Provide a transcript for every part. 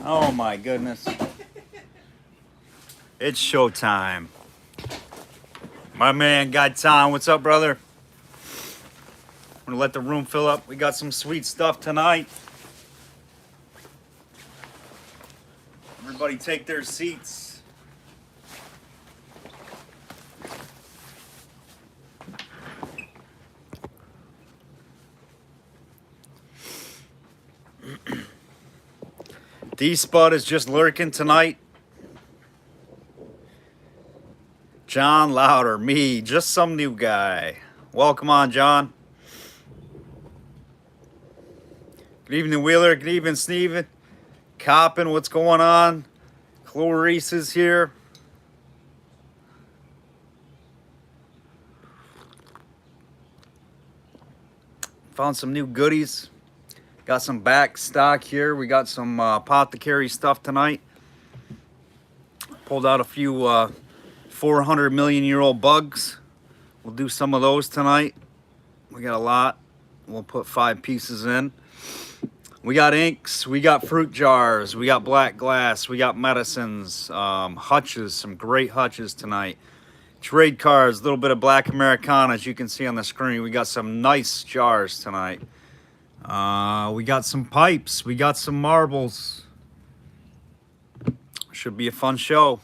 Oh my goodness. It's showtime. My man got time. What's up, brother? I'm gonna let the room fill up. We got some sweet stuff tonight. Everybody take their seats. D-Spud is just lurking tonight. John Louder, me, just some new guy. Welcome on, John. Good evening, Wheeler. Good evening, Steven. Coppin, what's going on? Clarice is here. Found some new goodies. Got some back stock here. We got some apothecary stuff tonight. Pulled out a few 400 million year old bugs. We'll do some of those tonight. We got a lot. We'll put 5 pieces in. We got inks, we got fruit jars, we got black glass, we got medicines, hutches, some great hutches tonight. Trade cards, a little bit of Black Americana, as you can see on the screen. We got some nice jars tonight. We got some pipes, we got some marbles. Should be a fun show.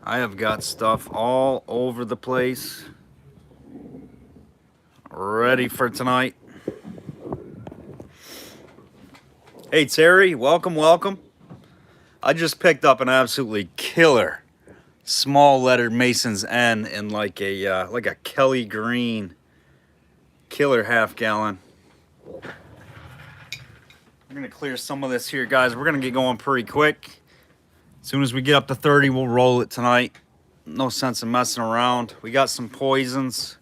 I have got stuff all over the place, ready for tonight. Hey Terry, welcome, welcome. I just picked up an absolutely killer small letter Mason's N in like a Kelly green killer half gallon. We're gonna clear some of this here, guys. We're gonna get going pretty quick. As soon as we get up to 30, we'll roll it tonight. No sense in messing around. We got some poisons.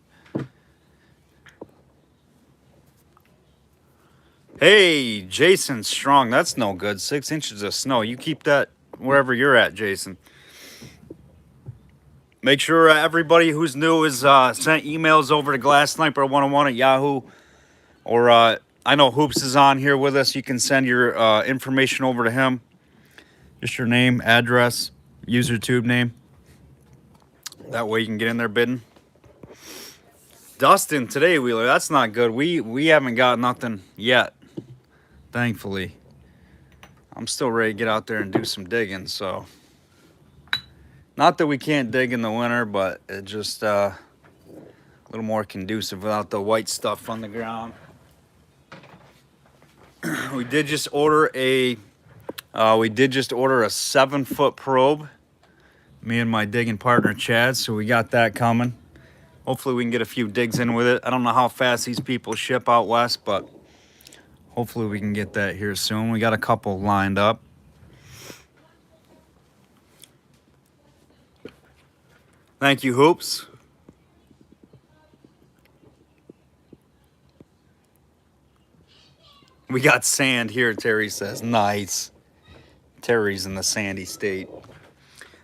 Hey, Jason Strong. That's no good. 6 inches of snow. You keep that wherever you're at, Jason. Make sure everybody who's new is sent emails over to GlassSniper101 at Yahoo. Or I know Hoops is on here with us. You can send your information over to him. Just your name, address, user tube name. That way you can get in there bidding. Dustin today, Wheeler. That's not good. We haven't got nothing yet, thankfully. I'm still ready to get out there and do some digging. So, not that we can't dig in the winter, but it just a little more conducive without the white stuff on the ground. We did just order a 7-foot probe, me and my digging partner Chad, so we got that coming. Hopefully we can get a few digs in with it. I don't know how fast these people ship out west, but hopefully we can get that here soon. We got a couple lined up. Thank you, Hoops. We got sand here, Terry says. Nice. Terry's in the sandy state.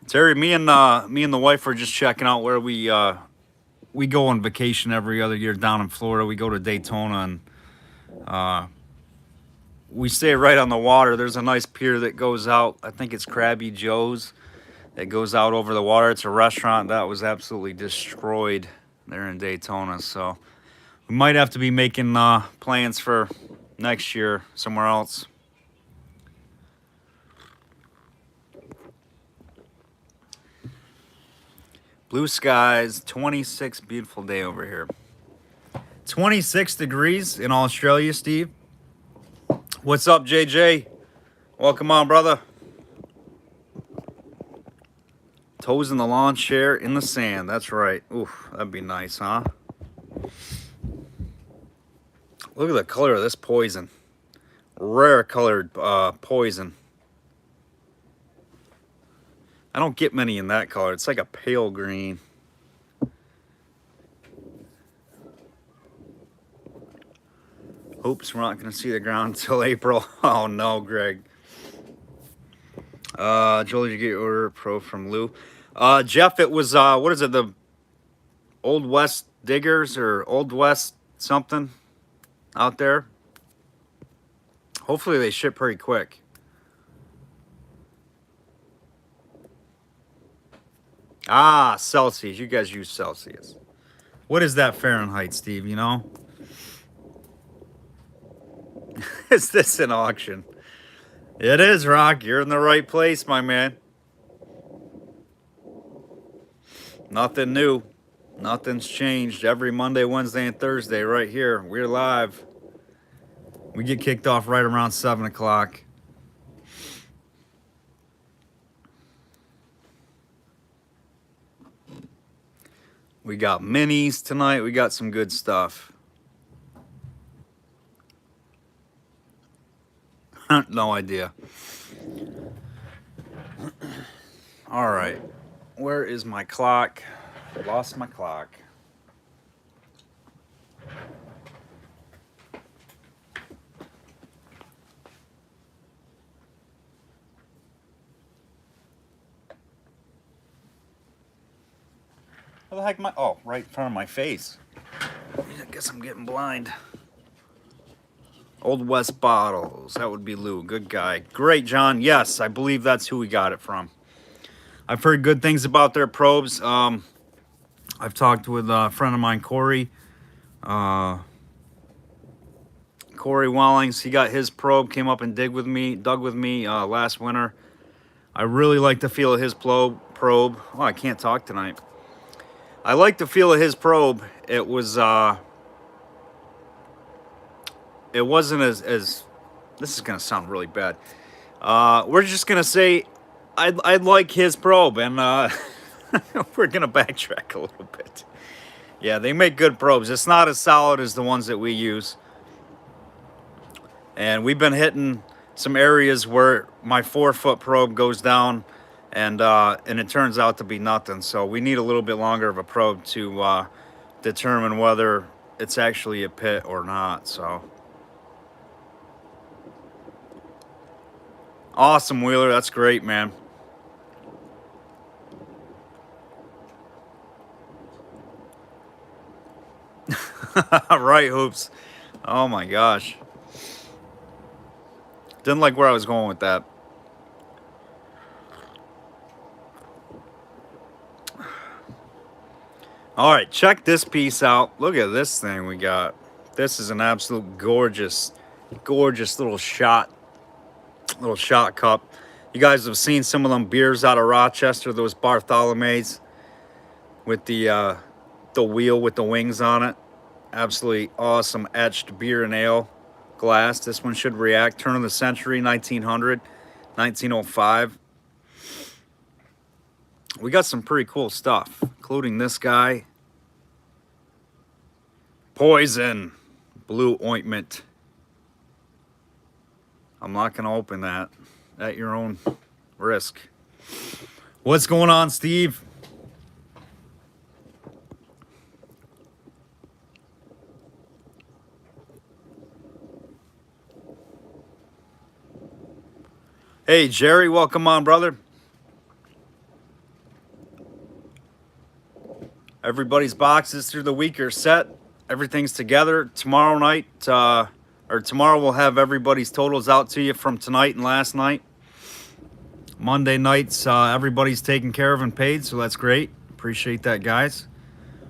Terry, me and the wife are just checking out where we go on vacation every other year down in Florida. We go to Daytona and we stay right on the water. There's a nice pier that goes out. I think it's Krabby Joe's that goes out over the water. It's a restaurant that was absolutely destroyed there in Daytona. So we might have to be making plans for next year somewhere else. Blue skies, 26, beautiful day over here. 26 degrees in Australia, Steve. What's up, JJ? Welcome on, brother. Toes in the lawn chair in the sand. That's right. Oof, that'd be nice, huh? Look at the color of this poison. Rare colored poison. I don't get many in that color. It's like a pale green. Oops, we're not going to see the ground until April. Oh, no, Greg. Joel, did you get your order pro from Lou? Jeff, it was, what is it? Old West Diggers or Old West something out there. Hopefully they ship pretty quick. Ah, Celsius. You guys use Celsius. What is that Fahrenheit, Steve? You know? Is this an auction? It is, Rock. You're in the right place, my man. Nothing new. Nothing's changed. Every Monday, Wednesday, and Thursday right here. We're live. We get kicked off right around 7 o'clock. We got minis tonight. We got some good stuff. No idea. All right. Where is my clock? Lost my clock. How the heck am I? Oh, right in front of my face. I guess I'm getting blind. Old West Bottles. That would be Lou. Good guy. Great, John. Yes, I believe that's who we got it from. I've heard good things about their probes. I've talked with a friend of mine, Corey. Corey Wellings. He got his probe, came up and dug with me last winter. I really like the feel of his probe. Oh, I can't talk tonight. I like the feel of his probe. It was it wasn't as this is gonna sound really bad. We're just gonna say I'd like his probe, and we're gonna backtrack a little bit. Yeah, they make good probes. It's not as solid as the ones that we use, and we've been hitting some areas where my 4-foot probe goes down, and it turns out to be nothing. So we need a little bit longer of a probe to determine whether it's actually a pit or not. So awesome, Wheeler. That's great, man. Right, Hoops. Oh my gosh. Didn't like where I was going with that. All right, check this piece out. Look at this thing we got. This is an absolute gorgeous little shot cup. You guys have seen some of them beers out of Rochester, those Bartholomew's with the wheel with the wings on it. Absolutely awesome etched beer and ale glass. This one should react. Turn of the century, 1900, 1905. We got some pretty cool stuff, including this guy. Poison blue ointment. I'm not going to open that at your own risk. What's going on, Steve? Hey, Jerry, welcome on, brother. Everybody's boxes through the week are set. Everything's together. Tomorrow night, or tomorrow we'll have everybody's totals out to you from tonight and last night. Monday nights, everybody's taken care of and paid, so that's great. Appreciate that, guys.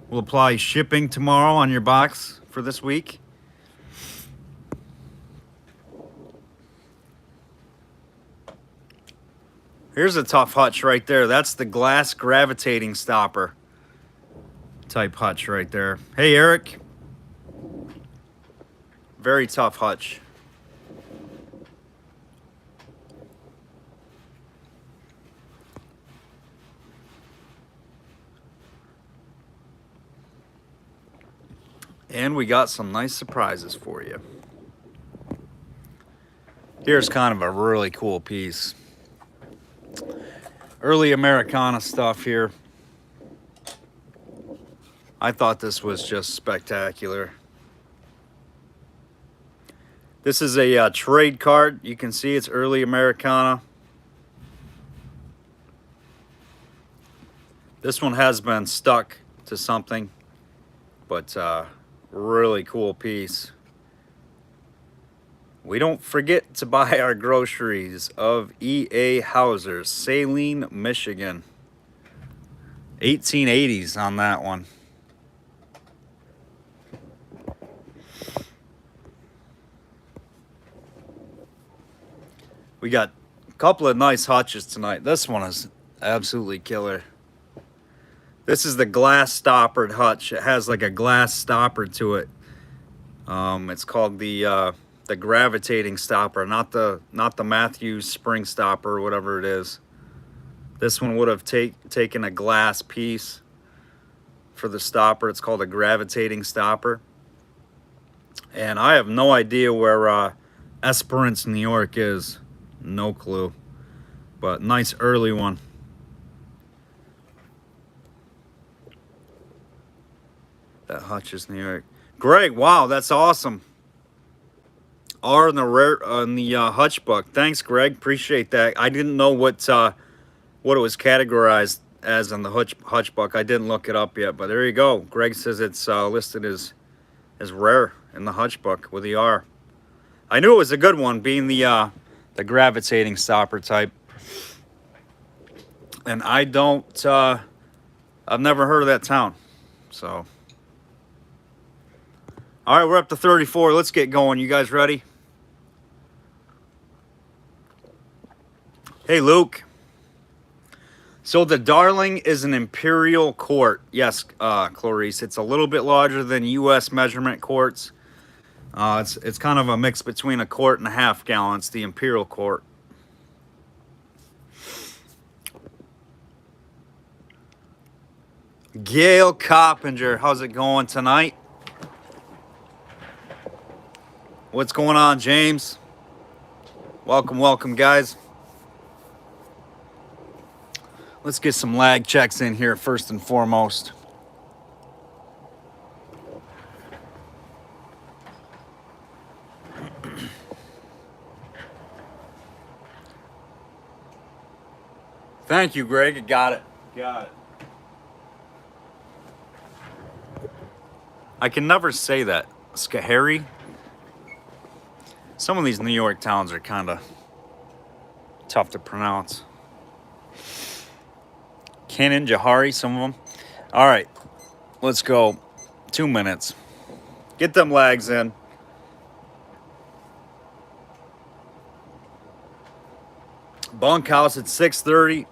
We'll apply shipping tomorrow on your box for this week. Here's a tough hutch right there. That's the glass gravitating stopper type hutch right there. Hey, Eric. Very tough hutch. And we got some nice surprises for you. Here's kind of a really cool piece. Early Americana stuff here. I thought this was just spectacular. This is a trade card. You can see it's Early Americana. This one has been stuck to something. But really cool piece. We don't forget to buy our groceries of E.A. Hauser's, Saline, Michigan. 1880s on that one. We got a couple of nice hutches tonight. This one is absolutely killer. This is the glass stoppered hutch. It has like a glass stopper to it. It's called the gravitating stopper, not the Matthews spring stopper or whatever it is. This one would have taken a glass piece for the stopper. It's called a gravitating stopper. And I have no idea where Esperance, New York is. No clue. But nice early one. That Hutch's, New York. Greg, wow, that's awesome. R in the Hutch book. Thanks, Greg. Appreciate that. I didn't know what it was categorized as on the Hutch book. I didn't look it up yet, but there you go. Greg says it's listed as rare in the Hutch book with the R. I knew it was a good one, being the gravitating stopper type. And I don't, I've never heard of that town. So, all right, we're up to 34. Let's get going. You guys ready? Hey, Luke. So the Darling is an imperial quart. Yes, Clarice. It's a little bit larger than U.S. measurement quarts. It's kind of a mix between a quart and a half gallon. It's the imperial quart. Gail Coppinger, how's it going tonight? What's going on, James? Welcome, welcome, guys. Let's get some lag checks in here first and foremost. Thank you, Greg. Got it. Got it. I can never say that. Skahari. Some of these New York towns are kind of tough to pronounce. Canon, Jahari, some of them. All right, let's go. 2 minutes. Get them lags in. Bunkhouse at 6:30.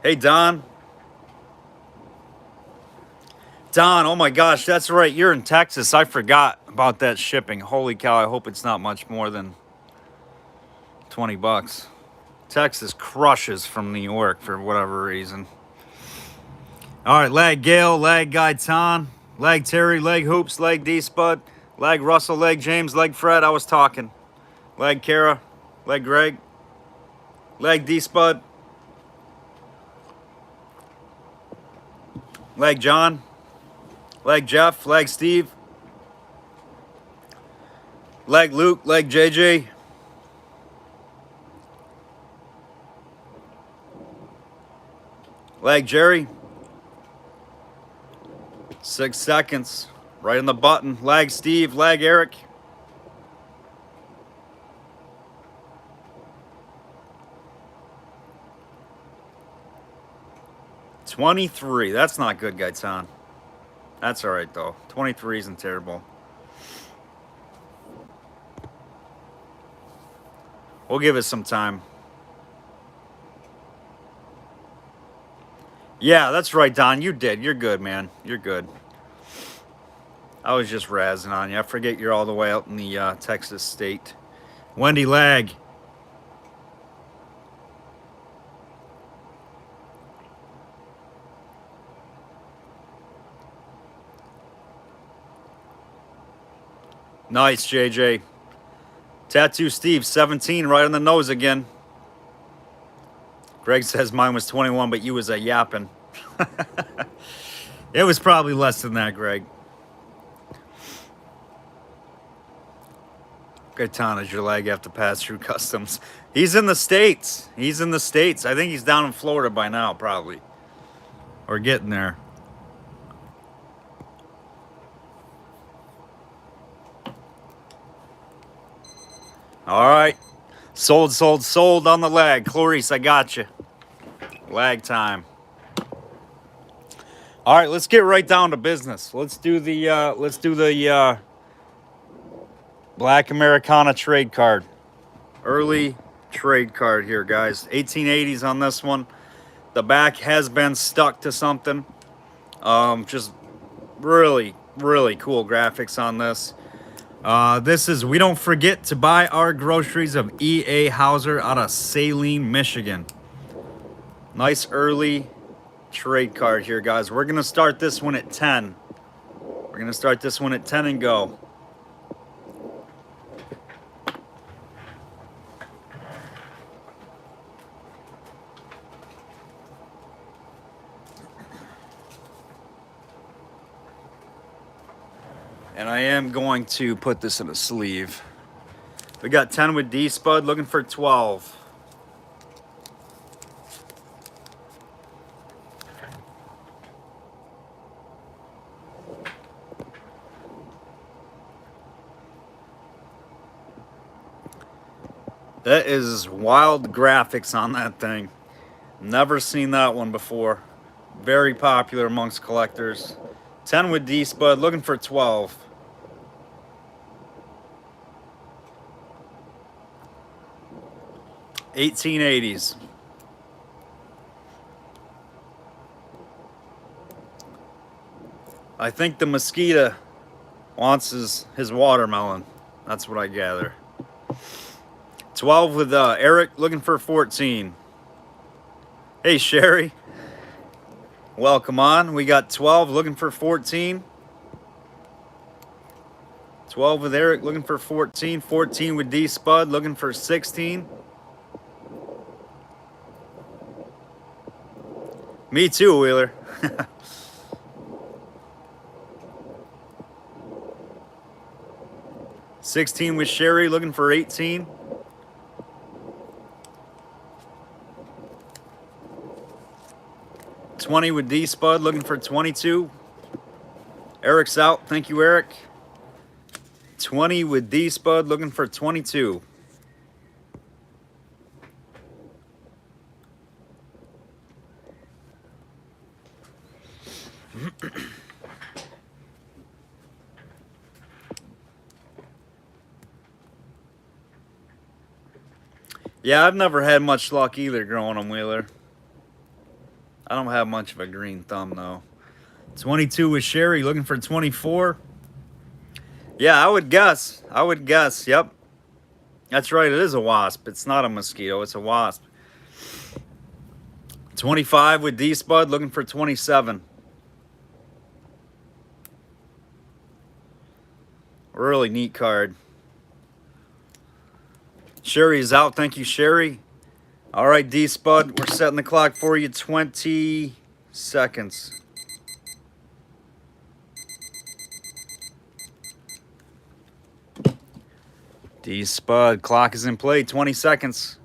Hey, Don. Don, oh my gosh, that's right. You're in Texas. I forgot about that shipping. Holy cow, I hope it's not much more than 20 bucks. Texas crushes from New York for whatever reason. All right, lag Gail, lag Guy Ton, lag Terry, lag Hoops, lag D-Spud, lag Russell, lag James, lag Fred. I was talking. Lag Kara, lag Greg, lag D-Spud, lag John, lag Jeff, lag Steve, lag Luke, lag JJ. Lag Jerry. 6 seconds. Right on the button. Lag Steve. Lag Eric. $23. That's not good, Gaitan. That's all right, though. 23 isn't terrible. We'll give it some time. Yeah, that's right, Don. You did. You're good, man. You're good. I was just razzing on you. I forget you're all the way out in the Texas state. Wendy Lag. Nice, JJ. Tattoo Steve, 17, right on the nose again. Greg says mine was 21, but you was a yapping. It was probably less than that, Greg. Gaitan, does your lag have to pass through customs? He's in the States. He's in the States. I think he's down in Florida by now, probably. Or getting there. All right. Sold, sold, sold on the lag. Clarice, I got you. Lag time. All right, let's get right down to business. Let's do the Black Americana trade card. Early trade card here, guys. 1880s on this one. The back has been stuck to something. Just really, really cool graphics on this. This is We Don't Forget to Buy Our Groceries of E.A. Hauser out of Saline, Michigan. Nice early trade card here, guys. We're going to start this one at 10. We're going to start this one at 10 and go. And I am going to put this in a sleeve. We got 10 with D-Spud, looking for 12. That is wild graphics on that thing. Never seen that one before. Very popular amongst collectors. 10 with D-Spud, looking for 12. $18.80s. I think the mosquito wants his watermelon. That's what I gather. 12 with Eric, looking for 14. Hey, Sherry. Welcome on. We got 12, looking for 14. 12 with Eric, looking for 14. 14 with D-Spud, looking for 16. Me too, Wheeler. 16 with Sherry, looking for 18. $20 with D-Spud, looking for 22. Eric's out. Thank you, Eric. 20 with D-Spud, looking for 22. Yeah, I've never had much luck either growing them, Wheeler. I don't have much of a green thumb, though. 22 with Sherry, looking for 24. Yeah, I would guess. Yep. That's right, it is a wasp. It's not a mosquito, it's a wasp. 25 with D-Spud, looking for 27. Really neat card. Sherry is out. Thank you, Sherry. All right, D-Spud, we're setting the clock for you. 20 seconds. D-Spud, clock is in play. 20 seconds.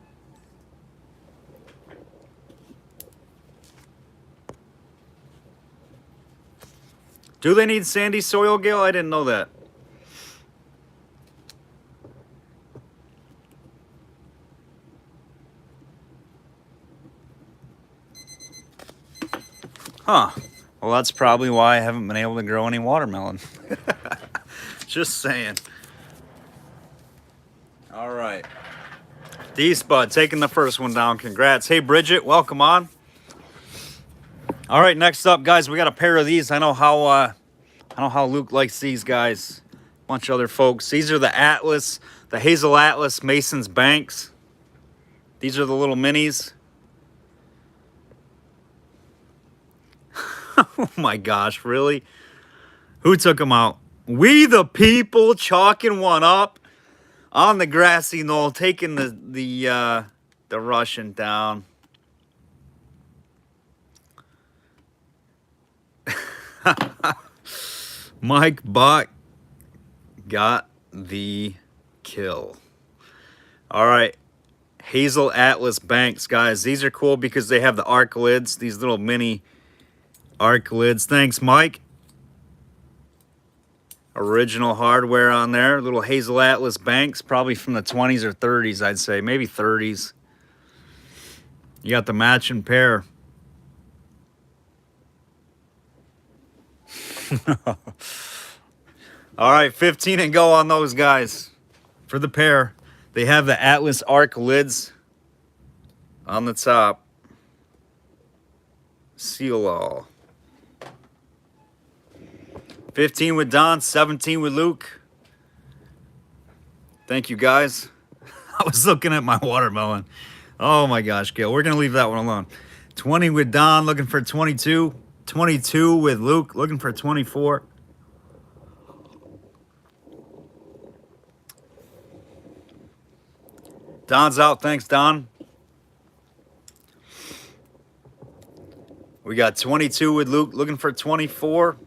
Do they need sandy soil, Gail? I didn't know that. Huh. Well, that's probably why I haven't been able to grow any watermelon. Just saying. All right. D-Spud taking the first one down. Congrats. Hey, Bridget, welcome on. All right, next up, guys, we got a pair of these. I know how Luke likes these guys. A bunch of other folks. These are the Atlas, the Hazel Atlas Mason's Banks. These are the little minis. Oh my gosh, really? Who took them out? We the people chalking one up on the grassy knoll, taking the Russian down. Mike Buck got the kill. All right. Hazel Atlas Banks, guys. These are cool because they have the arc lids, these little mini arc lids. Thanks, Mike. Original hardware on there. Little Hazel Atlas banks, probably from the 20s or 30s, I'd say. Maybe 30s. You got the matching pair. All right, 15 and go on those guys. For the pair, they have the Atlas Arc lids on the top. Seal all. 15 with Don, 17 with Luke. Thank you, guys. I was looking at my watermelon. Oh my gosh, Gail. We're going to leave that one alone. 20 with Don, looking for 22. 22 with Luke, looking for 24. Don's out. Thanks, Don. We got 22 with Luke, looking for 24.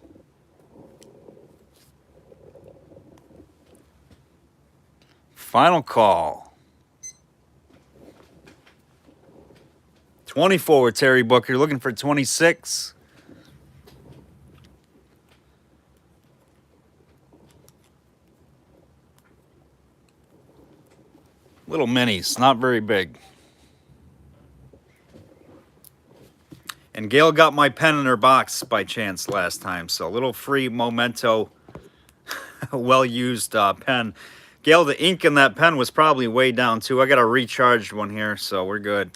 Final call. 24 with Terry Booker, looking for 26. Little minis, not very big. And Gail got my pen in her box by chance last time, so a little free memento, well-used pen. Gail, the ink in that pen was probably way down too. I got a recharged one here, so we're good.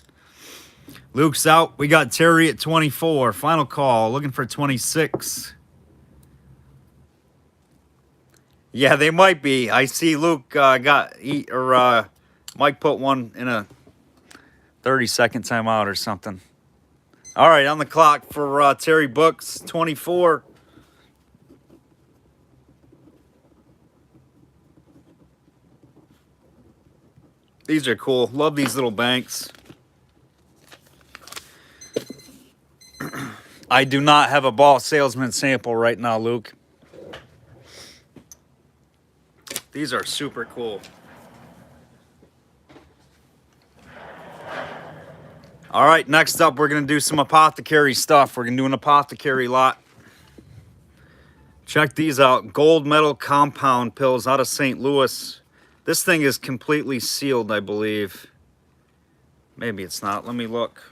Luke's out. We got Terry at 24. Final call, looking for 26. Yeah, they might be. I see Luke Mike put one in a 30-second timeout or something. All right, on the clock for Terry Books, 24. These are cool. Love these little banks. I do not have a ball salesman sample right now, Luke. These are super cool. All right, next up, we're going to do some apothecary stuff. We're going to do an apothecary lot. Check these out. Gold medal compound pills out of St. Louis. This thing is completely sealed, I believe. Maybe it's not. Let me look.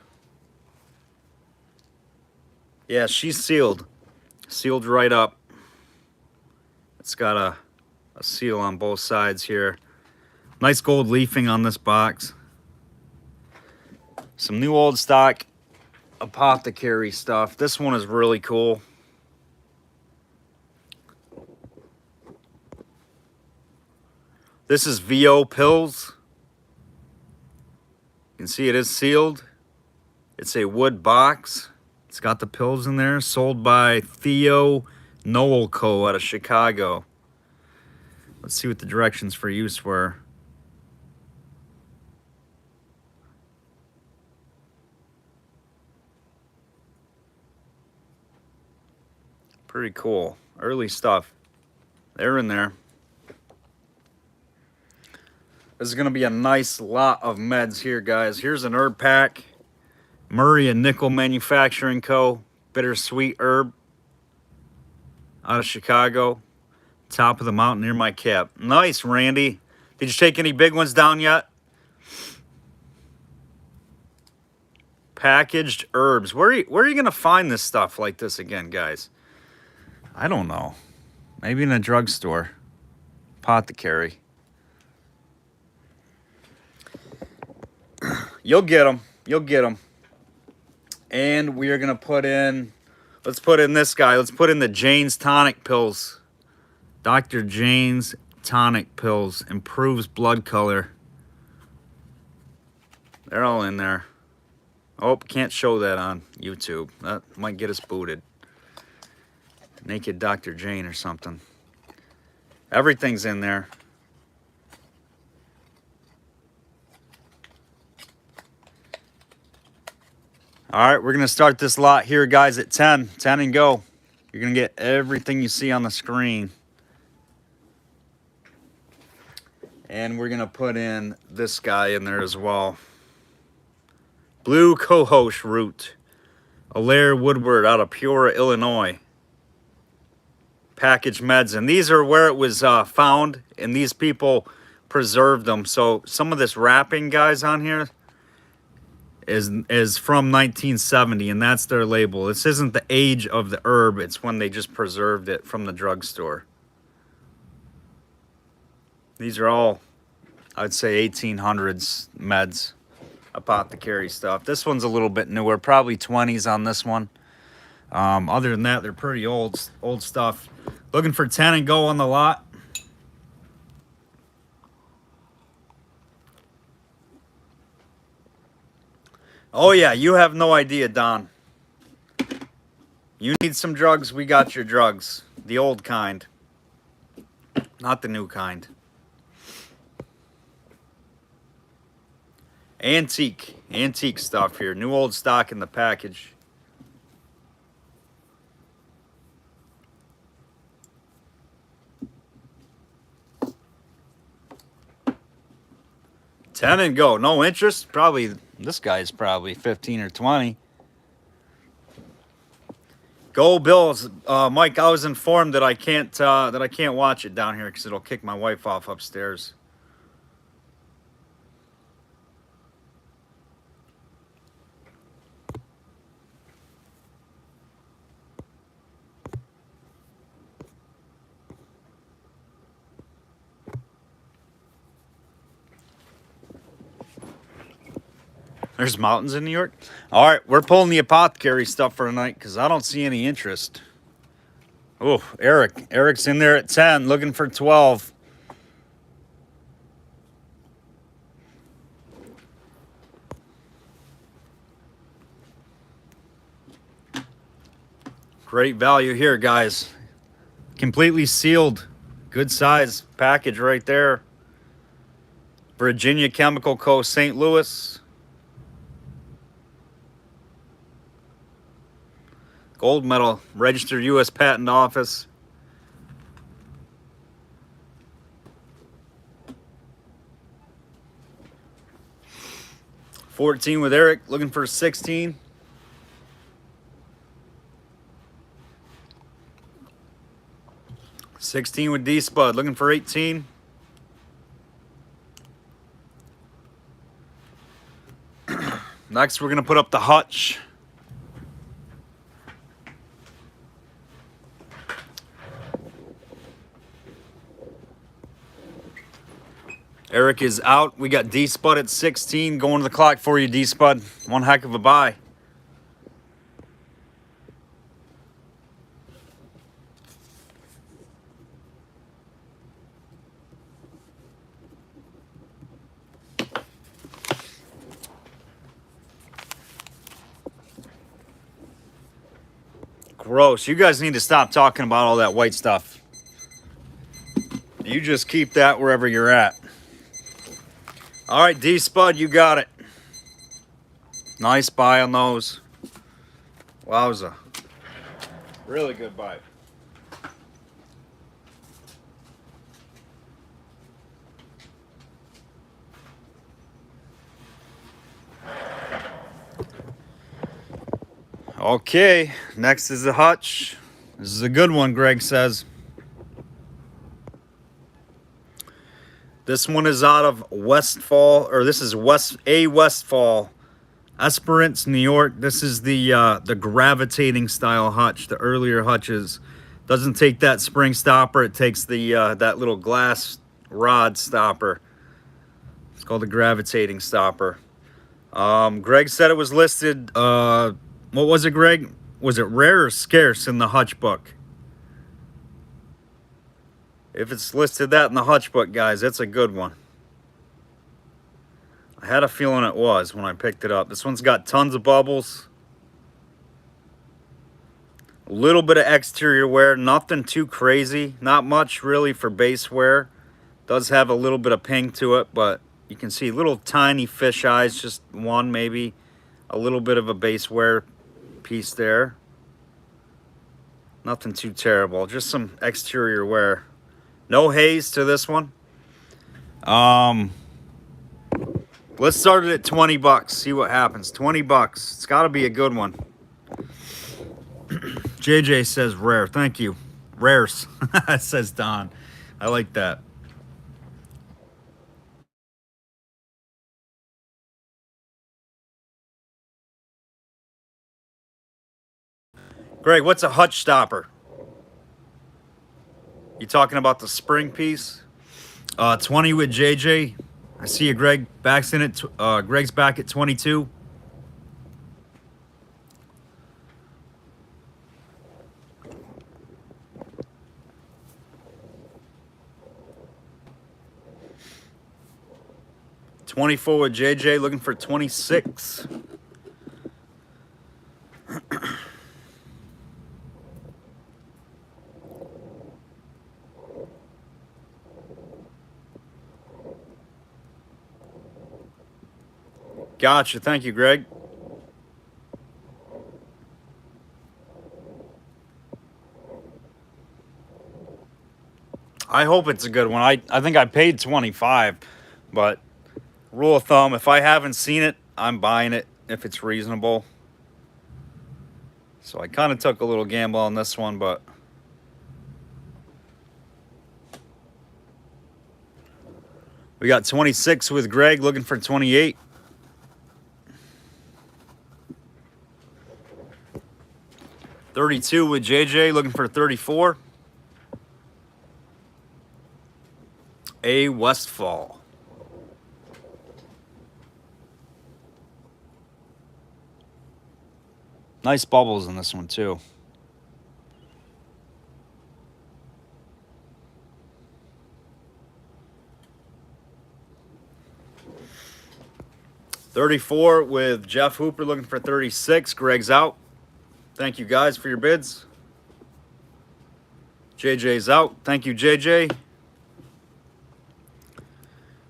Yeah, she's sealed. Sealed right up. It's got a seal on both sides here. Nice gold leafing on this box. Some new old stock apothecary stuff. This one is really cool. This is VO pills. You can see it is sealed. It's a wood box. It's got the pills in there. Sold by Theo Noel Co. out of Chicago. Let's see what the directions for use were. Pretty cool. Early stuff. They're in there. This is going to be a nice lot of meds here, guys. Here's an herb pack. Murray and Nickel Manufacturing Co. Bittersweet herb. Out of Chicago. Top of the mountain near my cap. Nice, Randy. Did you take any big ones down yet? Packaged herbs. Where are you going to find this stuff like this again, guys? I don't know. Maybe in a drugstore. Apothecary. You'll get them. You'll get them. And we are going to put in, let's put in this guy. Let's put in the Jane's tonic pills. Dr. Jane's tonic pills. Improves blood color. They're all in there. Oh, can't show that on YouTube. That might get us booted. Naked Dr. Jane or something. Everything's in there. All right, we're going to start this lot here, guys, at 10. 10 and go. You're going to get everything you see on the screen. And we're going to put in this guy in there as well. Blue cohosh root. Alaire Woodward out of Peoria, Illinois. packaged meds. And these are where it was found, and these people preserved them. So some of this wrapping, guys, on here is from 1970, and that's their label. This isn't the age of the herb. It's when they just preserved it from the drugstore. These are all, I'd say, 1800s meds, apothecary stuff. This one's a little bit newer, probably 20s on this one. Other than that, they're pretty old stuff. Looking for 10 and go on the lot. Oh yeah, you have no idea, Don. You need some drugs, we got your drugs. The old kind, not the new kind. Antique stuff here. New old stock in the package. $10 and go. No interest? Probably, this guy's probably 15 or 20. Go Bills. Mike, I was informed that I can't watch it down here because it'll kick my wife off upstairs. There's mountains in New York. All right, we're pulling the apothecary stuff for tonight because I don't see any interest. Oh, Eric's in there at 10, looking for 12. Great value here, guys. Completely sealed. Good size package right there. Virginia Chemical Co. St. Louis. Gold medal, registered U.S. Patent Office. $14 with Eric, looking for 16. $16 with D-Spud, looking for 18. Next, we're going to put up the hutch. Eric is out. We got D-Spud at 16. Going to the clock for you, D-Spud. One heck of a buy. Gross. You guys need to stop talking about all that white stuff. You just keep that wherever you're at. All right, D-Spud, you got it. Nice buy on those. Wowza. Really good buy. Okay, next is the hutch. This is a good one, Greg says. This one is out of Westfall, or this is Westfall, Esperance, New York. This is the gravitating style hutch. The earlier hutches doesn't take that spring stopper. It takes the that little glass rod stopper. It's called the gravitating stopper. Greg said it was listed. What was it, Greg? Was it rare or scarce in the hutch book? If it's listed that in the hutch book, guys, that's a good one. I had a feeling it was when I picked it up. This one's got tons of bubbles. A little bit of exterior wear, nothing too crazy. Not much really for base wear. Does have a little bit of ping to it, but you can see little tiny fish eyes, just one maybe. A little bit of a base wear piece there. Nothing too terrible, just some exterior wear. No haze to this one. Let's start it at 20 bucks. See what happens. 20 bucks. It's got to be a good one. JJ says rare. Thank you. Rares, says Don. I like that. Greg, what's a hutch stopper? You talking about the spring piece? 20 with JJ. I see you, Greg. Back's in it. Greg's back at 22. $24 with JJ, looking for 26. Gotcha. Thank you, Greg. I hope it's a good one. I think I paid 25, but rule of thumb, if I haven't seen it, I'm buying it if it's reasonable. So I kind of took a little gamble on this one, but we got 26 with Greg, looking for 28. $32 with JJ, looking for 34. A Westfall. Nice bubbles in this one, too. $34 with Jeff Hooper, looking for 36. Greg's out. Thank you, guys, for your bids. JJ's out. Thank you, JJ.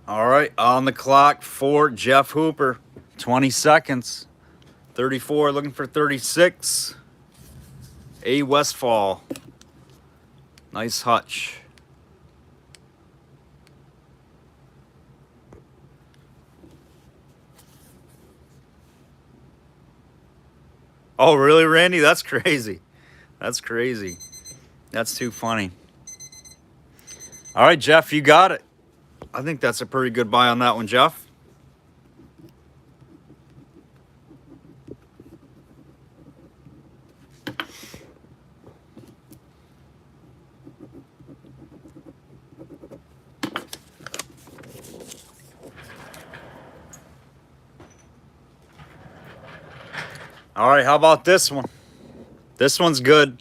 All right, on the clock for Jeff Hooper. 20 seconds. 34, looking for 36. A Westfall. Nice hutch. Oh, really, Randy? That's crazy. That's crazy. That's too funny. All right, Jeff, you got it. I think that's a pretty good buy on that one, Jeff. All right, how about this one? This one's good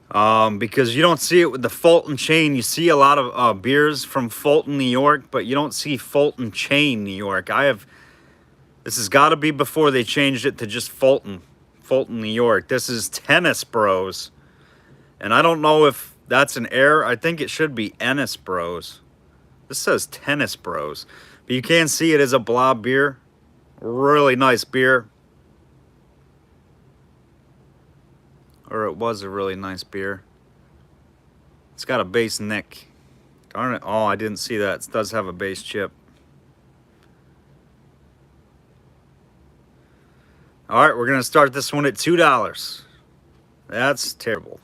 because you don't see it with the Fulton chain. You see a lot of beers from Fulton, New York, but you don't see Fulton chain, New York. This has got to be before they changed it to just Fulton, New York. This is Tennis Bros, and I don't know if that's an error. I think it should be Ennis Bros. This says Tennis Bros, but you can see it as a blob beer. Really nice beer. Or it was a really nice beer. It's got a base neck. Darn it. Oh, I didn't see that. It does have a base chip. All right, we're going to start this one at $2. That's terrible.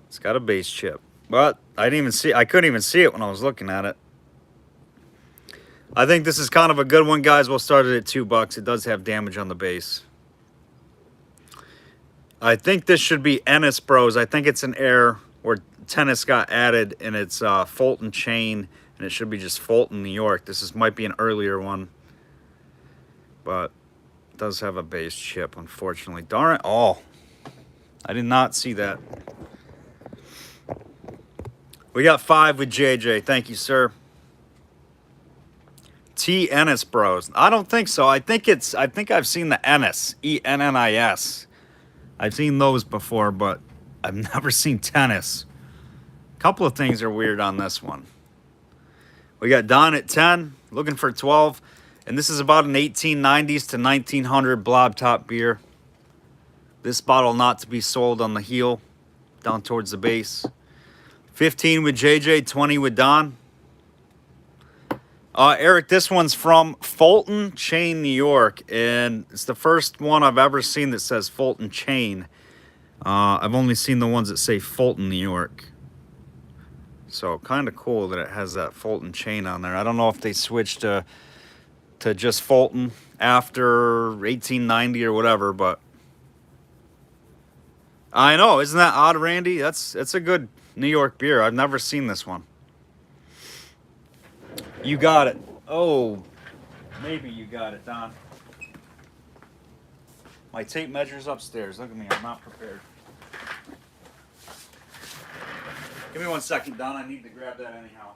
It's got a base chip. But I couldn't even see it when I was looking at it. I think this is kind of a good one, guys. We'll start it at $2. It does have damage on the base. I think this should be Ennis Bros. I think it's an error where tennis got added and it's Fulton chain, and it should be just Fulton, New York. Might be an earlier one, but it does have a base chip, unfortunately. Darn it. Oh, I did not see that. We got 5 with JJ. Thank you, sir. T Ennis Bros. I don't think so. I think I've seen the Ennis, ENNIS. I've seen those before, but I've never seen tennis. A couple of things are weird on this one. We got Don at 10, looking for 12. And this is about an 1890s to 1900 blob top beer. This bottle not to be sold on the heel, down towards the base. 15 with JJ, 20 with Don. Eric, this one's from Fulton Chain, New York, and it's the first one I've ever seen that says Fulton Chain. I've only seen the ones that say Fulton, New York. So kind of cool that it has that Fulton chain on there. I don't know if they switched to just Fulton after 1890 or whatever, but I know, isn't that odd, Randy? That's a good New York beer. I've never seen this one. You got it. Oh, maybe you got it, Don. My tape measure's upstairs. Look at me, I'm not prepared. Give me 1 second, Don. I need to grab that anyhow.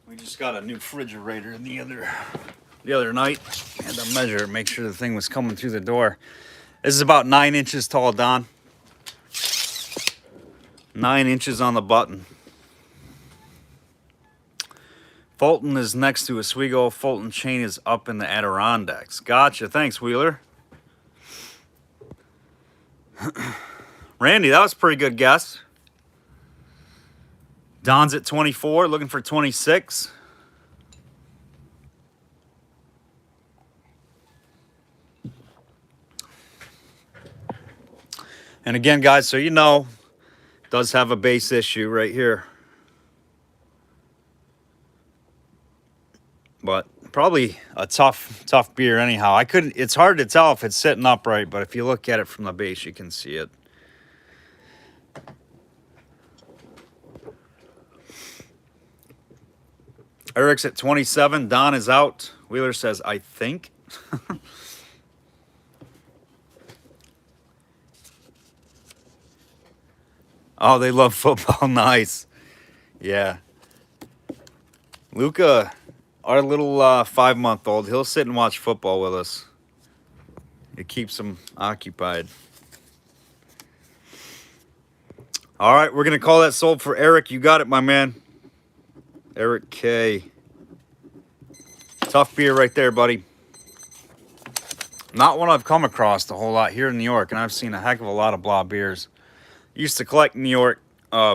We just got a new refrigerator the other night. Had to measure it, make sure the thing was coming through the door. This is about 9 inches tall, Don. 9 inches on the button. Fulton is next to Oswego. Fulton chain is up in the Adirondacks. Gotcha. Thanks, Wheeler. Randy, that was a pretty good guess. Don's at 24, looking for 26. And again, guys, so you know, it does have a base issue right here. But probably a tough beer anyhow. It's hard to tell if it's sitting upright, but if you look at it from the base, you can see it. Eric's at 27. Don is out. Wheeler says, I think. Oh, they love football. Nice. Yeah. Luca, our little 5-month-old, he'll sit and watch football with us. It keeps him occupied. All right, we're going to call that sold for Eric. You got it, my man. Eric K. Tough beer right there, buddy. Not one I've come across a whole lot here in New York, and I've seen a heck of a lot of blah beers. Used to collect New York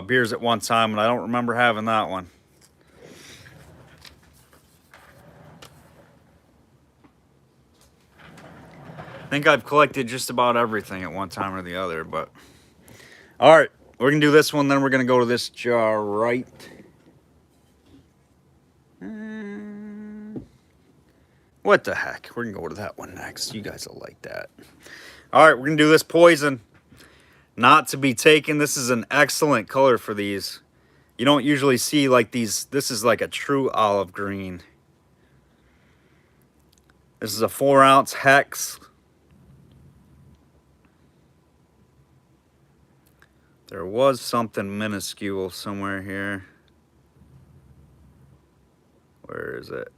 beers at one time, and I don't remember having that one. I think I've collected just about everything at one time or the other, but... All right, we're going to do this one, then we're going to go to this jar right... What the heck? We're going to go to that one next. You guys will like that. All right, we're going to do this Poison. Not to be taken. This is an excellent color for these. You don't usually see like these. This is like a true olive green. This is a 4-ounce hex. There was something minuscule somewhere here. Where is it?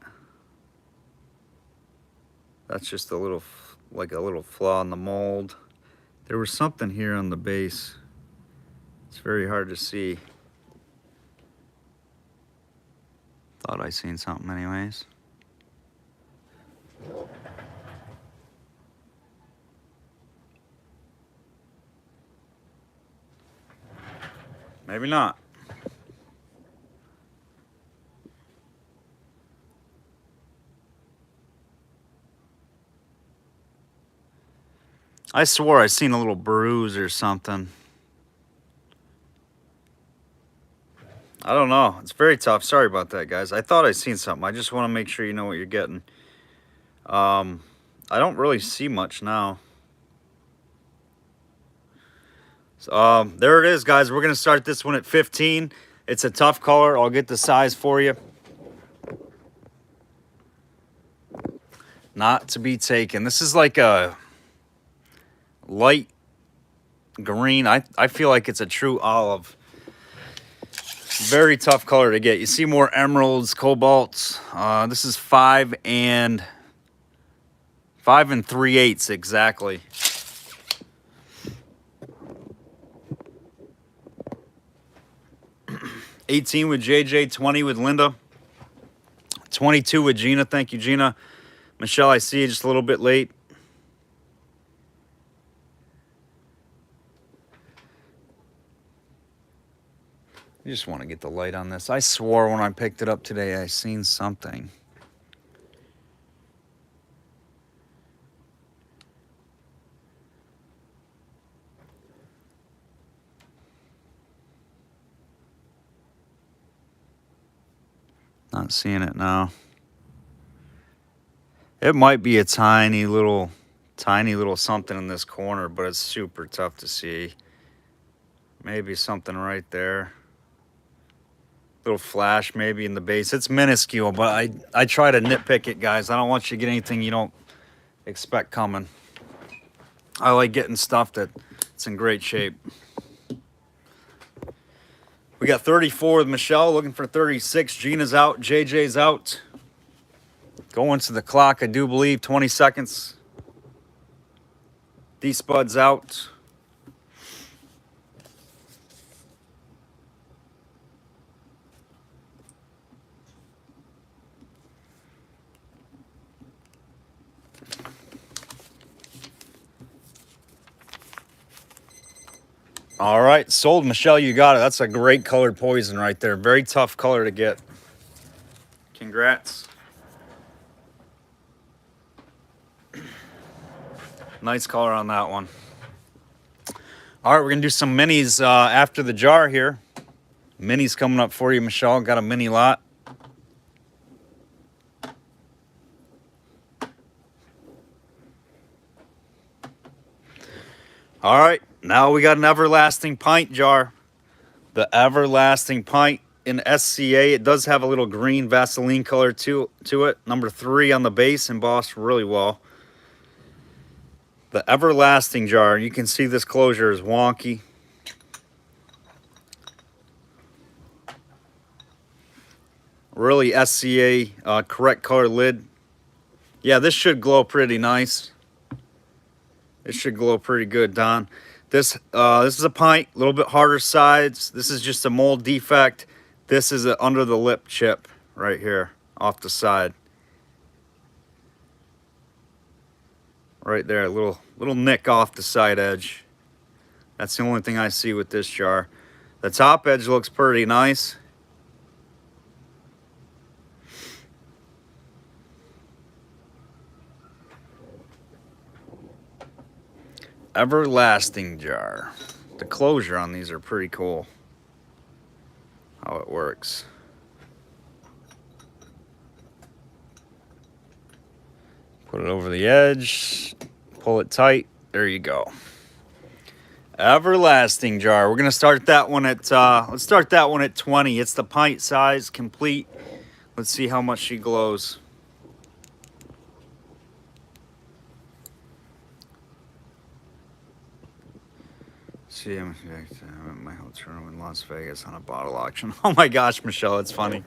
That's just a little, like a little flaw in the mold. There was something here on the base. It's very hard to see. Thought I seen something anyways. Maybe not. I swore I seen a little bruise or something. I don't know. It's very tough. Sorry about that, guys. I thought I seen something. I just want to make sure you know what you're getting. I don't really see much now. So, there it is, guys. We're going to start this one at 15. It's a tough color. I'll get the size for you. Not to be taken. This is like a light green. I feel like it's a true olive. Very tough color to get. You see more emeralds, cobalts. This is 5 3/8 exactly. 18 with JJ, 20 with Linda, 22 with Gina. Thank you, Gina. Michelle, I see you just a little bit late. I just want to get the light on this. I swore when I picked it up today I seen something. Not seeing it now. It might be a tiny little something in this corner, but it's super tough to see. Maybe something right there. Little flash maybe in the base. It's minuscule, but I try to nitpick it, guys. I don't want you to get anything you don't expect coming. I like getting stuff that's in great shape. We got 34 with Michelle, looking for 36. Gina's out, JJ's out. Going to the clock, I do believe, 20 seconds. D-Spud's out. All right, sold. Michelle, you got it. That's a great colored poison right there. Very tough color to get. Congrats. Nice color on that one. All right, we're going to do some minis after the jar here. Minis coming up for you, Michelle. Got a mini lot. All right, now we got an Everlasting Pint jar. The Everlasting Pint in SCA. It does have a little green Vaseline color to it. Number 3 on the base, embossed really well. The Everlasting jar. You can see this closure is wonky. Really SCA correct color lid. Yeah, this should glow pretty nice. It should glow pretty good, Don. This is a pint, a little bit harder sides. This is just a mold defect. This is an under the lip chip right here off the side. Right there, a little nick off the side edge. That's the only thing I see with this jar. The top edge looks pretty nice. Everlasting jar. The closure on these are pretty cool. How it works. Put it over the edge. Pull it tight. There you go. Everlasting jar. We're gonna start that one at let's start that one at 20. It's the pint size, complete. Let's see how much she glows. See, I'm at my hotel room in Las Vegas on a bottle auction. Oh my gosh, Michelle, it's funny.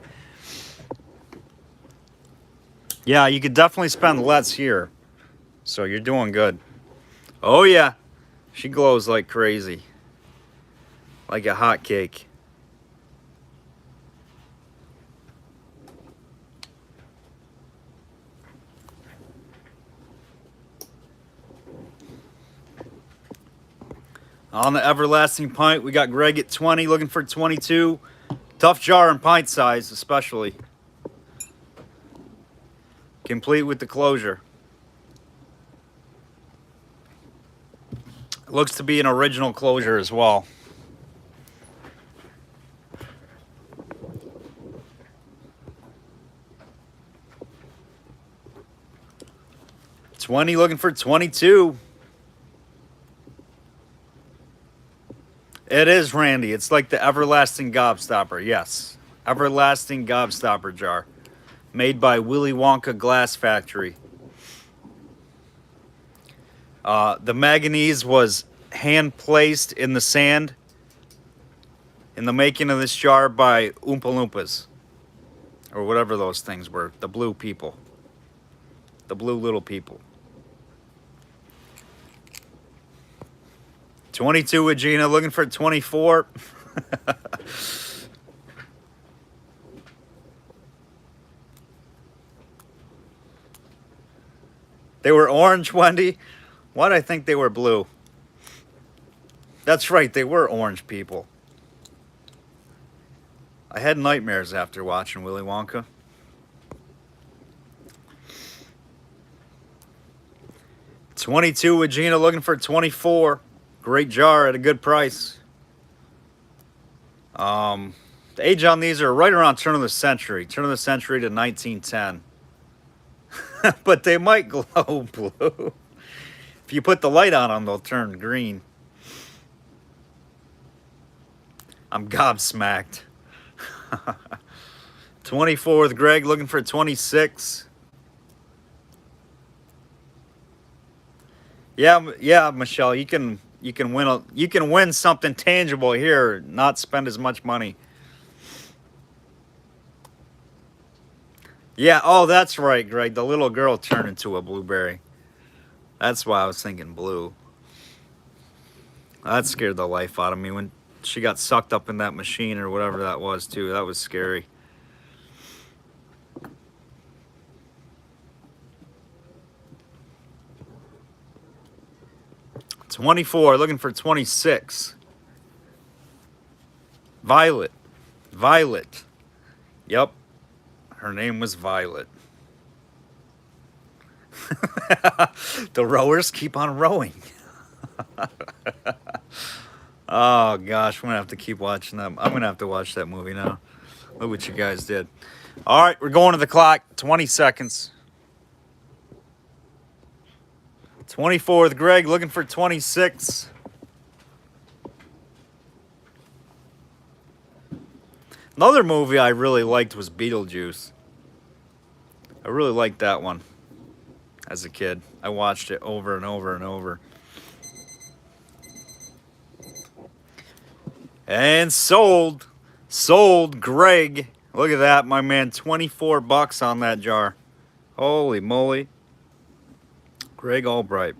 Yeah, you could definitely spend less here. So you're doing good. Oh yeah, she glows like crazy. Like a hot cake. On the Everlasting Pint, we got Greg at 20, looking for 22. Tough jar and pint size, especially. Complete with the closure. Looks to be an original closure as well. $20, looking for 22. It is, Randy. It's like the Everlasting Gobstopper. Yes. Everlasting Gobstopper jar. Made by Willy Wonka Glass Factory. The manganese was hand-placed in the sand in the making of this jar by Oompa Loompas. Or whatever those things were. The blue people. The blue little people. 22 with Gina, looking for 24. They were orange, Wendy. Why did I think they were blue? That's right, they were orange people. I had nightmares after watching Willy Wonka. $22 with Gina, looking for $24. Great jar at a good price. The age on these are right around turn of the century. Turn of the century to 1910. But they might glow blue. If you put the light on them, they'll turn green. I'm gobsmacked. 24 with Greg, looking for 26. Yeah, Michelle, you can win something tangible here, not spend as much money. Yeah, oh, that's right, Greg. The little girl turned into a blueberry. That's why I was thinking blue. That scared the life out of me when she got sucked up in that machine or whatever that was, too. That was scary. $24, looking for 26. Violet. Yep. Her name was Violet. The rowers keep on rowing. Oh, gosh. I'm going to have to keep watching that. I'm going to have to watch that movie now. Look what you guys did. All right, we're going to the clock. 20 seconds. 24 with Greg, looking for 26. Another movie I really liked was Beetlejuice. I really liked that one as a kid. I watched it over and over and over. And sold. Greg. Look at that, my man. 24 bucks on that jar. Holy moly. Greg Albright.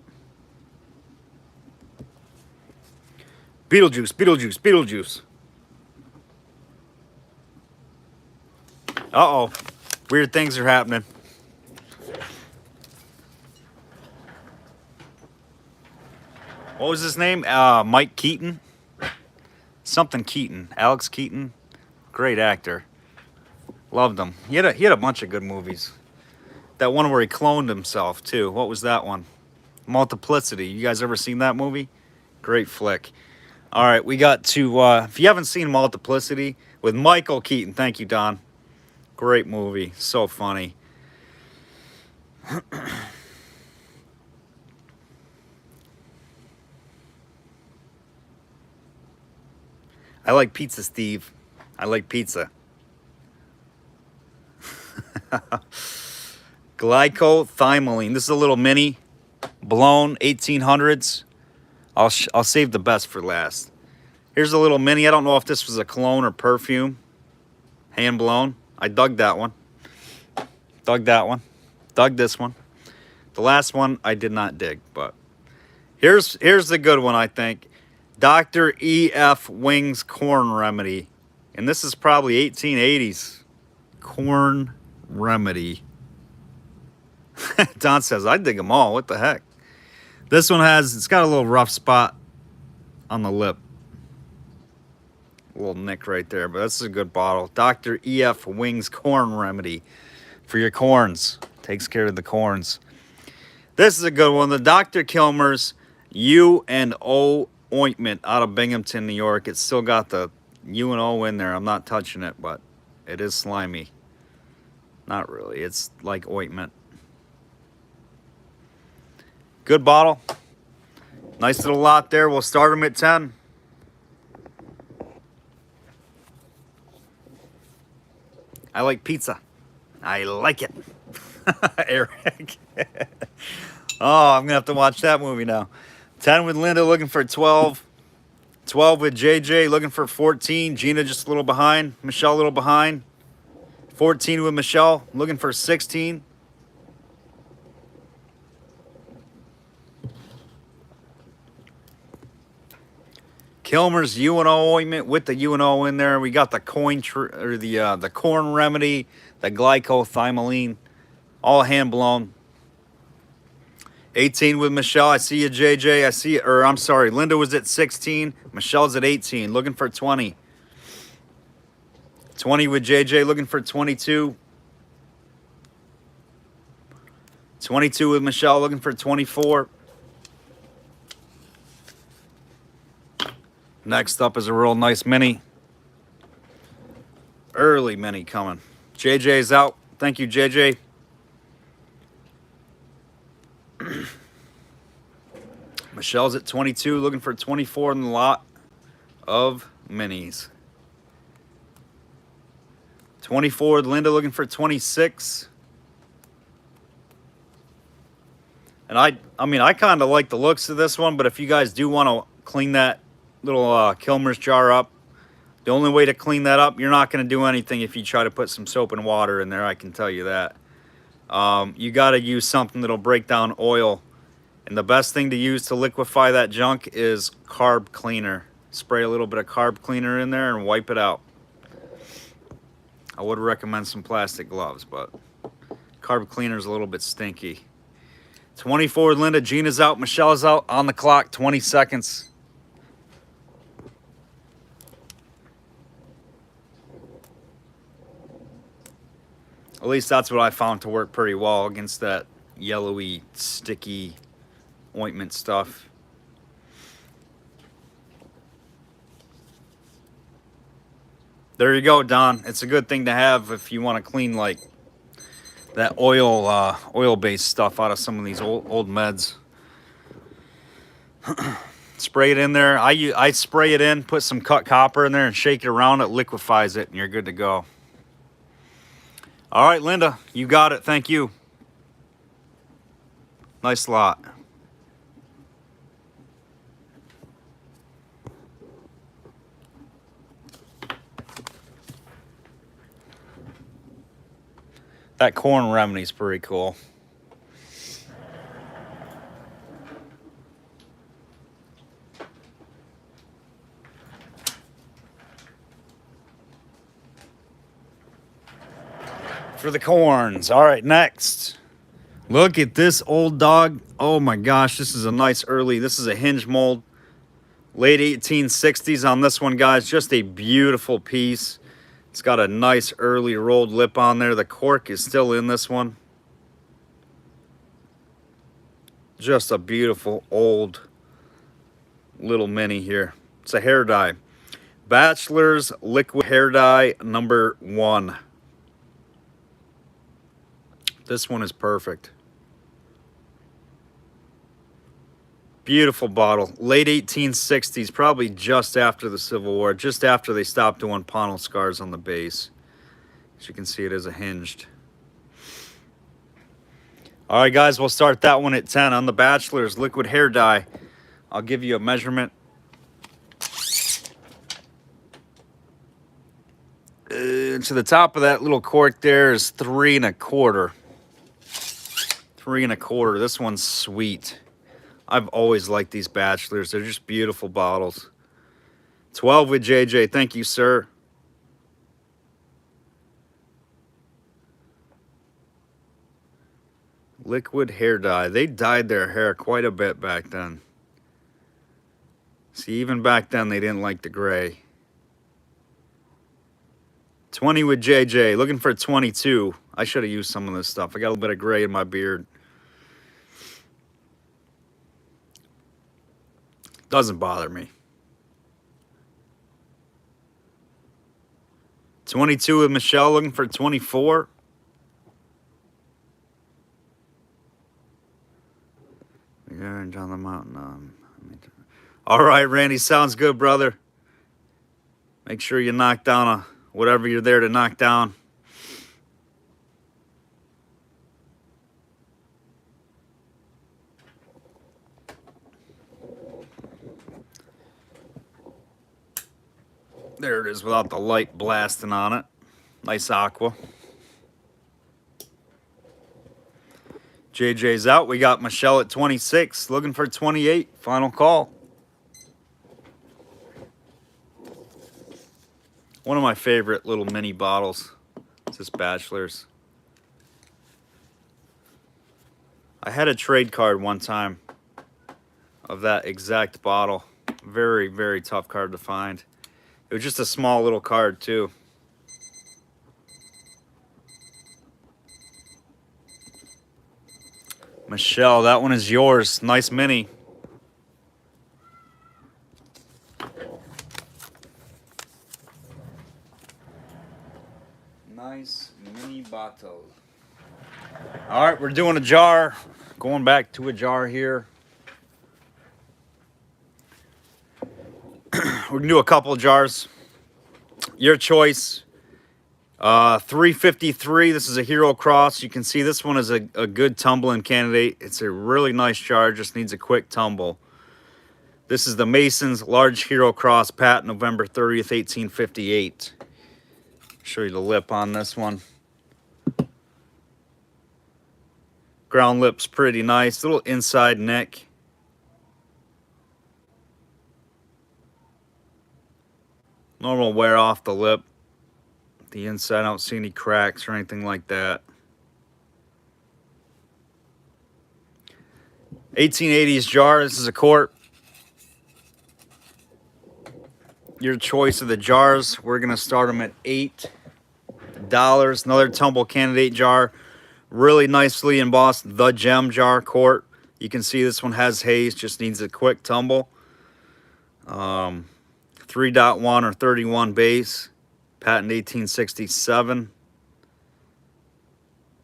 Beetlejuice. Uh-oh. Weird things are happening. What was his name? Mike Keaton? Something Keaton. Alex Keaton. Great actor. Loved him. He had a bunch of good movies. That one where he cloned himself, too. What was that one? Multiplicity. You guys ever seen that movie? Great flick. All right, we got to... if you haven't seen Multiplicity, with Michael Keaton. Thank you, Don. Great movie. So funny. I like pizza, Steve. I like pizza. Glycothylamine. This is a little mini, blown, 1800s. I'll save the best for last. Here's a little mini. I don't know if this was a cologne or perfume. Hand blown. I dug that one. Dug this one. The last one I did not dig, but here's the good one, I think. Dr. E.F. Wing's Corn Remedy. And this is probably 1880s. Corn Remedy. Don says, I dig them all. What the heck? This one it's got a little rough spot on the lip. A little nick right there, but this is a good bottle. Dr. E.F. Wing's Corn Remedy for your corns. Takes care of the corns. This is a good one. The Dr. Kilmer's U&O ointment out of Binghamton, New York. It's still got the U&O in there. I'm not touching it, but it is slimy. Not really. It's like ointment. Good bottle. Nice little lot there. We'll start them at 10. I like pizza. I like it. Eric. Oh, I'm going to have to watch that movie now. 10 with Linda, looking for 12. 12 with JJ, looking for 14. Gina just a little behind. Michelle a little behind. 14 with Michelle, looking for 16. Kilmer's U&O ointment with the U&O in there. We got the the corn remedy, the glycothylamine, all hand blown. 18 with Michelle. I see you, JJ. I see you, or I'm sorry, Linda was at 16. Michelle's at 18. Looking for 20. 20 with JJ. Looking for 22. 22 with Michelle. Looking for 24. Next up is a real nice mini. Early mini coming. JJ's out. Thank you, JJ. Michelle's at 22, looking for 24 in the lot of minis. 24, Linda looking for 26. And I mean, I kind of like the looks of this one, but if you guys do want to clean that little Kilmer's jar up, the only way to clean that up, you're not going to do anything if you try to put some soap and water in there, I can tell you that. You got to use something that'll break down oil. And the best thing to use to liquefy that junk is carb cleaner. Spray a little bit of carb cleaner in there and wipe it out. I would recommend some plastic gloves, but carb cleaner is a little bit stinky. 24, Linda. Gina's out. Michelle's out. On the clock, 20 seconds. At least that's what I found to work pretty well against that yellowy, sticky ointment stuff. There you go, Don. It's a good thing to have if you want to clean like that oil-based stuff out of some of these old meds. Spray it in there. I spray it in, put some cut copper in there, and shake it around. It liquefies it, and you're good to go. All right, Linda, you got it. Thank you. Nice lot. That corn remedy's pretty cool. For the corns. All right, next. Look at this old dog. Oh my gosh, this is a nice early. This is a hinge mold. Late 1860s on this one, guys. Just a beautiful piece. It's got a nice early rolled lip on there. The cork is still in this one. Just a beautiful old little mini here. It's a hair dye. Bachelor's Liquid Hair Dye number 1. This one is perfect. Beautiful bottle. Late 1860s, probably just after the Civil War, just after they stopped doing Pownell scars on the base. As you can see, it is a hinged. All right, guys, we'll start that one at 10 on the Bachelor's Liquid Hair Dye. I'll give you a measurement. To the top of that little cork there is 3 1/4. 3 1/4. This one's sweet. I've always liked these Bachelors. They're just beautiful bottles. 12 with JJ. Thank you, sir. Liquid hair dye. They dyed their hair quite a bit back then. See, even back then, they didn't like the gray. 20 with JJ. Looking for 22. I should have used some of this stuff. I got a little bit of gray in my beard. Doesn't bother me. 22 with Michelle, looking for 24. Yeah, down the mountain. All right, Randy, sounds good, brother. Make sure you knock down whatever you're there to knock down. There it is without the light blasting on it. Nice aqua. JJ's out. We got Michelle at 26. Looking for 28. Final call. One of my favorite little mini bottles. It's this Bachelor's. I had a trade card one time of that exact bottle. Very, very tough card to find. It was just a small little card too. Michelle, that one is yours. Nice mini. Nice mini bottle. All right, we're doing a jar. Going back to a jar here. We're gonna do a couple of jars. Your choice. 353. This is a Hero Cross. You can see this one is a good tumbling candidate. It's a really nice jar. Just needs a quick tumble. This is the Mason's Large Hero Cross, patent November 30th, 1858. Show you the lip on this one. Ground lip's pretty nice. Little inside neck. Normal wear off the lip. The inside, I don't see any cracks or anything like that. 1880s jar. This is a quart. Your choice of the jars. We're going to start them at $8. Another tumble candidate jar. Really nicely embossed. The Gem jar quart. You can see this one has haze. Just needs a quick tumble. 3.1 or 31 base. Patent 1867.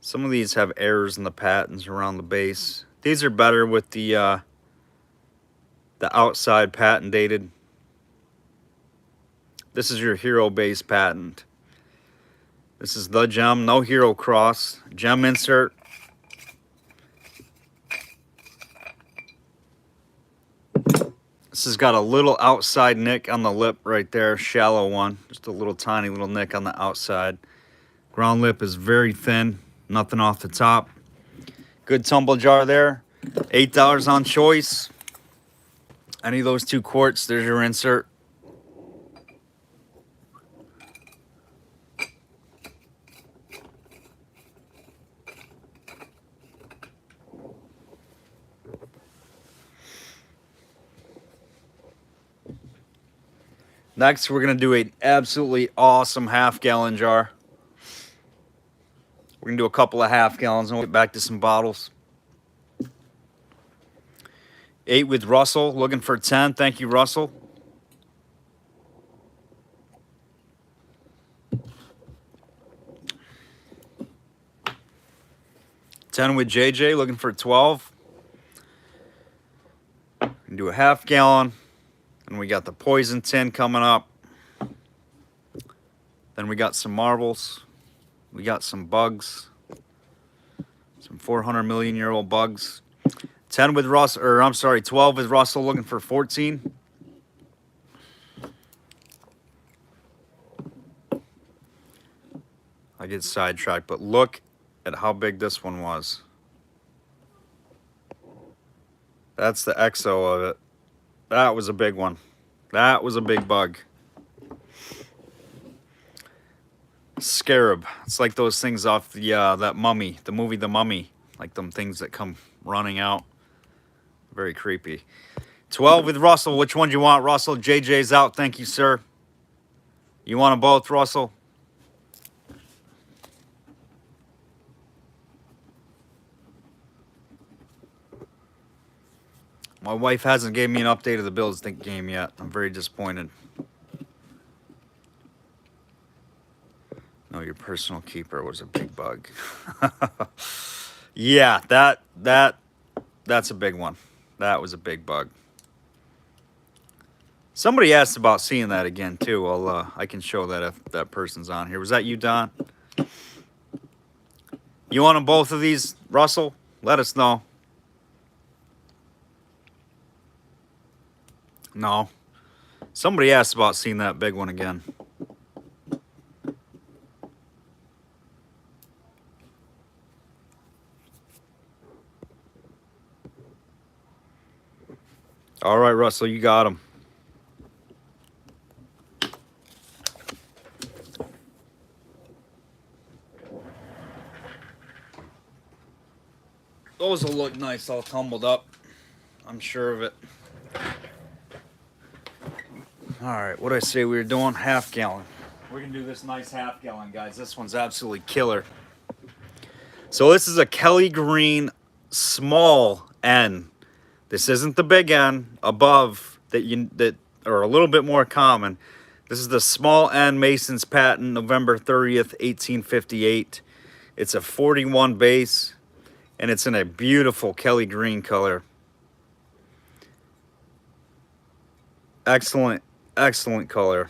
Some of these have errors in the patents around the base. These are better with the outside patent dated. This is your Hero base patent. This is the Gem, no Hero Cross. Gem insert. This has got a little outside nick on the lip right there, shallow one. Just a little tiny little nick on the outside. Ground lip is very thin, nothing off the top. Good tumble jar there. $8 on choice. Any of those 2 quarts, there's your insert. Next, we're going to do an absolutely awesome half-gallon jar. We're going to do a couple of half gallons and we'll get back to some bottles. 8 with Russell, looking for 10. Thank you, Russell. $10 with JJ, looking for 12. We can do a half gallon. And we got the poison tin coming up. Then we got some marbles. We got some bugs. Some 400 million year old bugs. 10 with Russell, or I'm sorry, 12 with Russell, looking for 14. I get sidetracked, but look at how big this one was. That's the XO of it. That was a big one. That was a big bug. Scarab. It's like those things off the that Mummy, the movie The Mummy. Like them things that come running out. Very creepy. 12 with Russell. Which one do you want, Russell? JJ's out. Thank you, sir. You want them both, Russell? My wife hasn't gave me an update of the Bills game yet. I'm very disappointed. No, your personal keeper was a big bug. Yeah, that's a big one. That was a big bug. Somebody asked about seeing that again too. Well, I can show that if that person's on here. Was that you, Don? You want them both of these, Russell? Let us know. No. Somebody asked about seeing that big one again. All right, Russell, you got him. Those will look nice all tumbled up. I'm sure of it. All right, what did I say we were doing? Half gallon. We're gonna do this nice half gallon, guys. This one's absolutely killer. So this is a Kelly Green small N. This isn't the big N above that are a little bit more common. This is the small N Mason's patent, November 30th, 1858. It's a 41 base, and it's in a beautiful Kelly green color. Excellent, excellent color.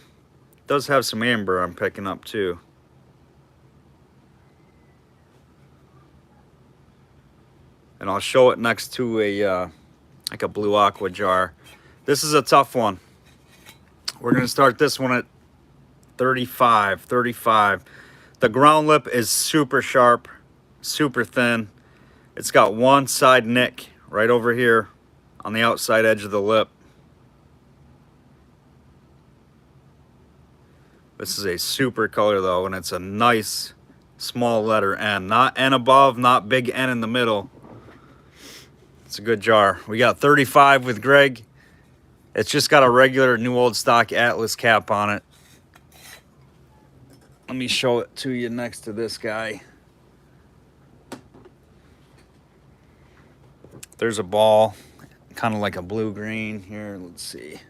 It does have some amber I'm picking up too. And I'll show it next to a like a blue aqua jar. This is a tough one. We're gonna start this one at 35. The ground lip is super sharp, super thin. It's got one side nick right over here on the outside edge of the lip. This is a super color though, and it's a nice small letter N. Not N above, not big N in the middle. It's a good jar. We got 35 with Greg. It's just got a regular new old stock Atlas cap on it. Let me show it to you next to this guy. There's a ball, kind of like a blue-green here. Let's see.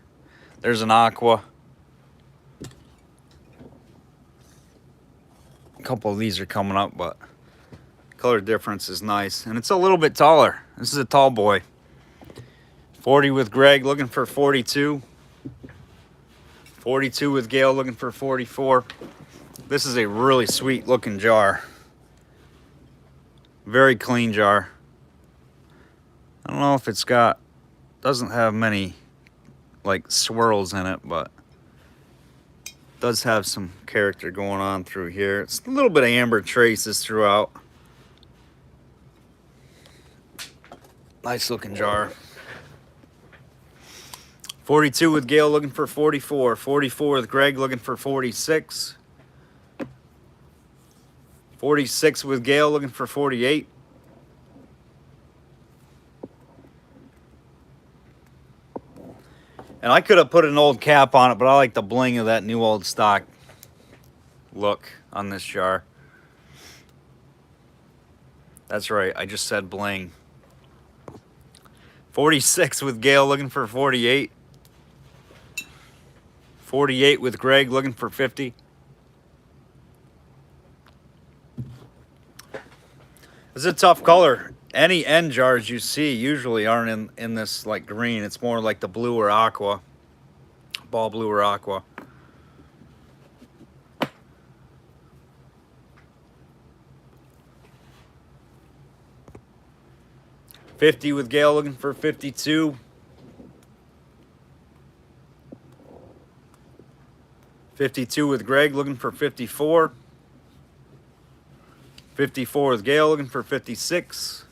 There's an aqua. A couple of these are coming up, but color difference is nice. And it's a little bit taller. This is a tall boy. 40 with Greg, looking for 42. 42 with Gail, looking for 44. This is a really sweet looking jar. Very clean jar. I don't know if it's got, doesn't have many like swirls in it, but does have some character going on through here. It's a little bit of amber traces throughout. Nice looking jar. 42 with Gail, looking for 44. 44 with Greg, looking for 46. 46 with Gail, looking for 48. And I could have put an old cap on it, but I like the bling of that new old stock look on this jar. That's right, I just said bling. 46 with Gail, looking for 48. 48 with Greg, looking for 50. It's a tough color. Any N jars you see usually aren't in this like green. It's more like the blue or aqua. Ball blue or aqua. $50 with Gail, looking for 52. 52 with Greg, looking for 54. 54 with Gail, looking for 56.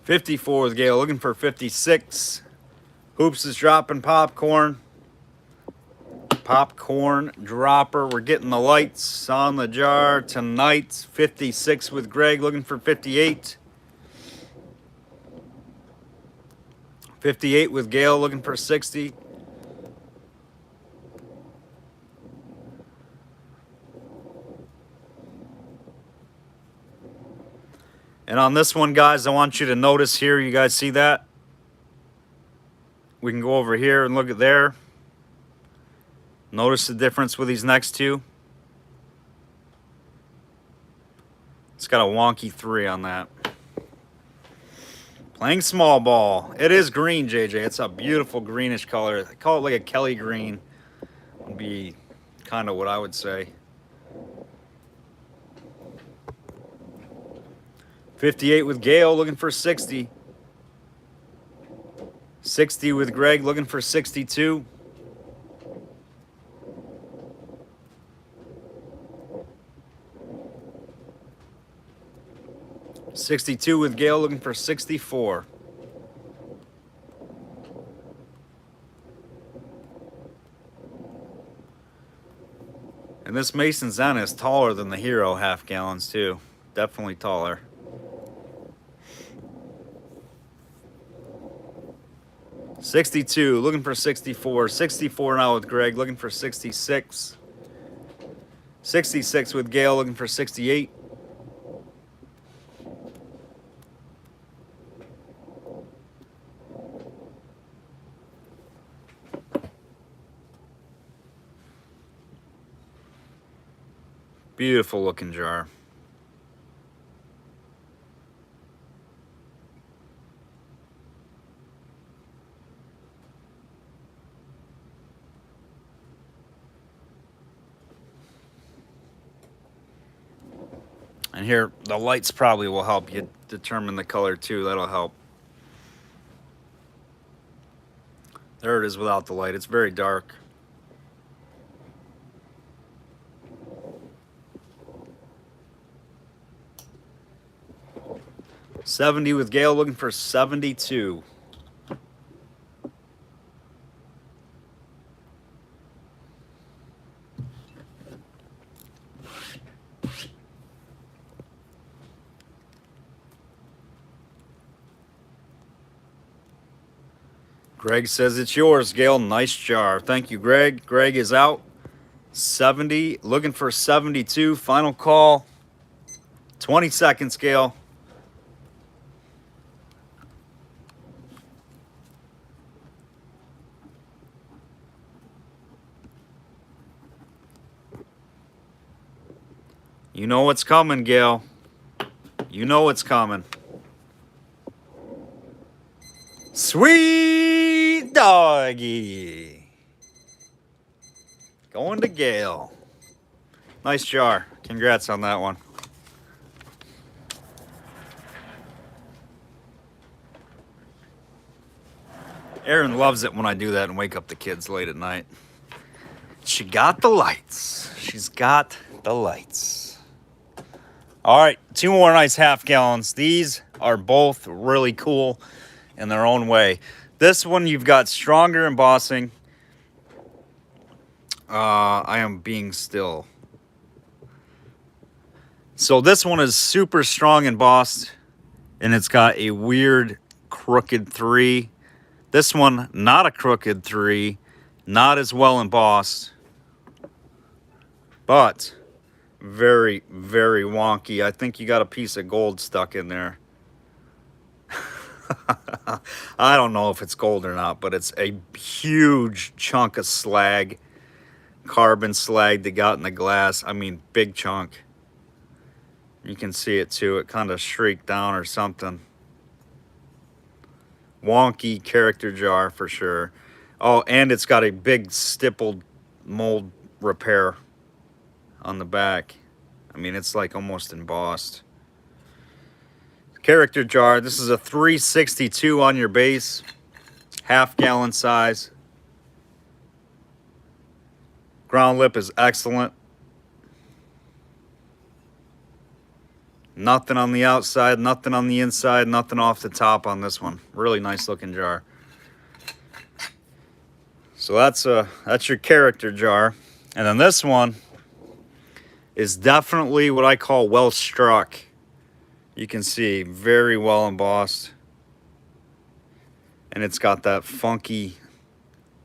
$54 with Gail, looking for 56. Hoops is dropping popcorn. Popcorn dropper. We're getting the lights on the jar tonight. 56 with Greg, looking for 58. 58 with Gail, looking for 60. And on this one, guys, I want you to notice here, you guys see that? We can go over here and look at there. Notice the difference with these next two. It's got a wonky 3 on that. Playing small ball. It is green, JJ. It's a beautiful greenish color. I call it like a Kelly green. Would be kind of what I would say. 58 with Gail, looking for 60. 60 with Greg, looking for 62. 62 with Gail, looking for 64. And this Mason Zen is taller than the Hero half gallons too. Definitely taller. $62, looking for 64. 64 now with Greg, looking for 66. 66 with Gail, looking for 68. Beautiful looking jar. And here, the lights probably will help you determine the color too. That'll help. There it is without the light. It's very dark. $70 with Gail, looking for 72. Greg says it's yours, Gail. Nice jar. Thank you, Greg. Greg is out. 70, looking for 72. Final call. 20 seconds, Gail. You know what's coming, Gail. You know what's coming. Sweet doggy. Going to Gail. Nice jar. Congrats on that one. Erin loves it when I do that and wake up the kids late at night. She got the lights. She's got the lights. All right, 2 more nice half gallons. These are both really cool in their own way. This one, you've got stronger embossing. I am being still. So this one is super strong embossed, and it's got a weird crooked 3. This one, not a crooked 3, not as well embossed, but very, very wonky. I think you got a piece of gold stuck in there. I don't know if it's gold or not, but it's a huge chunk of slag, carbon slag they got in the glass. I mean, big chunk. You can see it too. It kind of shrieked down or something. Wonky character jar for sure. Oh, and it's got a big stippled mold repair on the back. I mean, it's like almost embossed. Character jar. This is a 362 on your base. Half gallon size. Ground lip is excellent. Nothing on the outside, nothing on the inside, nothing off the top on this one. Really nice looking jar. So that's your character jar. And then this one is definitely what I call well struck. You can see very well embossed. And it's got that funky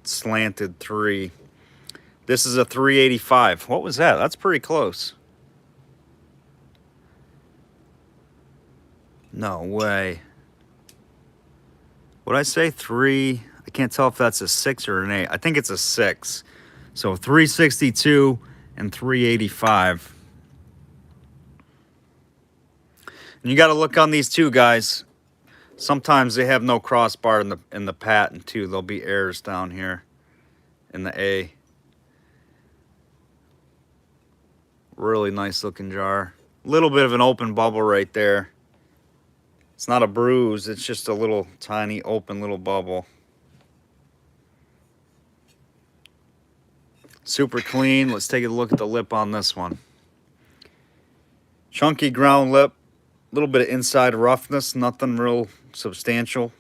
slanted 3. This is a 385. What was that? That's pretty close. No way. What'd I say? 3. I can't tell if that's a 6 or an 8. I think it's a 6. So 362 and 385. And you got to look on these two, guys. Sometimes they have no crossbar in the patent too. There'll be errors down here in the A. Really nice looking jar. Little bit of an open bubble right there. It's not a bruise, it's just a little tiny open little bubble. Super clean. Let's take a look at the lip on this one. Chunky ground lip. little bit of inside roughness, nothing real substantial.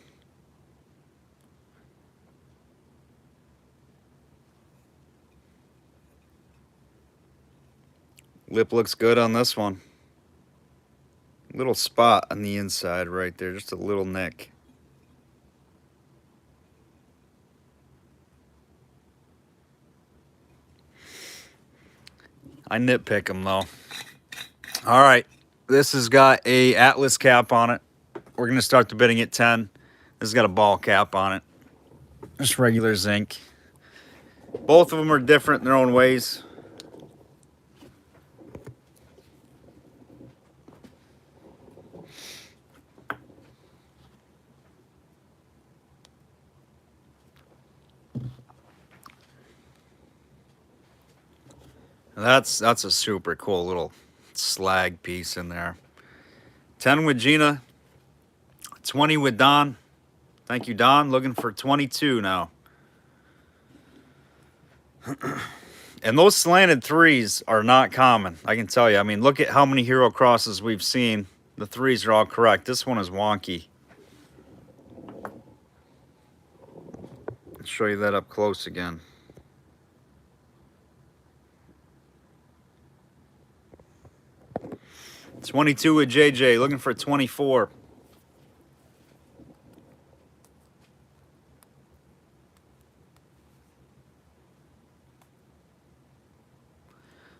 Lip looks good on this one. Little spot on the inside right there, just a little nick. I nitpick them though. All right, this has got a Atlas cap on it. We're gonna start the bidding at 10. This has got a ball cap on it. Just regular zinc. Both of them are different in their own ways. That's a super cool little slag piece in there. 10 with Gina, 20 with Don. Thank you, Don. Looking for 22 now. And those slanted threes are not common, I can tell you. I mean, look at how many hero crosses we've seen. The threes are all correct. This one is wonky. I'll show you that up close again. $22 with JJ, looking for 24.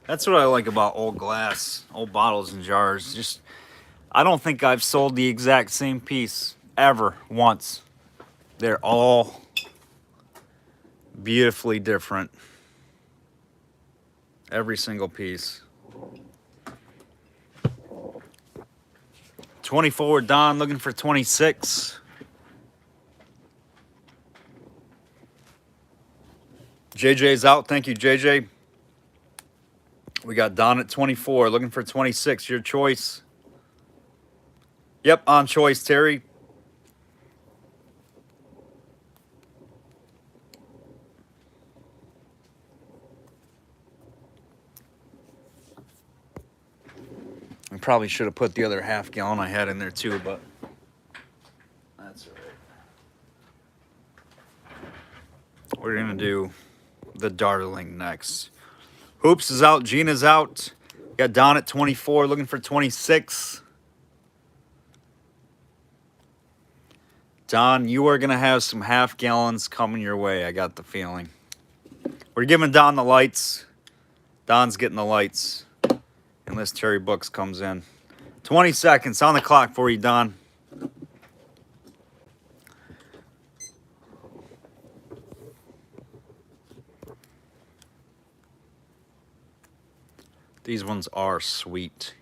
That's what I like about old glass, old bottles and jars. Just, I don't think I've sold the exact same piece ever once. They're all beautifully different. Every single piece. 24, Don looking for 26. JJ's out. Thank you, JJ. We got Don at 24, looking for 26. Your choice. Yep, on choice, Terry. I probably should have put the other half gallon I had in there too, but that's all right. We're going to do the Darling next. Hoops is out. Gina's out. Got Don at 24, looking for 26. Don, you are going to have some half gallons coming your way. I got the feeling. We're giving Don the lights. Don's getting the lights. Unless Terry Books comes in. 20 seconds on the clock for you, Don. These ones are sweet.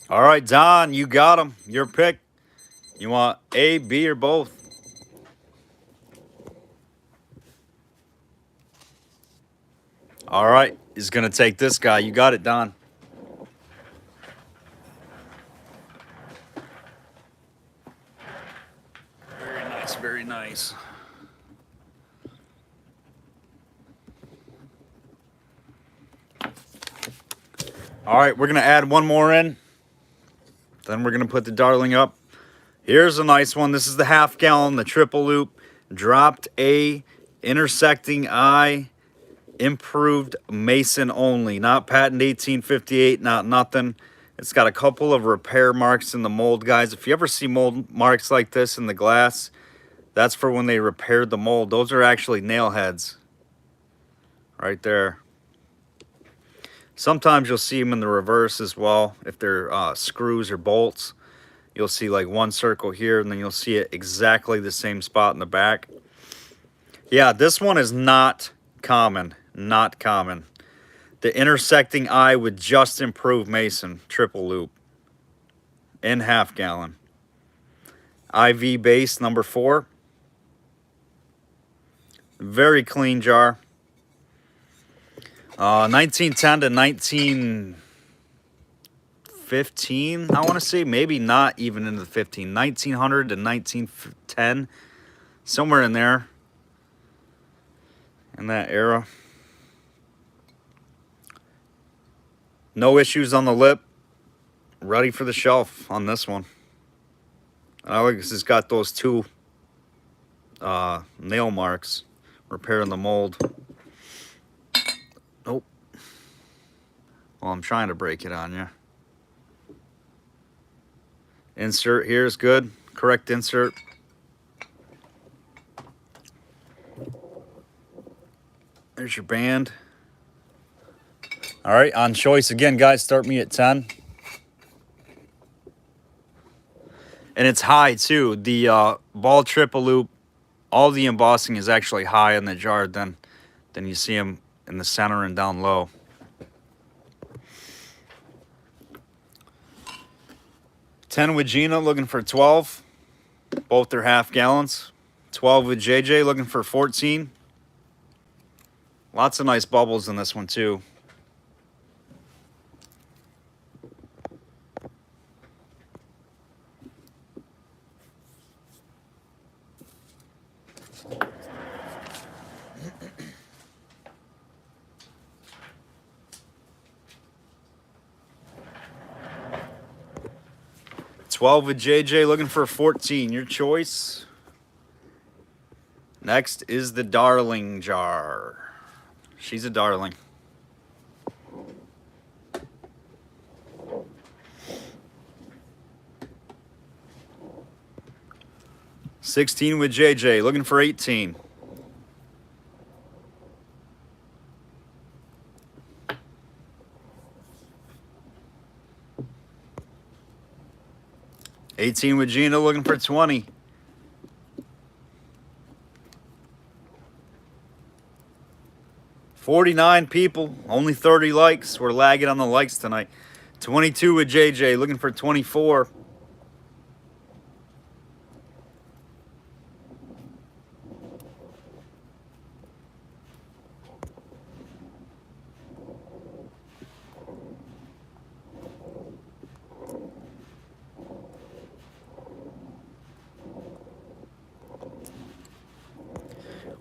All right, Don, you got them. Your pick. You want A, B, or both? All right, he's going to take this guy. You got it, Don. Very nice, very nice. All right, we're going to add one more in. Then we're going to put the Darling up. Here's a nice one. This is the half gallon, the triple loop. Dropped A, intersecting I, improved Mason only. Not patent 1858, not nothing. It's got a couple of repair marks in the mold, guys. If you ever see mold marks like this in the glass, that's for when they repaired the mold. Those are actually nail heads. Right there. Sometimes you'll see them in the reverse as well. If they're screws or bolts, you'll see like one circle here, and then you'll see it exactly the same spot in the back. Yeah, this one is not common. Not common. The intersecting I with just improved Mason triple loop in half gallon. IV base number 4. Very clean jar. 1910 to 1915, I want to say. Maybe not even into the 15. 1900 to 1910. Somewhere in there. In that era. No issues on the lip. Ready for the shelf on this one. I like this. It's got those two nail marks. Repairing the mold. Nope. Well, I'm trying to break it on you. Insert here is good. Correct insert. There's your band. All right, on choice again, guys. Start me at 10. And it's high too. The ball triple loop, all the embossing is actually high in the jar. Then you see them in the center and down low. $10 with Gina, looking for 12. Both are half gallons. 12 with JJ, looking for 14. Lots of nice bubbles in this one too. $12 with JJ, looking for 14. Your choice. Next is the Darling jar. She's a darling. $16 with JJ, looking for 18. $18 with Gina, looking for 20. $49 people, only 30 likes. We're lagging on the likes tonight. $22 with JJ, looking for 24.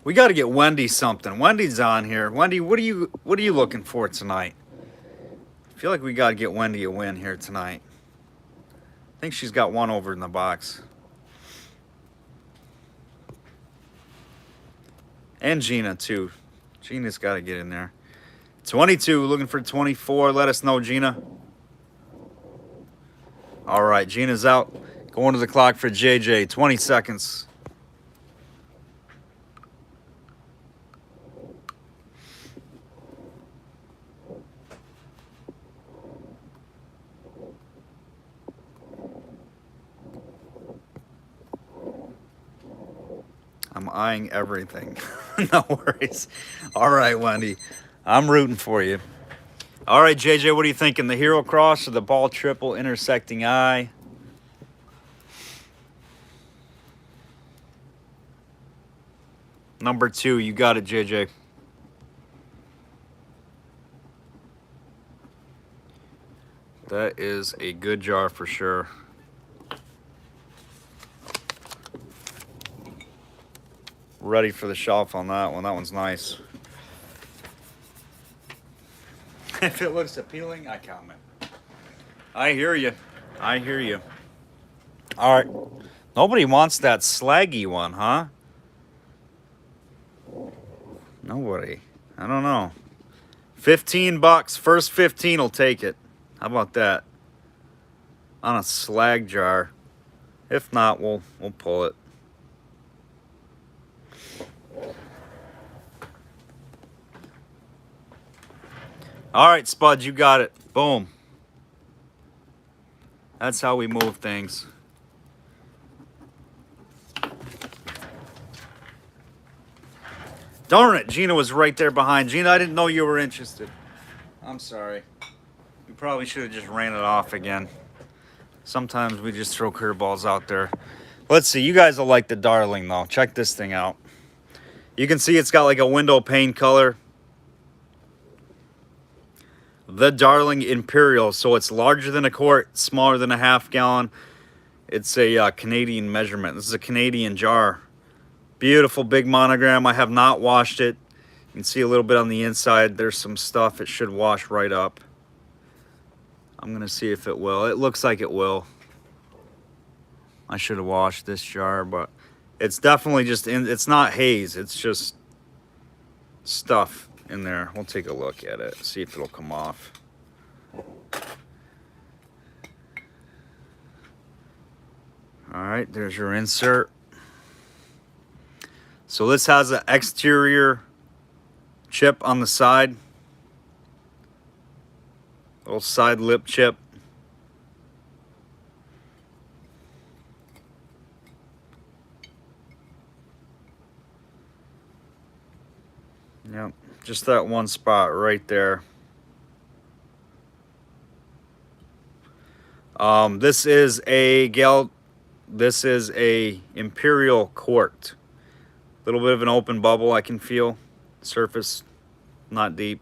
We got to get Wendy something. Wendy's on here. Wendy, what are you looking for tonight? I feel like we got to get Wendy a win here tonight. I think she's got one over in the box. And Gina too. Gina's got to get in there. 22, looking for 24. Let us know, Gina. All right, Gina's out. Going to the clock for JJ. 20 seconds. I'm eyeing everything. No worries. All right, Wendy. I'm rooting for you. All right, JJ, what are you thinking? The Hero Cross or the Ball Triple Intersecting Eye? Number 2, you got it, JJ. That is a good jar for sure. Ready for the shelf on that one. That one's nice. If it looks appealing, I comment. I hear you. I hear you. All right. Nobody wants that slaggy one, huh? Nobody. I don't know. $15. First 15 will take it. How about that? On a slag jar. If not, we'll pull it. All right, Spuds, you got it. Boom. That's how we move things. Darn it, Gina was right there behind. Gina, I didn't know you were interested. I'm sorry. We probably should have just ran it off again. Sometimes we just throw curveballs out there. Let's see. You guys will like the Darling, though. Check this thing out. You can see it's got like a window pane color. The Darling Imperial. So it's larger than a quart, smaller than a half gallon. It's a Canadian measurement. This is a Canadian jar. Beautiful big monogram. I have not washed it. You can see a little bit on the inside. There's some stuff. It should wash right up. I'm going to see if it will. It looks like it will. I should have washed this jar, but it's definitely just it's not haze. It's just stuff in there. We'll take a look at it, see if it'll come off. All right, there's your insert. So this has an exterior chip on the side. Little side lip chip. Yep, just that one spot right there. This is a Imperial Quart. A little bit of an open bubble I can feel. Surface not deep.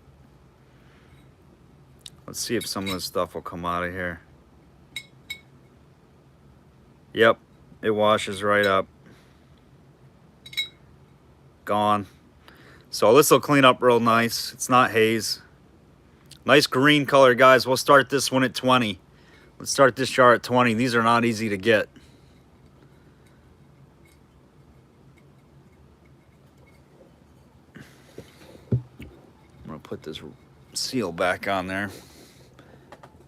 Let's see if some of this stuff will come out of here. Yep, it washes right up. Gone. So this will clean up real nice. It's not haze. Nice green color, guys. We'll start this one at 20. Let's start this jar at 20. These are not easy to get. I'm gonna put this seal back on there.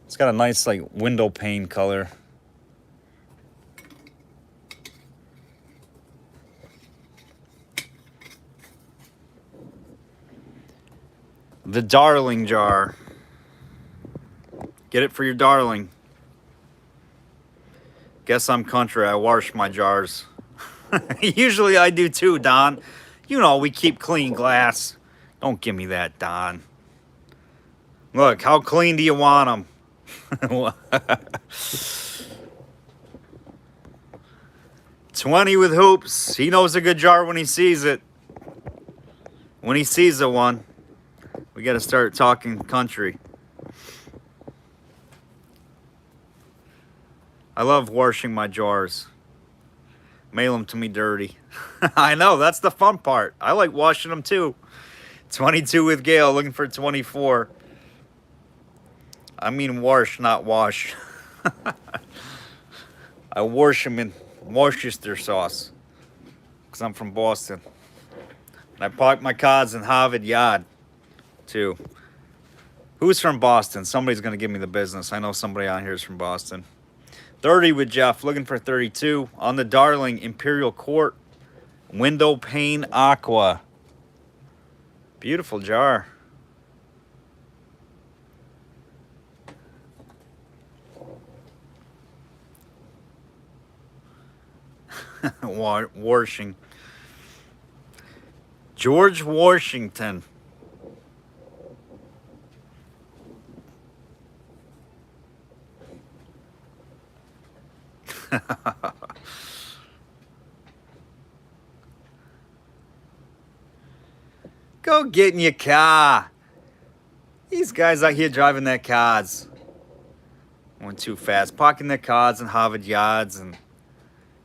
It's got a nice like window pane color. The Darling jar. Get it for your darling. Guess I'm country. I wash my jars. Usually I do too, Don. You know, we keep clean glass. Don't give me that, Don. Look, how clean do you want them? 20 with hoops. He knows a good jar when he sees it. When he sees a one. We got to start talking country. I love washing my jars. Mail them to me dirty. I know, that's the fun part. I like washing them too. 22 with Gail, looking for 24. I mean wash, not wash. I wash them in Worcester sauce. Because I'm from Boston. And I park my cars in Harvard Yard. Too. Who's from Boston? Somebody's going to give me the business. I know somebody out here is from Boston. 30 with Jeff, looking for 32. On the Darling Imperial Quart, window pane aqua. Beautiful jar. Washing. George Washington. Go get in your car. These guys out here driving their cars. Going too fast. Parking their cars in Harvard Yards and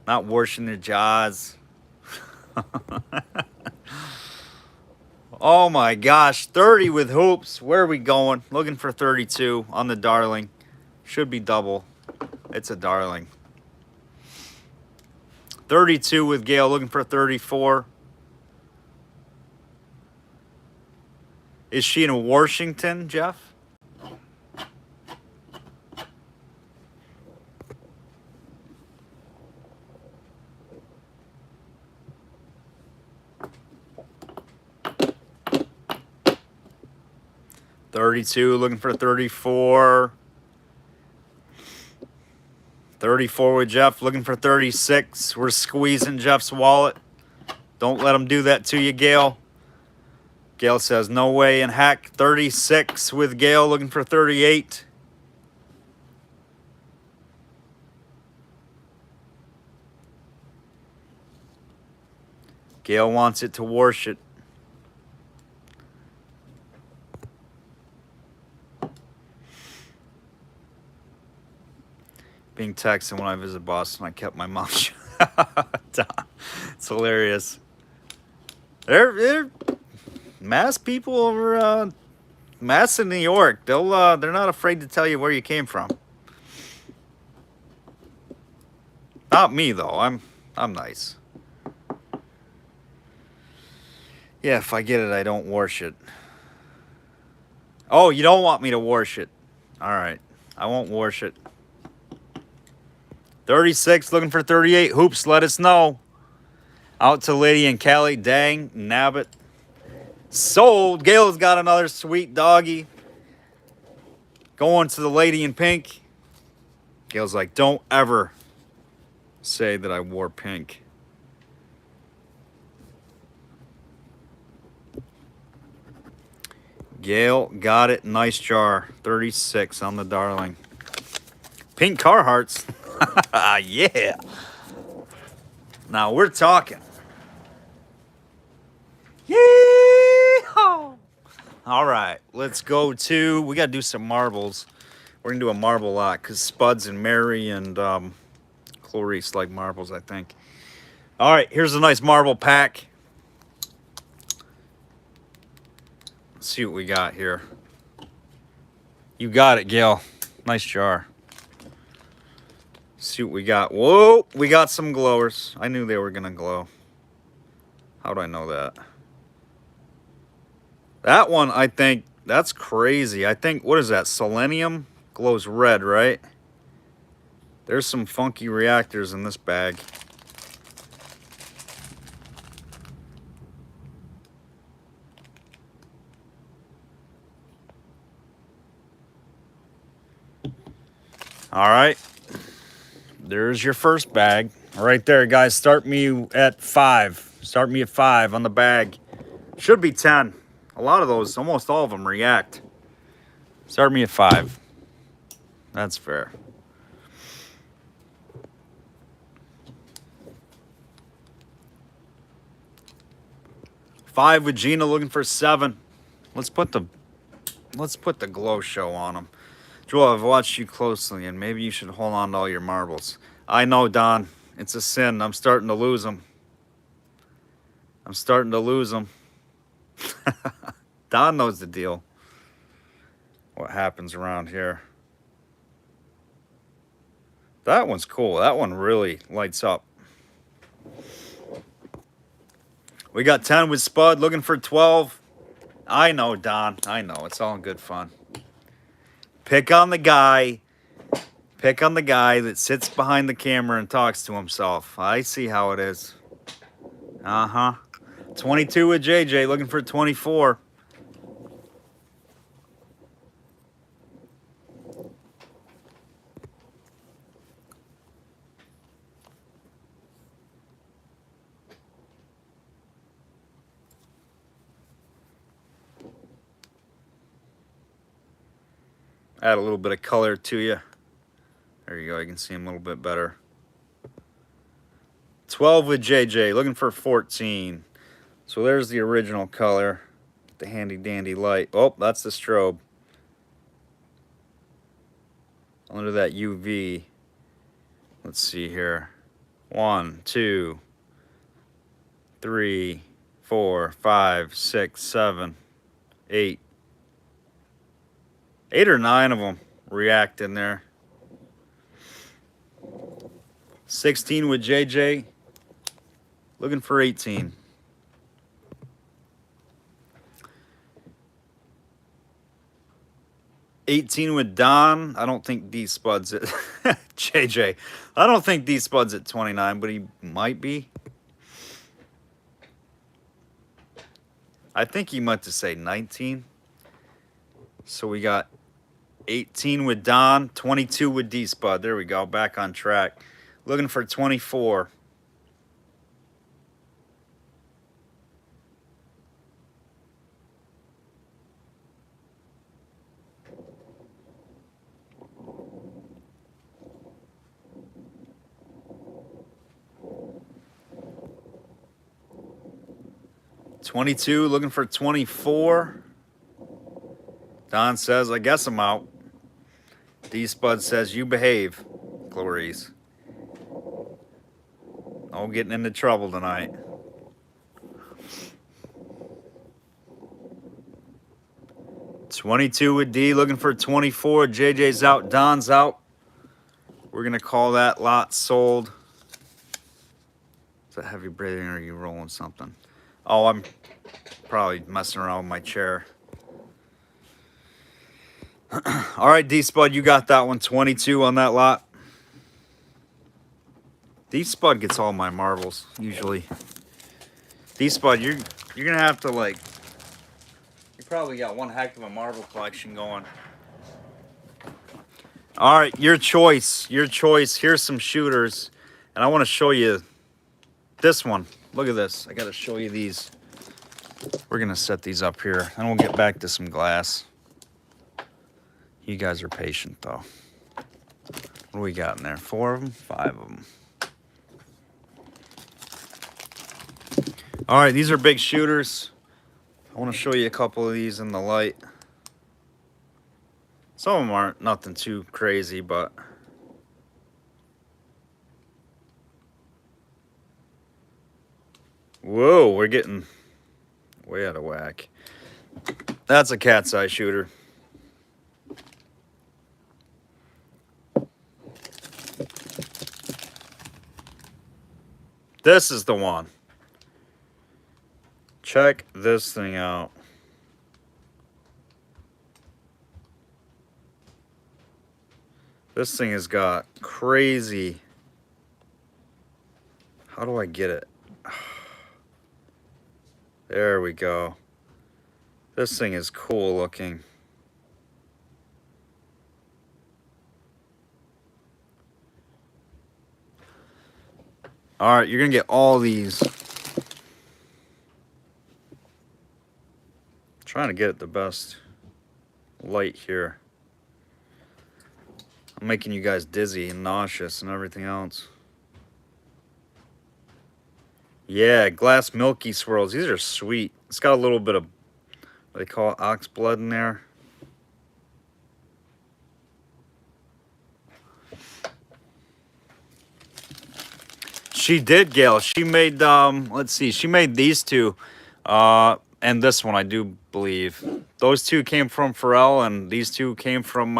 not washing their jars. Oh my gosh. 30 with hoops. Where are we going? Looking for 32 on the Darling. Should be double. It's a Darling. 32 with Gail, looking for 34. Is she in Washington, Jeff? $32, looking for 34. 34 with Jeff, looking for 36. We're squeezing Jeff's wallet. Don't let him do that to you, Gail. Gail says, no way in heck. 36 with Gail, looking for 38. Gail wants it to wash it. Being texted when I visit Boston, I kept my mouth shut. It's hilarious. They're mass people over mass in New York. They're not afraid to tell you where you came from. Not me though. I'm nice. Yeah, if I get it, I don't wash it. Oh, you don't want me to wash it. All right. I won't wash it. 36, looking for 38. Hoops, let us know. Out to Lady and Callie. Dang, nabbit. Sold. Gail's got another sweet doggy. Going to the Lady in pink. Gail's like, don't ever say that I wore pink. Gail got it. Nice jar. 36 on the darling. Pink Carhartts. Yeah. Now we're talking. Yeehaw! All right, let's go to. We got to do some marbles. We're going to do a marble lot because Spuds and Mary and Clarice like marbles, I think. All right, here's a nice marble pack. Let's see what we got here. You got it, Gail. Nice jar. See what we got. Whoa, we got some glowers. I knew they were going to glow. How do I know that? That one, I think, that's crazy. I think, what is that? Selenium glows red, right? There's some funky reactors in this bag. All right. There's your first bag. Right there, guys. Start me at 5. Start me at 5 on the bag. Should be 10. A lot of those, almost all of them react. Start me at 5. That's fair. Five with Gina looking for 7. Let's put the glow show on them. Joel, I've watched you closely, and maybe you should hold on to all your marbles. I know, Don. It's a sin. I'm starting to lose them. I'm starting to lose them. Don knows the deal. What happens around here. That one's cool. That one really lights up. We got 10 with Spud, looking for 12. I know, Don. I know. It's all in good fun. Pick on the guy. Pick on the guy that sits behind the camera and talks to himself. I see how it is. Uh-huh. 22 with JJ, looking for 24. Add a little bit of color to you. There you go. You can see him a little bit better. 12 with JJ, looking for 14. So there's the original color. The handy dandy light. Oh, that's the strobe. Under that UV. Let's see here. 1, 2, 3, 4, 5, 6, 7, 8. 8 or 9 of them react in there. 16 with JJ. Looking for 18. $18 with Don. I don't think D Spud's at JJ. I don't think D Spud's at 29, but he might be. I think he meant to say 19. So we got 18 with Don, 22 with D Spud. There we go. Back on track. Looking for 24. $22, looking for 24. Don says, I guess I'm out. D-Spud says, you behave, Clarice. No getting into trouble tonight. 22 with D, looking for 24. JJ's out, Don's out. We're going to call that lot sold. Is that heavy breathing or are you rolling something? Oh, I'm probably messing around with my chair. All right, D-Spud, you got that one. 22 on that lot. D-Spud gets all my marbles, usually. D-Spud, you're going to have to, like... You probably got one heck of a marble collection going. All right, your choice. Your choice. Here's some shooters. And I want to show you this one. Look at this. I got to show you these. We're going to set these up here. And we'll get back to some glass. You guys are patient, though. What do we got in there? 4 of them? 5 of them. All right, these are big shooters. I want to show you a couple of these in the light. Some of them aren't nothing too crazy, but... Whoa, we're getting way out of whack. That's a cat's eye shooter. This is the one. Check this thing out. This thing has got crazy... How do I get it? There we go. This thing is cool looking. All right, you're gonna get all these. Trying to get the best light here. I'm making you guys dizzy and nauseous and everything else. Yeah, glass milky swirls. These are sweet. It's got a little bit of what they call ox blood in there. She did, Gail. She made, let's see, she made these two. And this one, I do believe. Those two came from Pharrell, and these two came from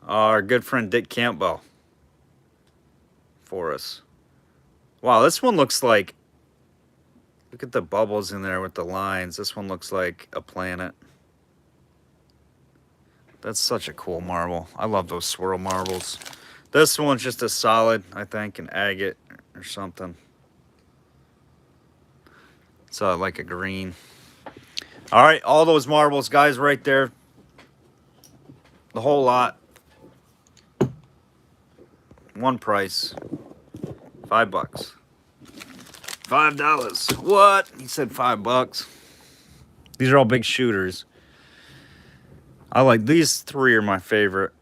our good friend Dick Campbell for us. Wow, this one looks like, look at the bubbles in there with the lines. This one looks like a planet. That's such a cool marble. I love those swirl marbles. This one's just a solid, I think, an agate or something. It's like a green. All right, all those marbles, guys, right there. The whole lot. One price. $5. $5. What? He said $5. These are all big shooters. I like these 3 are my favorite.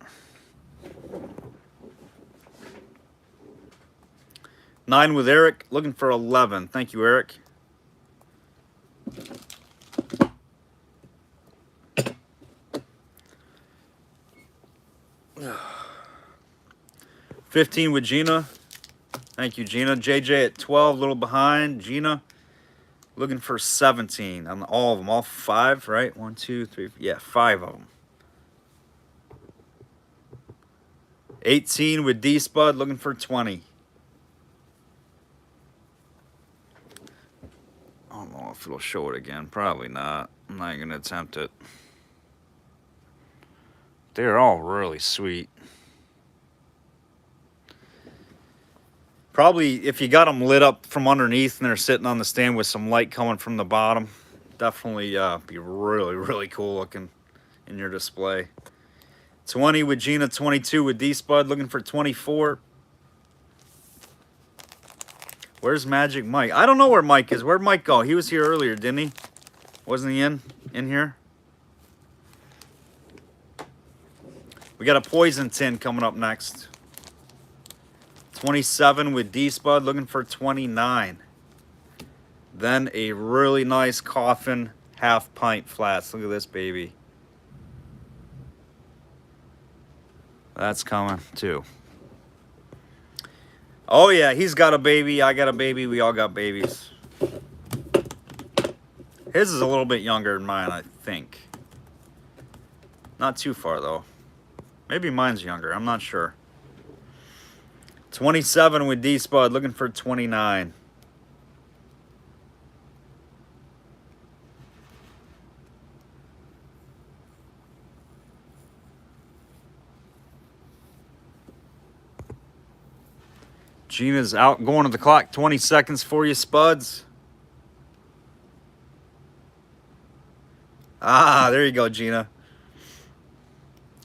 9 with Eric, looking for 11. Thank you, Eric. $15 with Gina. Thank you, Gina. JJ at 12, a little behind. Gina looking for 17 on all of them. All 5, right? 1, 2, 3. Yeah, 5 of them. 18 with D-Spud, looking for 20. I don't know if it'll show it again. Probably not. I'm not going to attempt it. They're all really sweet. Probably, if you got them lit up from underneath and they're sitting on the stand with some light coming from the bottom, definitely be really, really cool looking in your display. 20 with Gina, 22 with D-Spud, looking for 24. Where's Magic Mike? I don't know where Mike is. Where'd Mike go? He was here earlier, didn't he? Wasn't he in here? We got a poison tin coming up next. 27 with D-Spud, looking for 29. Then a really nice coffin half pint flats. Look at this baby. That's coming too. Oh yeah, he's got a baby, I got a baby, we all got babies. His is a little bit younger than mine, I think. Not too far, though. Maybe mine's younger. I'm not sure. 27 with D-Spud, looking for 29. Gina's out going to the clock. 20 seconds for you, Spuds. Ah, there you go, Gina.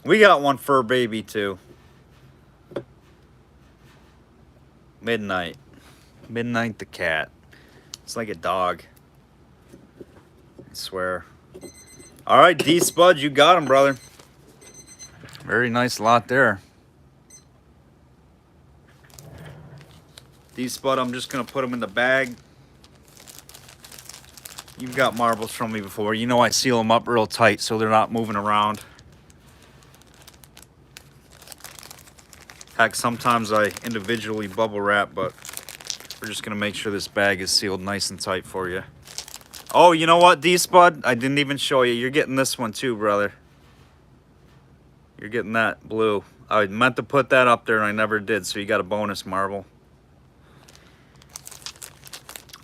We got one fur baby, too. Midnight. Midnight the cat. It's like a dog. I swear. All right, D-Spud, you got him, brother. Very nice lot there. D-Spud, I'm just going to put them in the bag. You've got marbles from me before. You know I seal them up real tight so they're not moving around. Heck, sometimes I individually bubble wrap, but we're just going to make sure this bag is sealed nice and tight for you. Oh, you know what, D-Spud? I didn't even show you. You're getting this one too, brother. You're getting that blue. I meant to put that up there and I never did, so you got a bonus marble.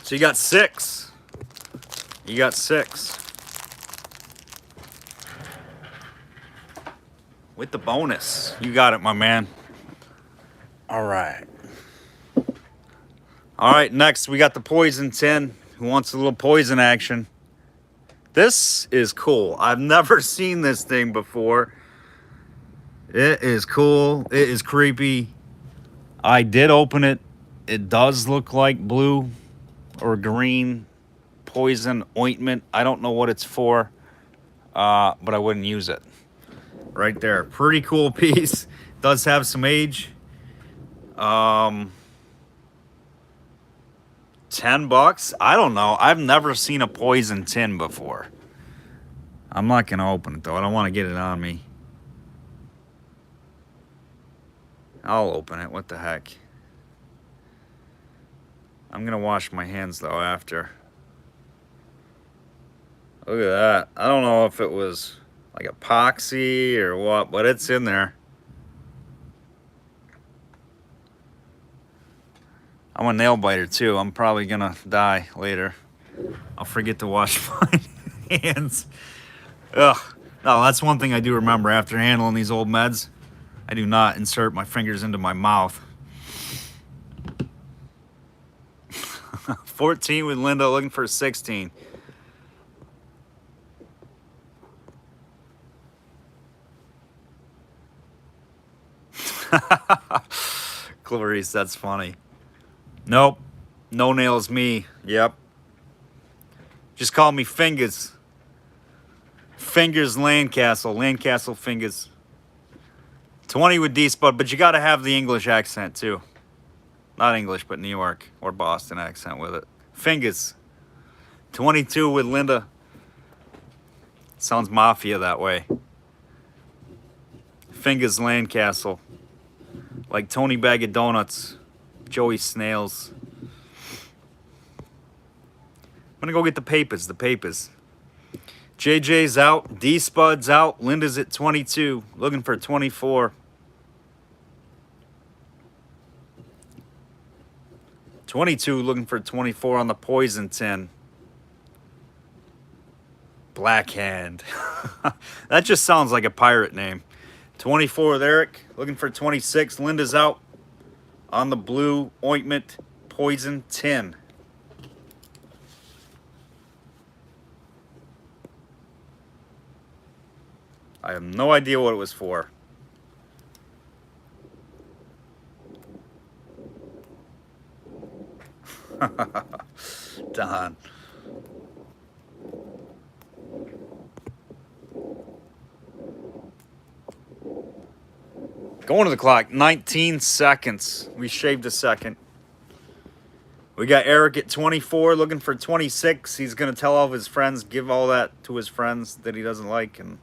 So you got 6. You got 6. With the bonus. You got it, my man. All right. All right, next we got the poison tin. Who wants a little poison action? This is cool. I've never seen this thing before. It is cool. It is creepy. I did open it. It does look like blue or green poison ointment. I don't know what it's for, but I wouldn't use it. Right there. Pretty cool piece. Does have some age. 10 bucks? I don't know. I've never seen a poison tin before. I'm not going to open it, though. I don't want to get it on me. I'll open it. What the heck? I'm going to wash my hands, though, after. Look at that. I don't know if it was like epoxy or what, but it's in there. I'm a nail biter, too. I'm probably going to die later. I'll forget to wash my hands. Ugh. No, that's one thing I do remember after handling these old meds. I do not insert my fingers into my mouth. 14 with Linda, looking for 16. Clarice, that's funny. Nope. No nails me. Yep. Just call me Fingers. Fingers Landcastle. Landcastle Fingers. 20 with D-Spud, but you got to have the English accent, too. Not English, but New York or Boston accent with it. Fingers. 22 with Linda. Sounds mafia that way. Fingers Landcastle. Like Tony Bag of Donuts. Joey Snails. I'm going to go get the papers. The papers. JJ's out. D-Spud's out. Linda's at 22. Looking for 24. 22 looking for 24 on the poison tin. Blackhand. That just sounds like a pirate name. 24 with Eric. Looking for 26. Linda's out on the blue ointment poison tin. I have no idea what it was for. Don. Going to the clock. 19 seconds. We shaved a second. We got Eric at 24, looking for 26. He's going to tell all of his friends, give all that to his friends that he doesn't like, and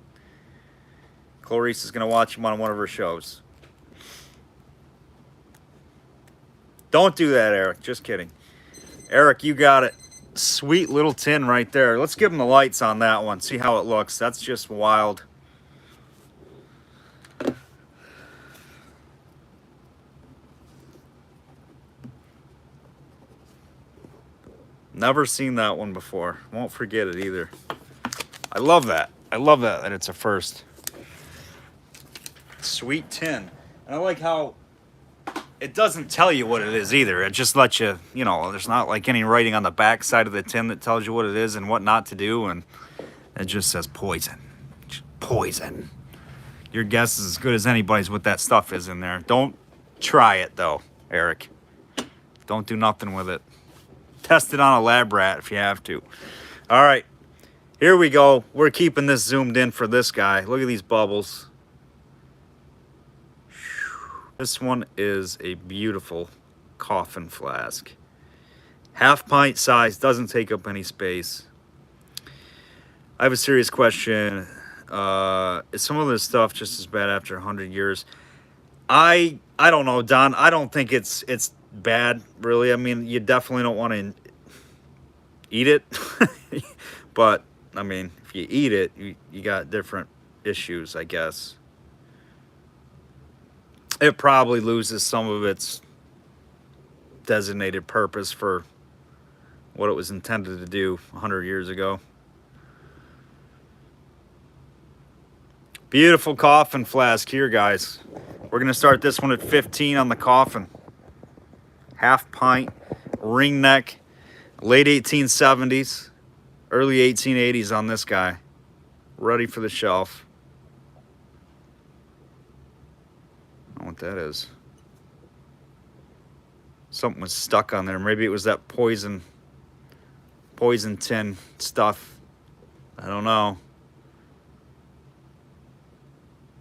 Clarice is going to watch him on one of her shows. Don't do that, Eric. Just kidding. Eric, you got it. Sweet little tin right there. Let's give him the lights on that one. See how it looks. That's just wild. Never seen that one before. Won't forget it either. I love that. I love that it's a first. Sweet tin. And I like how it doesn't tell you what it is either. It just lets you, you know, there's not like any writing on the back side of the tin that tells you what it is and what not to do. And it just says poison. Poison. Your guess is as good as anybody's what that stuff is in there. Don't try it though, Eric. Don't do nothing with it. Test it on a lab rat if you have to. All right, here we go. We're keeping this zoomed in for this guy. Look at these bubbles. This one is a beautiful coffin flask. Half pint size, doesn't take up any space. I have a serious question. Is some of this stuff just as bad after 100 years? I don't know, Don. I don't think it's bad, really. I mean, you definitely don't want to eat it. But, I mean, if you eat it, you got different issues, I guess. It probably loses some of its designated purpose for what it was intended to do 100 years ago. Beautiful coffin flask here, guys. We're going to start this one at 15 on the coffin. Half pint, ring neck, late 1870s, early 1880s on this guy. Ready for the shelf. I don't know what that is. Something was stuck on there. Maybe it was that poison tin stuff. I don't know.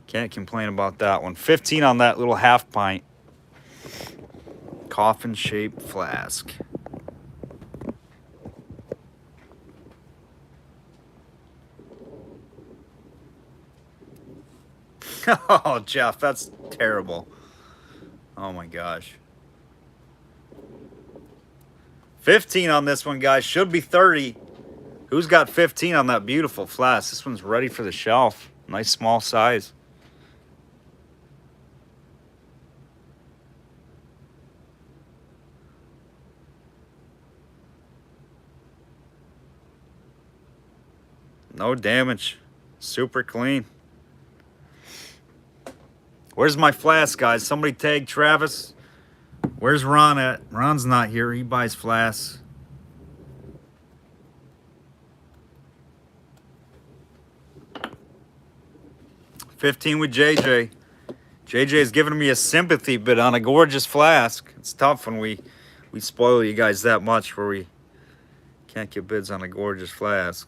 Can't complain about that one. 15 on that little half pint. Coffin shaped flask. Oh, Jeff, that's terrible. Oh my gosh. 15 on this one, guys. Should be 30. Who's got 15 on that beautiful flask? This one's ready for the shelf. Nice small size. No damage. Super clean. Where's my flask, guys? Somebody tag Travis. Where's Ron at? Ron's not here. He buys flasks. $15 with JJ. JJ is giving me a sympathy bid on a gorgeous flask. It's tough when we spoil you guys that much where we can't get bids on a gorgeous flask.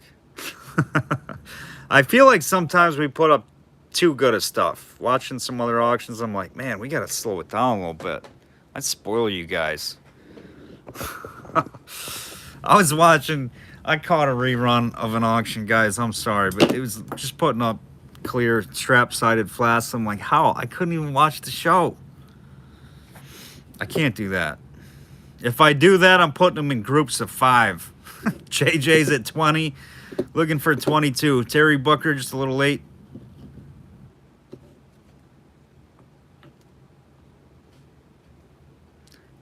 I feel like sometimes we put up too good of stuff. Watching some other auctions, I'm like, man, we got to slow it down a little bit. I'd spoil you guys. I caught a rerun of an auction, guys. I'm sorry, but it was just putting up clear strap-sided flasks. I'm like, how? I couldn't even watch the show. I can't do that. If I do that, I'm putting them in groups of 5. JJ's at 20. Looking for 22. Terry Booker just a little late.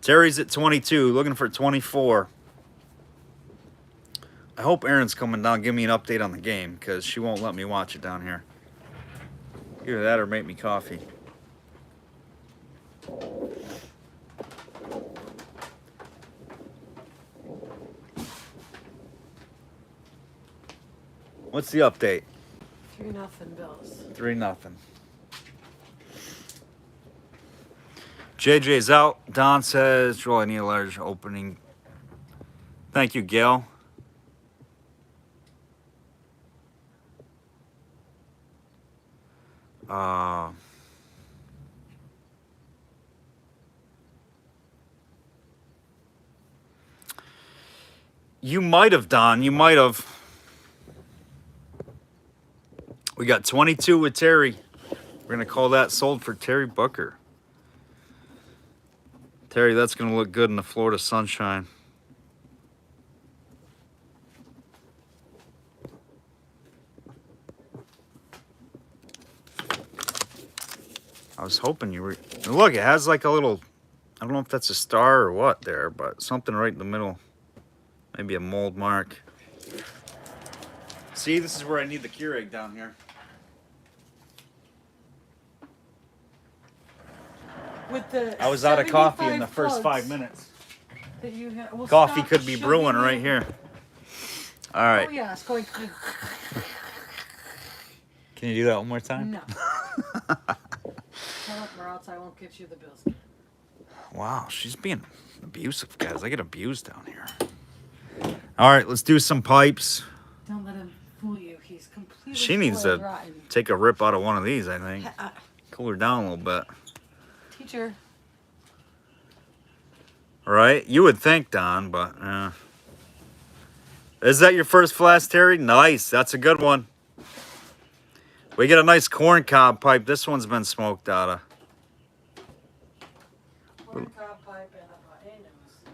Terry's at 22. Looking for 24. I hope Erin's coming down. Give me an update on the game because she won't let me watch it down here. Either that or make me coffee. What's the update? 3-0 Bills. 3-0. JJ's out. Don says, Joel, I need a large opening. Thank you, Gail. You might have, Don. You might have. We got 22 with Terry. We're going to call that sold for Terry Booker. Terry, that's going to look good in the Florida sunshine. I was hoping you were... Look, it has like a little... I don't know if that's a star or what there, but something right in the middle. Maybe a mold mark. See, this is where I need the Keurig down here. With the I was out of coffee in 75 the first plugs 5 minutes. that you have. Well, Coffee stop could be brewing shoving right in. here. All right. Oh yeah, it's going. Can you do that one more time? No. Shut up, or else I won't get you the bills. Wow, she's being abusive, guys. I get abused down here. All right, let's do some pipes. Don't let him fool you. He's completely. She needs spoiled to rotten. take a rip out of one of these, I think. Uh, Cool her down a little bit. Teacher. All right, you would think, Don, but is that your first flask, Terry? Nice, that's a good one. We get a nice corn cob pipe. This one's been smoked out of. Corn cob pipe and a button nose.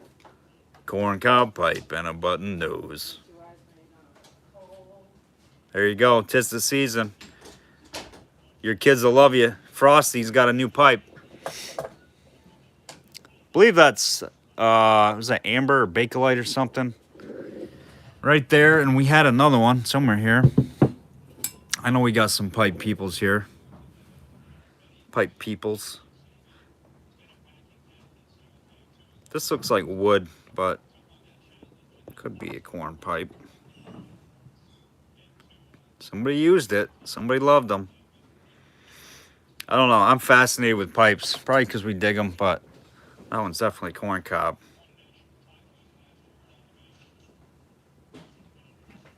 Corn cob pipe and a button nose. There you go. 'Tis the season. Your kids will love you. Frosty's got a new pipe. Believe that's was that amber or bakelite or something? Right there, and we had another one somewhere here. I know we got some pipe peoples here. Pipe peoples. This looks like wood, but could be a corn pipe. Somebody used it. Somebody loved them. I don't know. I'm fascinated with pipes. Probably because we dig them, but that one's definitely corn cob.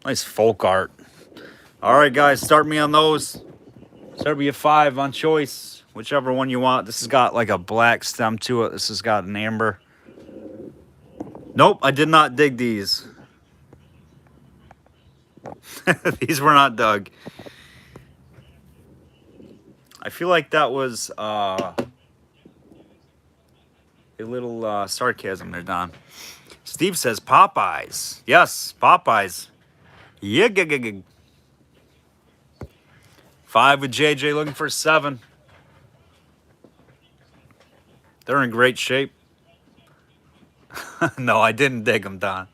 Nice folk art. All right, guys, start me on those. Start me at 5 on choice, whichever one you want. This has got like a black stem to it. This has got an amber. Nope, I did not dig these. These were not dug. I feel like that was a little sarcasm there, Don. Steve says Popeyes. Yes, Popeyes. Yeah, 5 with JJ looking for 7. They're in great shape. No, I didn't dig them, Don.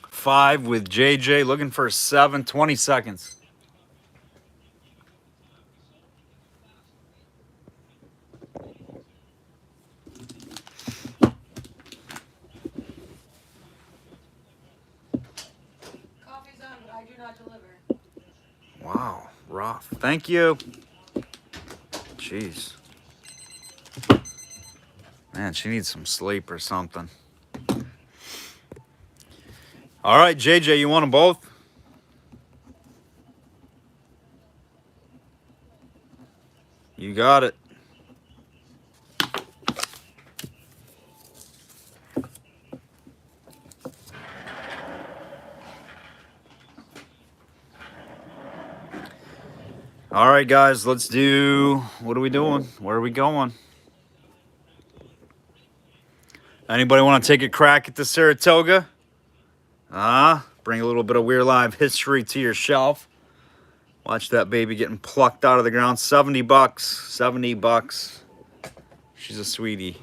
Five with JJ looking for 7. 20 seconds. Coffee's on, but I do not deliver. Wow, rough. Thank you. Jeez. Man, she needs some sleep or something. All right, JJ, you want them both? You got it. All right, guys, let's do, what are we doing? Where are we going? Anybody want to take a crack at the Saratoga? Bring a little bit of We're Live history to your shelf. Watch that baby getting plucked out of the ground. 70 bucks. 70 bucks. She's a sweetie.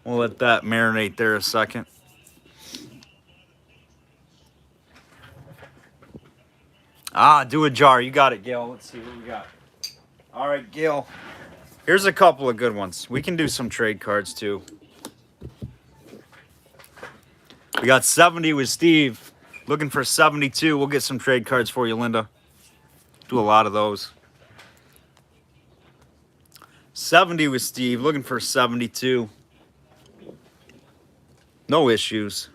We'll let that marinate there a second. Do a jar. You got it, Gail. Let's see what we got. All right, Gail. Here's a couple of good ones. We can do some trade cards, too. We got 70 with Steve. Looking for 72. We'll get some trade cards for you, Linda. Do a lot of those. 70 with Steve. Looking for 72. No issues.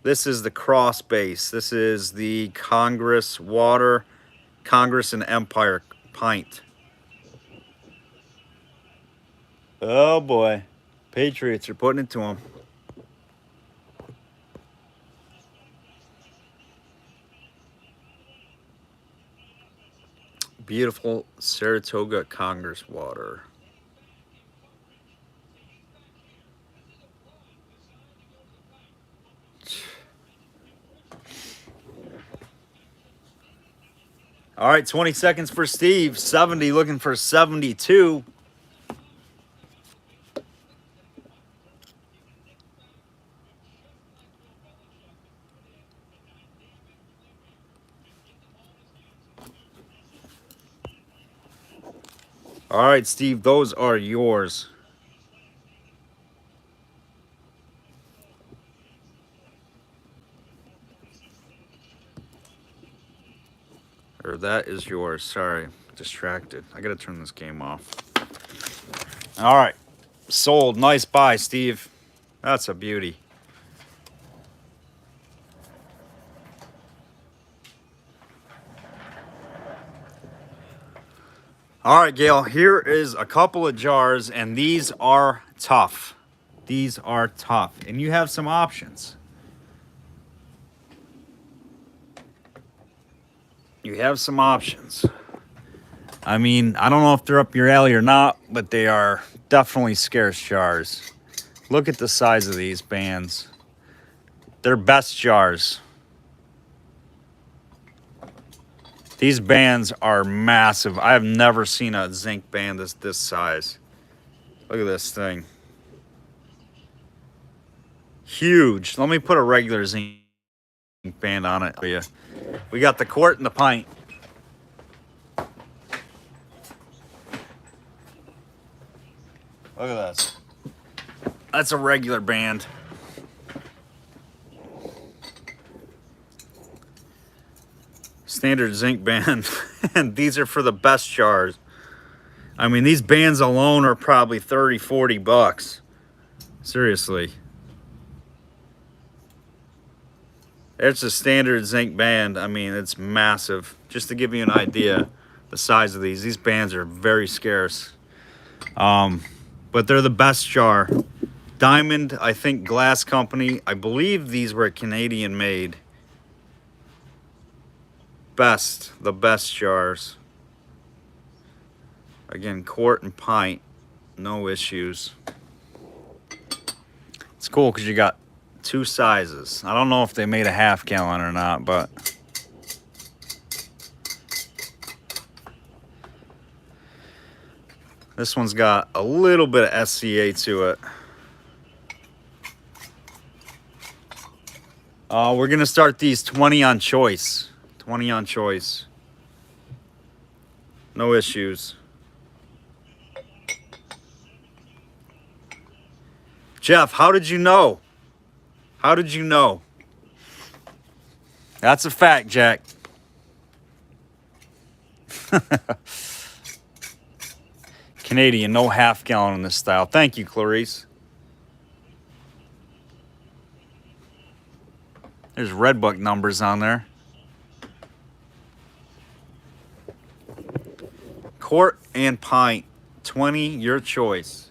This is the cross base. This is the Congress Water, Congress and Empire pint. Oh boy. Patriots are putting it to them. Beautiful Saratoga Congress water. All right, 20 seconds for Steve. 70 looking for 72. All right, Steve, those are yours. Or that is yours. Sorry, distracted. I gotta turn this game off. All right, sold. Nice buy, Steve. That's a beauty. All right, Gail, here is a couple of jars, and these are tough. These are tough, and you have some options. You have some options. I mean, I don't know if they're up your alley or not, but they are definitely scarce jars. Look at the size of these bands. They're best jars. These bands are massive. I have never seen a zinc band this size. Look at this thing. Huge. Let me put a regular zinc band on it for you. We got the quart and the pint. Look at this. That's a regular band. Standard zinc band. And these are for the best jars. I mean, these bands alone are probably 30, 40 bucks. Seriously. It's a standard zinc band. I mean, it's massive. Just to give you an idea, the size of these bands are very scarce. But they're the best jar. Diamond, I think, glass company. I believe these were Canadian made. The best jars. Again, quart and pint, no issues. It's cool because you got two sizes. I don't know if they made a half gallon or not, but this one's got a little bit of SCA to it. We're gonna start these 20 on choice. 20 on choice. No issues. Jeff, how did you know? How did you know? That's a fact, Jack. Canadian, no half gallon in this style. Thank you, Clarice. There's Redbook numbers on there. Quart and pint, 20, your choice.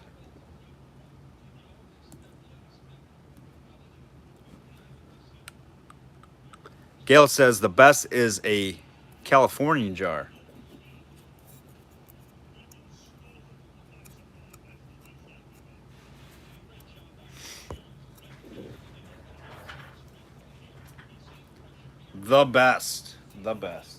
Gail says the best is a California jar. The best. The best.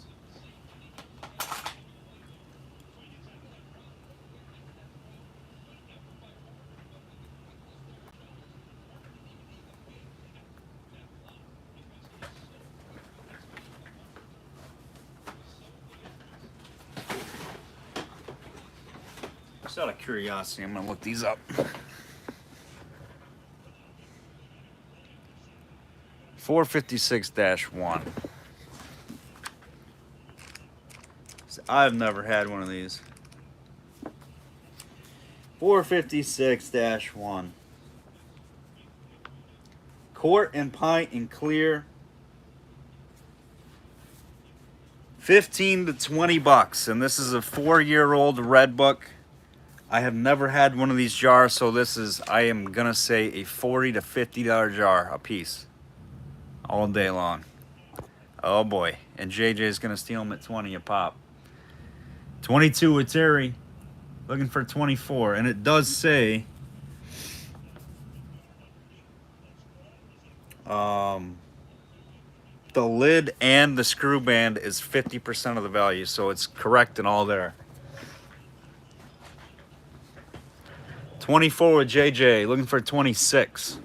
Just out of curiosity, I'm gonna look these up. 456-1. I've never had one of these. 456-1. Quart and pint in clear. 15 to 20 bucks. And this is a 4-year-old Redbook. I have never had one of these jars, so this is, I am gonna say, a $40 to $50 jar a piece. All day long. Oh boy. And JJ's gonna steal them at 20 a pop. 22 with Terry. Looking for 24. And it does say the lid and the screw band is 50% of the value, so it's correct and all there. 24 with JJ, looking for 26.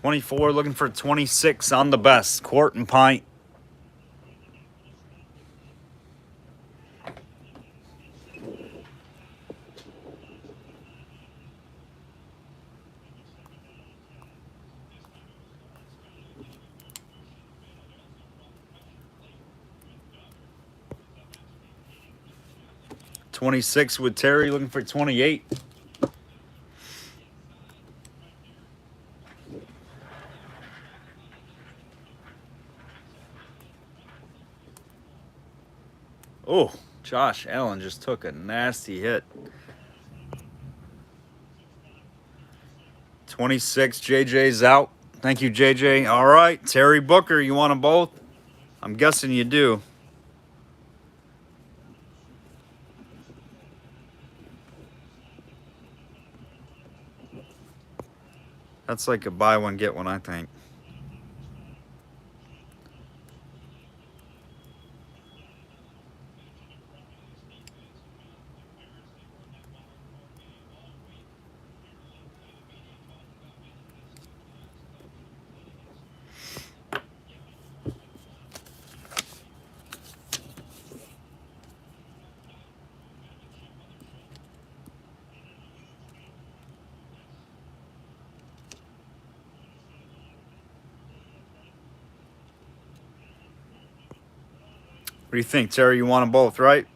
$24, looking for 26 on the best, quart and pint. $26 with Terry, looking for 28. Oh, Josh Allen just took a nasty hit. 26, JJ's out. Thank you, JJ. All right, Terry Booker, you want them both? I'm guessing you do. That's like a buy one, get one, I think. What do you think, Terry? You want them both, right?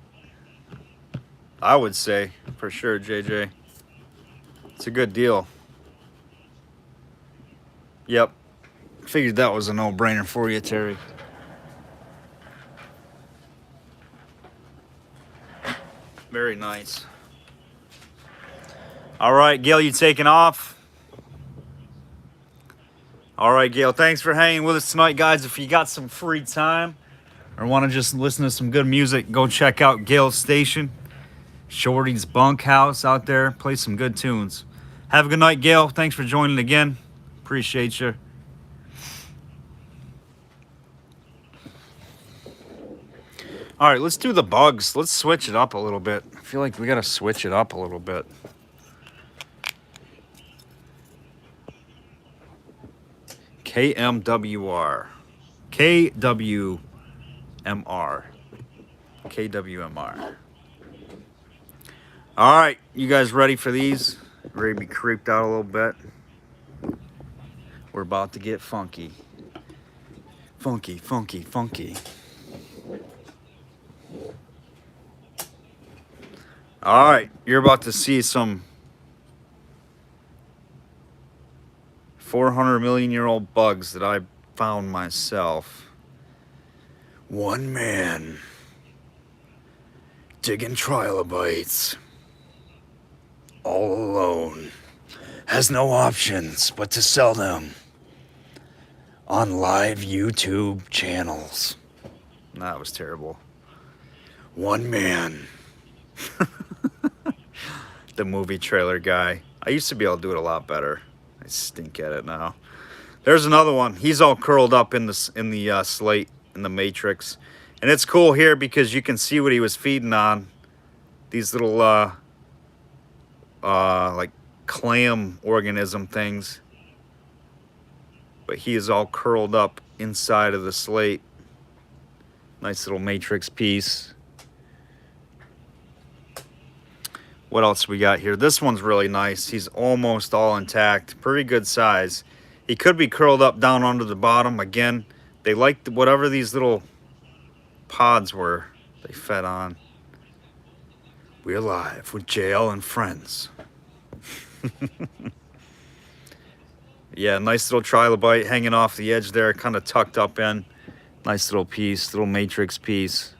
I would say, for sure, JJ. It's a good deal. Yep. Figured that was a no-brainer for you, Terry. Very nice. All right, Gail, you taking off? All right, Gail, thanks for hanging with us tonight, guys. If you got some free time or want to just listen to some good music, go check out Gail's station, Shorty's Bunkhouse out there. Play some good tunes. Have a good night, Gail. Thanks for joining again. Appreciate you. All right, let's do the bugs. Let's switch it up a little bit. I feel like we got to switch it up a little bit. KMWR. KWMR. KWMR. All right, you guys ready for these? Ready to be creeped out a little bit? We're about to get funky. Funky, funky, funky. All right, you're about to see some 400 million year old bugs that I found myself. One man digging trilobites all alone, has no options but to sell them on live YouTube channels. That was terrible. One man. The movie trailer guy. I used to be able to do it a lot better. I stink at it now. There's another one. He's all curled up in the slate in the matrix, and it's cool here because you can see what he was feeding on. These little like clam organism things, but he is all curled up inside of the slate. Nice little matrix piece. What else we got here? This one's really nice. He's almost all intact. Pretty good size. He could be curled up down onto the bottom. Again, they liked whatever these little pods were they fed on. We're live with JL and friends. Yeah, nice little trilobite hanging off the edge there, kind of tucked up in. Nice little piece, little matrix piece.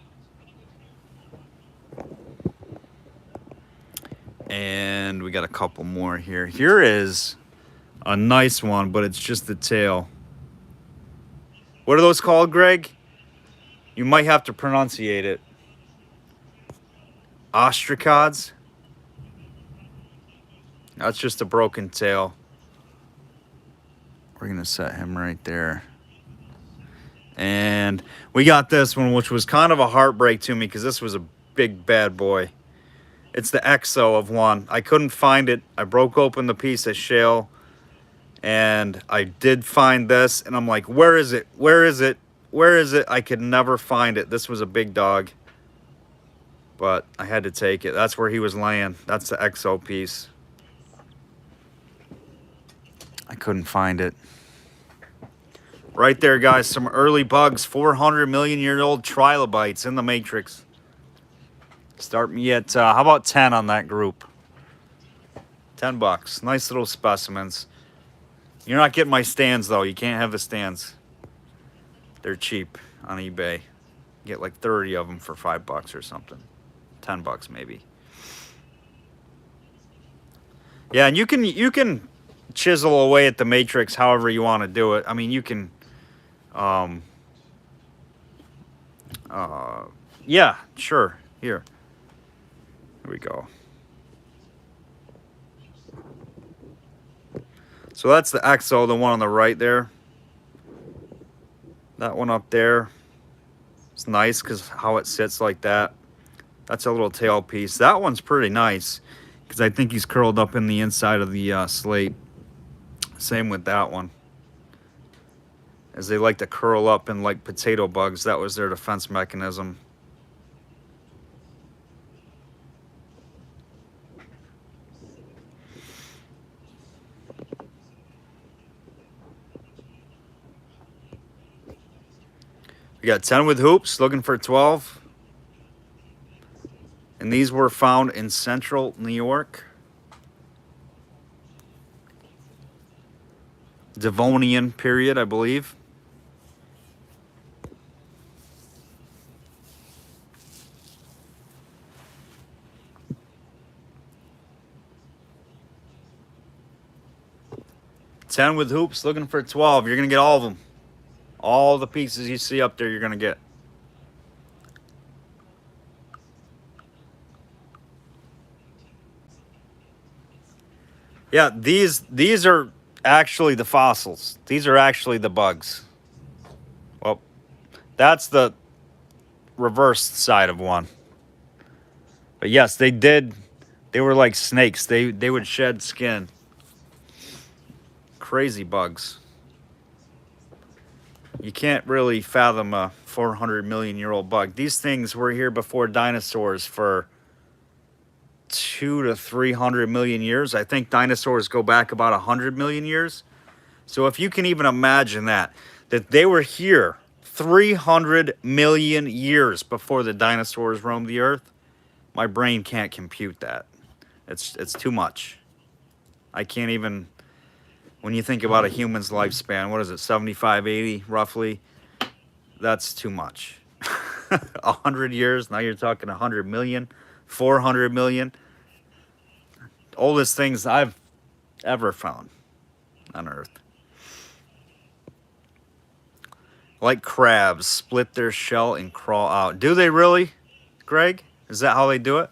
And we got a couple more here. Here is a nice one, but it's just the tail. What are those called, Greg? You might have to pronunciate it. Ostracods? That's just a broken tail. We're going to set him right there. And we got this one, which was kind of a heartbreak to me because this was a big bad boy. It's the exo of one. I couldn't find it. I broke open the piece of shale, and I did find this, and I'm like, where is it? Where is it? Where is it? I could never find it. This was a big dog, but I had to take it. That's where he was laying. That's the exo piece. I couldn't find it. Right there, guys, some early bugs, 400 million year old trilobites in the matrix. Start me at, how about 10 on that group? $10. Nice little specimens. You're not getting my stands, though. You can't have the stands. They're cheap on eBay. You get like 30 of them for $5 or something. $10 maybe. Yeah, and you can chisel away at the matrix however you want to do it. I mean, you can, yeah, sure. Here we go. So that's the EXO, the one on the right there. That one up there. It's nice because how it sits like that. That's a little tail piece. That one's pretty nice because I think he's curled up in the inside of the slate. Same with that one. As they like to curl up in like potato bugs. That was their defense mechanism. We got 10 with hoops, looking for 12. And these were found in central New York. Devonian period, I believe. Ten with hoops, looking for 12. You're going to get all of them. All the pieces you see up there, you're going to get. Yeah, these are actually the fossils. These are actually the bugs. Well, that's the reversed side of one. But yes, they did. They were like snakes. They would shed skin. Crazy bugs. You can't really fathom a 400 million year old bug. These things were here before dinosaurs for 200 to 300 million years. I think dinosaurs go back about 100 million years. So if you can even imagine that they were here 300 million years before the dinosaurs roamed the earth, my brain can't compute that. It's too much. I can't even, when you think about a human's lifespan, what is it, 75, 80 roughly? That's too much. 100 years, now you're talking 100 million, 400 million. Oldest things I've ever found on Earth. Like crabs, split their shell and crawl out. Do they really, Greg? Is that how they do it?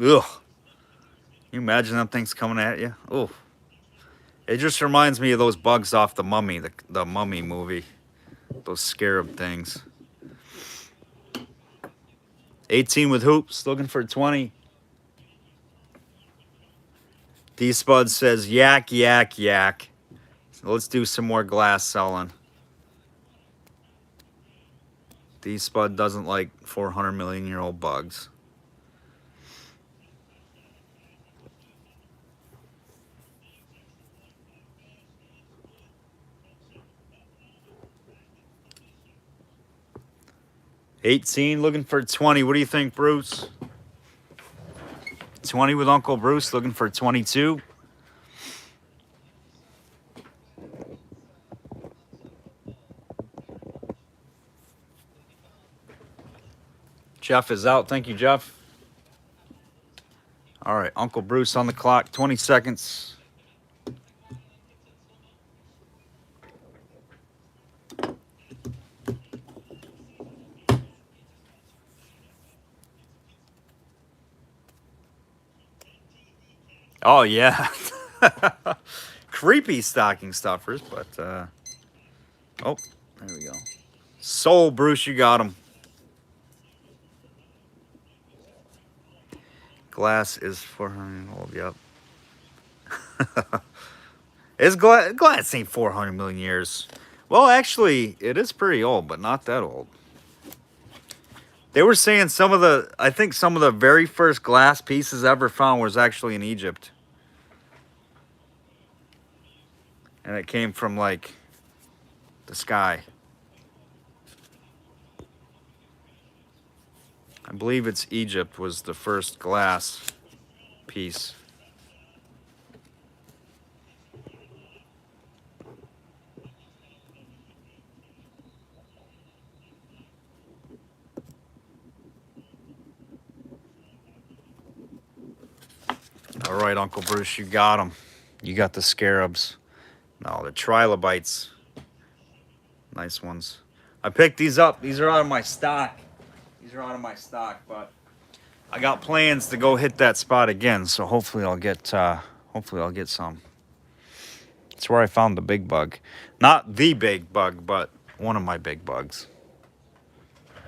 Ugh. Can you imagine them things coming at you? Oh. It just reminds me of those bugs off the Mummy, the Mummy movie. Those scarab things. 18 with hoops, looking for 20. D-Spud says, yak, yak, yak. So let's do some more glass selling. D-Spud doesn't like 400 million year old bugs. $18, looking for 20. What do you think, Bruce? 20 with Uncle Bruce, looking for 22. Jeff is out. Thank you, Jeff. All right, Uncle Bruce on the clock. 20 seconds. Oh, yeah. Creepy stocking stuffers, but, oh, there we go. Soul, Bruce, you got him. Glass is 400 old, yep. Glass ain't 400 million years. Well, actually, it is pretty old, but not that old. They were saying I think some of the very first glass pieces ever found was actually in Egypt. And it came from, like, the sky. I believe it's Egypt was the first glass piece. All right, Uncle Bruce, you got them. You got the scarabs. No, the trilobites. Nice ones. I picked these up. These are out of my stock. But I got plans to go hit that spot again, so hopefully I'll get some. It's where I found the big bug. Not the big bug, but one of my big bugs.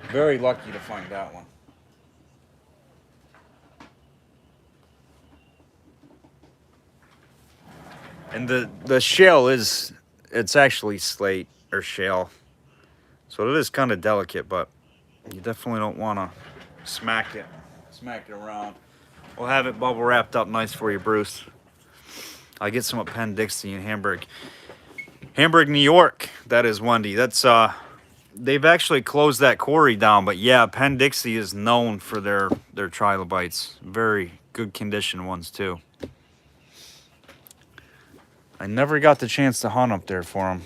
Very lucky to find that one. And the shell it's actually slate or shell. So it is kind of delicate, but you definitely don't want to smack it around. We'll have it bubble wrapped up nice for you, Bruce. I get some at Penn Dixie in Hamburg, New York. That is, Wendy. That's they've actually closed that quarry down, but yeah, Penn Dixie is known for their trilobites. Very good condition ones too. I never got the chance to hunt up there for them.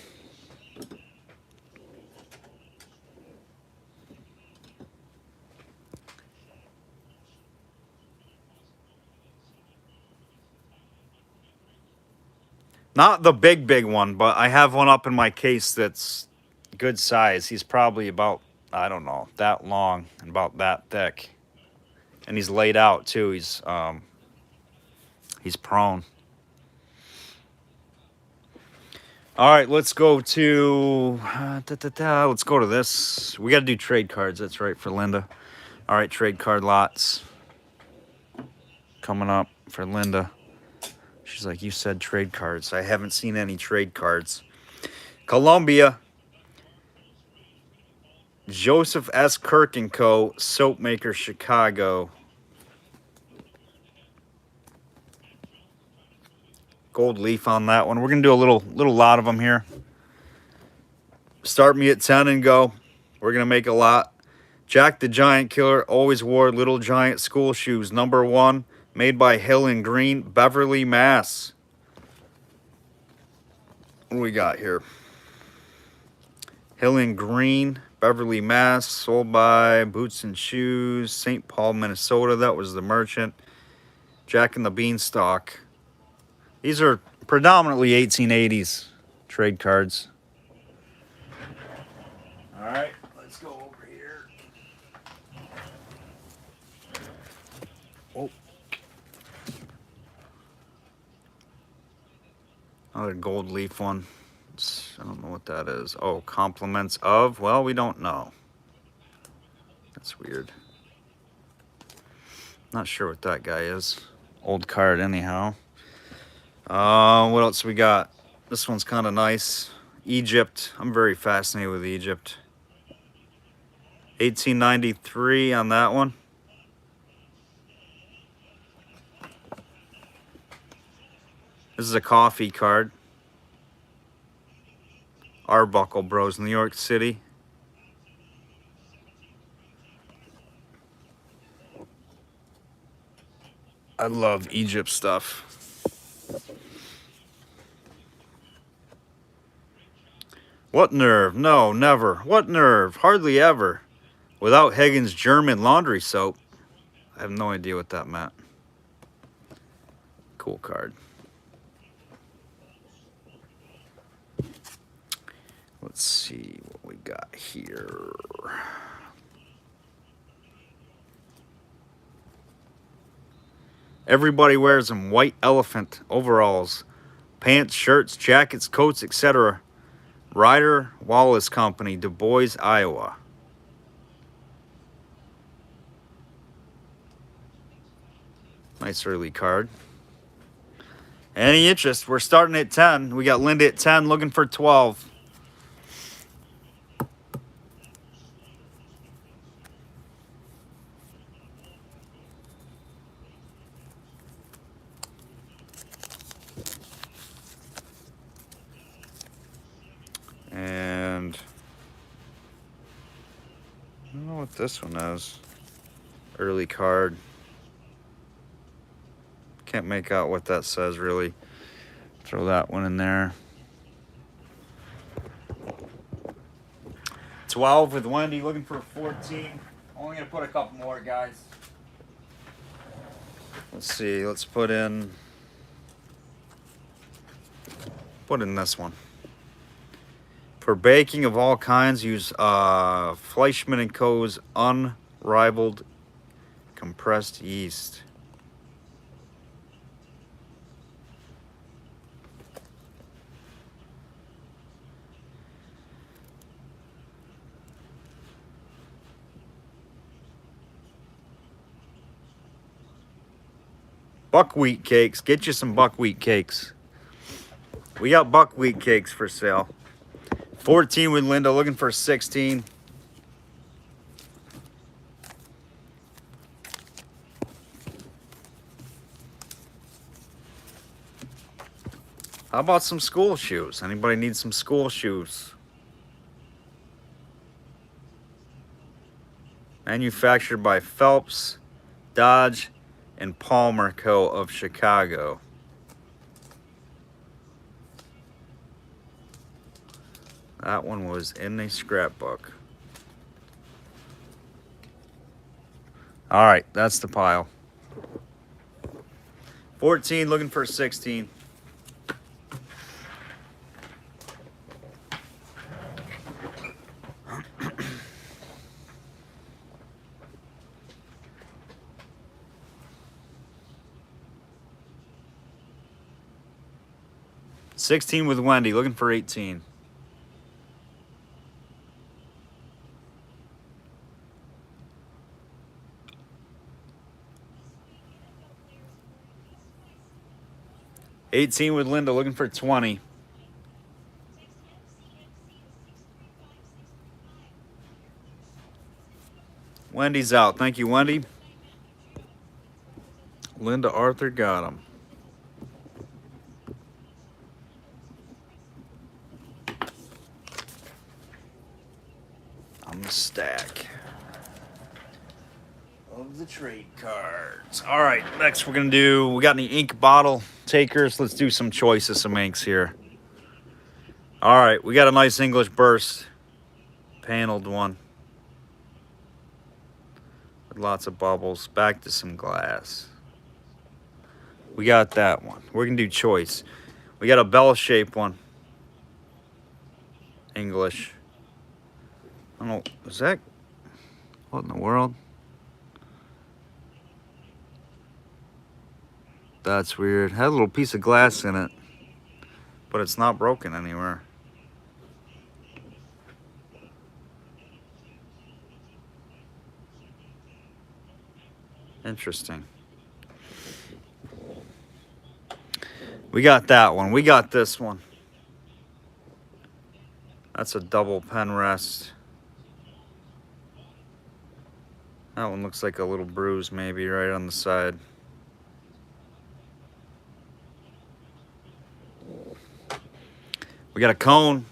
Not the big one, but I have one up in my case that's good size. He's probably about, I don't know, that long and about that thick. And he's laid out too. He's prone. All right, let's go to let's go to this. We got to do trade cards. That's right, for Linda. All right, trade card lots coming up for Linda. She's like, you said trade cards. I haven't seen any trade cards. Columbia. Joseph S. Kirk & Co. Soap Maker, Chicago. Gold leaf on that one. We're going to do a little lot of them here. Start me at 10 and go. We're going to make a lot. Jack the Giant Killer always wore Little Giant school shoes. Number 1. Made by Hill and Green, Beverly, Mass. What do we got here? Hill and Green, Beverly, Mass. Sold by Boots and Shoes, St. Paul, Minnesota. That was the merchant. Jack and the Beanstalk. These are predominantly 1880s trade cards. All right, let's go over here. Oh. Another gold leaf one. I don't know what that is. Oh, compliments of? Well, we don't know. That's weird. Not sure what that guy is. Old card anyhow. What else we got? This one's kind of nice. Egypt. I'm very fascinated with Egypt. 1893 on that one. This is a coffee card. Arbuckle Bros, New York City. I love Egypt stuff. What nerve? No, never. What nerve? Hardly ever. Without Higgins German laundry soap. I have no idea what that meant. Cool card. Let's see what we got here. Everybody wears them. White elephant overalls, pants, shirts, jackets, coats, etc. Ryder Wallace Company, Du Bois, Iowa. Nice early card. Any interest? We're starting at 10. We got Linda at 10, looking for 12. And I don't know what this one is. Early card. Can't make out what that says really. Throw that one in there. 12 with Wendy, looking for 14. Only gonna put a couple more, guys. Let's see, let's put in this one. For baking of all kinds, use Fleischmann & Co.'s unrivaled compressed yeast. Buckwheat cakes. Get you some buckwheat cakes. We got buckwheat cakes for sale. 14 with Linda, looking for 16. How about some school shoes? Anybody need some school shoes? Manufactured by Phelps, Dodge, and Palmer Co. of Chicago. That one was in a scrapbook. All right, that's the pile. 14, looking for 16. $16 with Wendy, looking for 18. $18 with Linda, looking for 20. Wendy's out. Thank you, Wendy. Linda Arthur got him. On the stack of the trade cards. All right, next we're going to do, we got any ink bottle takers? Let's do some choices, some inks here. All right, we got a nice English burst paneled one. With lots of bubbles. Back to some glass. We got that one. We're going to do choice. We got a bell-shaped one. English. I don't know, is that, what in the world? That's weird. Had a little piece of glass in it, but it's not broken anywhere. Interesting. We got that one. We got this one. That's a double pen rest. That one looks like a little bruise maybe right on the side. We got a cone.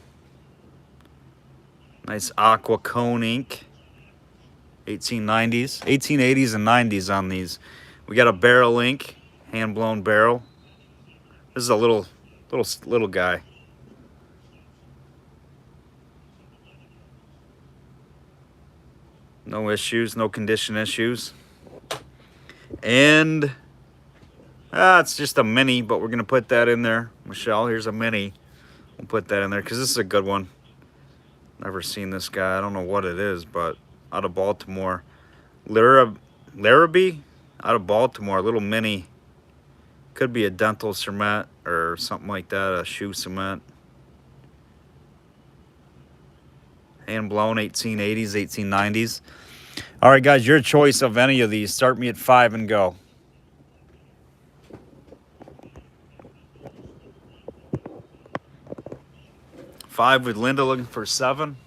Nice aqua cone ink. 1890s, 1880s and 90s on these. We got a barrel ink, hand blown barrel. This is a little guy. No issues, no condition issues. And it's just a mini, but we're going to put that in there. Michelle, here's a mini. We'll put that in there because this is a good one. Never seen this guy. I don't know what it is, but out of Baltimore. Larrabee out of Baltimore, a little mini. Could be a dental cement or something like that, a shoe cement. Hand blown, 1880s, 1890s. All right, guys, your choice of any of these. Start me at 5 and go. Five with Linda looking for 7.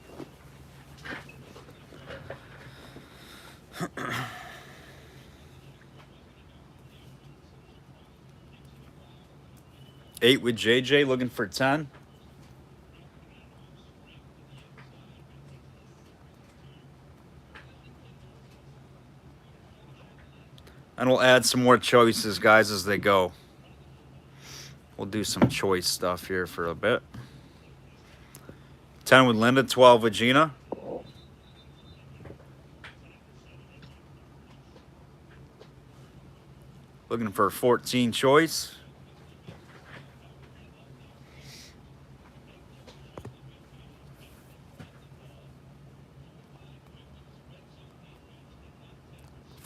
Eight with JJ looking for 10. And we'll add some more choices, guys, as they go. We'll do some choice stuff here for a bit. 10 with Linda, 12 with Gina. Looking for a 14 choice.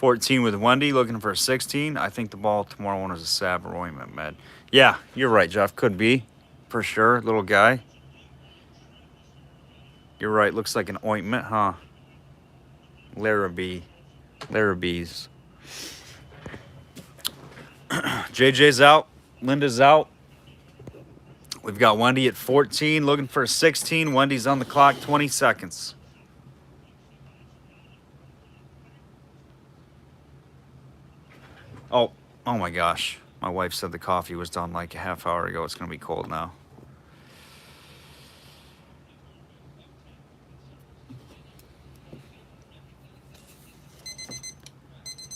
$14 with Wendy, looking for a 16. I think the Baltimore one is a Savor ointment med. Yeah, you're right, Jeff. Could be, for sure. Little guy. You're right. Looks like an ointment, huh? Larrabee's. JJ's out. Linda's out. We've got Wendy at 14, looking for a 16. Wendy's on the clock, 20 seconds. Oh my gosh. My wife said the coffee was done like a half hour ago. It's going to be cold now.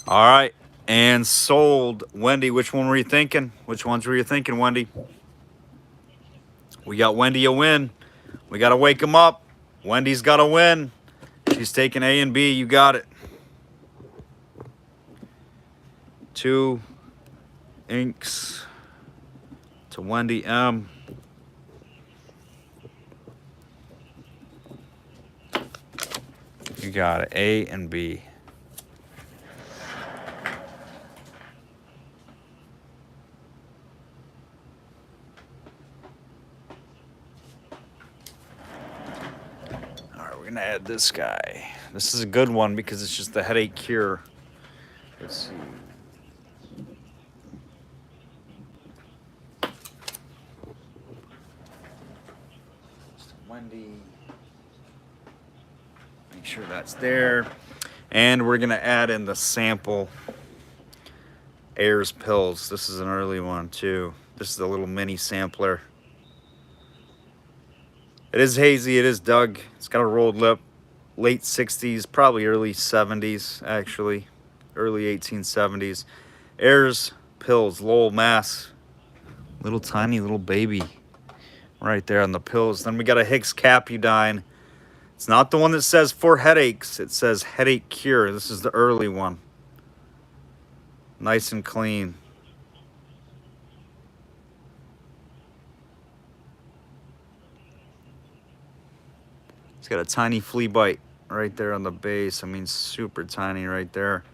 All right. And sold. Wendy, which one were you thinking? Which ones were you thinking, Wendy? We got Wendy a win. We got to wake him up. Wendy's got to win. She's taking A and B. You got it. 2 inks to Wendy M. You got it. A and B. All right, we're gonna add this guy. This is a good one because it's just the headache cure. Let's see. Wendy. Make sure that's there. And we're going to add in the sample Ayers pills. This is an early one too. This is a little mini sampler. It is hazy. It is Doug. It's got a rolled lip. Late 60s, probably early 70s actually. Early 1870s. Ayers pills, Lowell, Mass. Little tiny little baby. Right there on the pills. Then we got a Hicks Capudine. It's not the one that says for headaches. It says headache cure. This is the early one. Nice and clean. It's got a tiny flea bite right there on the base. I mean, super tiny right there.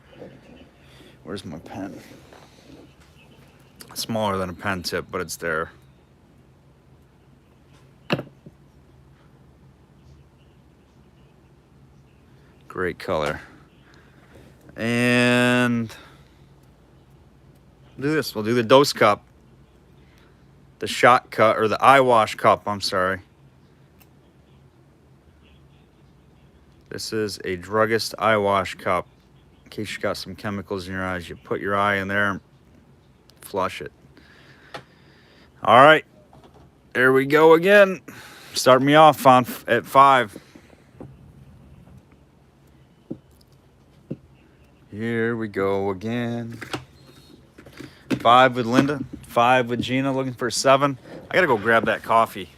Where's my pen? Smaller than a pen tip, but it's there. Great color. And do this. We'll do the dose cup. The shot cut, or the eye wash cup, I'm sorry. This is a druggist eye wash cup. In case you got some chemicals in your eyes, you put your eye in there and flush it. All right. There we go again. Start me off on at 5. Here we go again. 5 with Linda. 5 with Gina, looking for 7. I gotta go grab that coffee.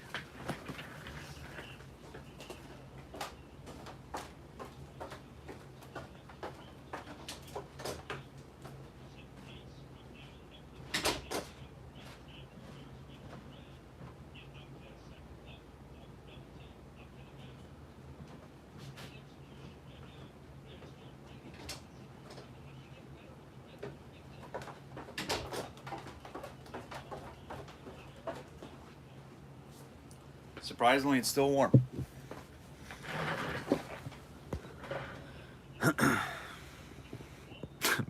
Surprisingly, it's still warm.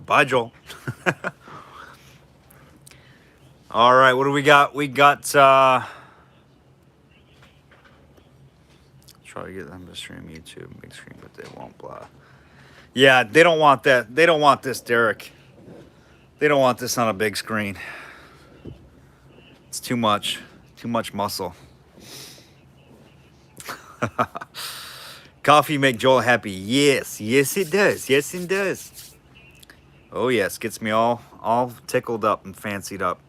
Bye, Joel. All right, what do we got? We got, try to get them to stream YouTube, big screen, but they won't, blah. Yeah, they don't want that. They don't want this, Derek. They don't want this on a big screen. It's too much muscle. Coffee make Joel happy. Yes, yes it does. Yes it does. Oh yes, gets me all tickled up and fancied up.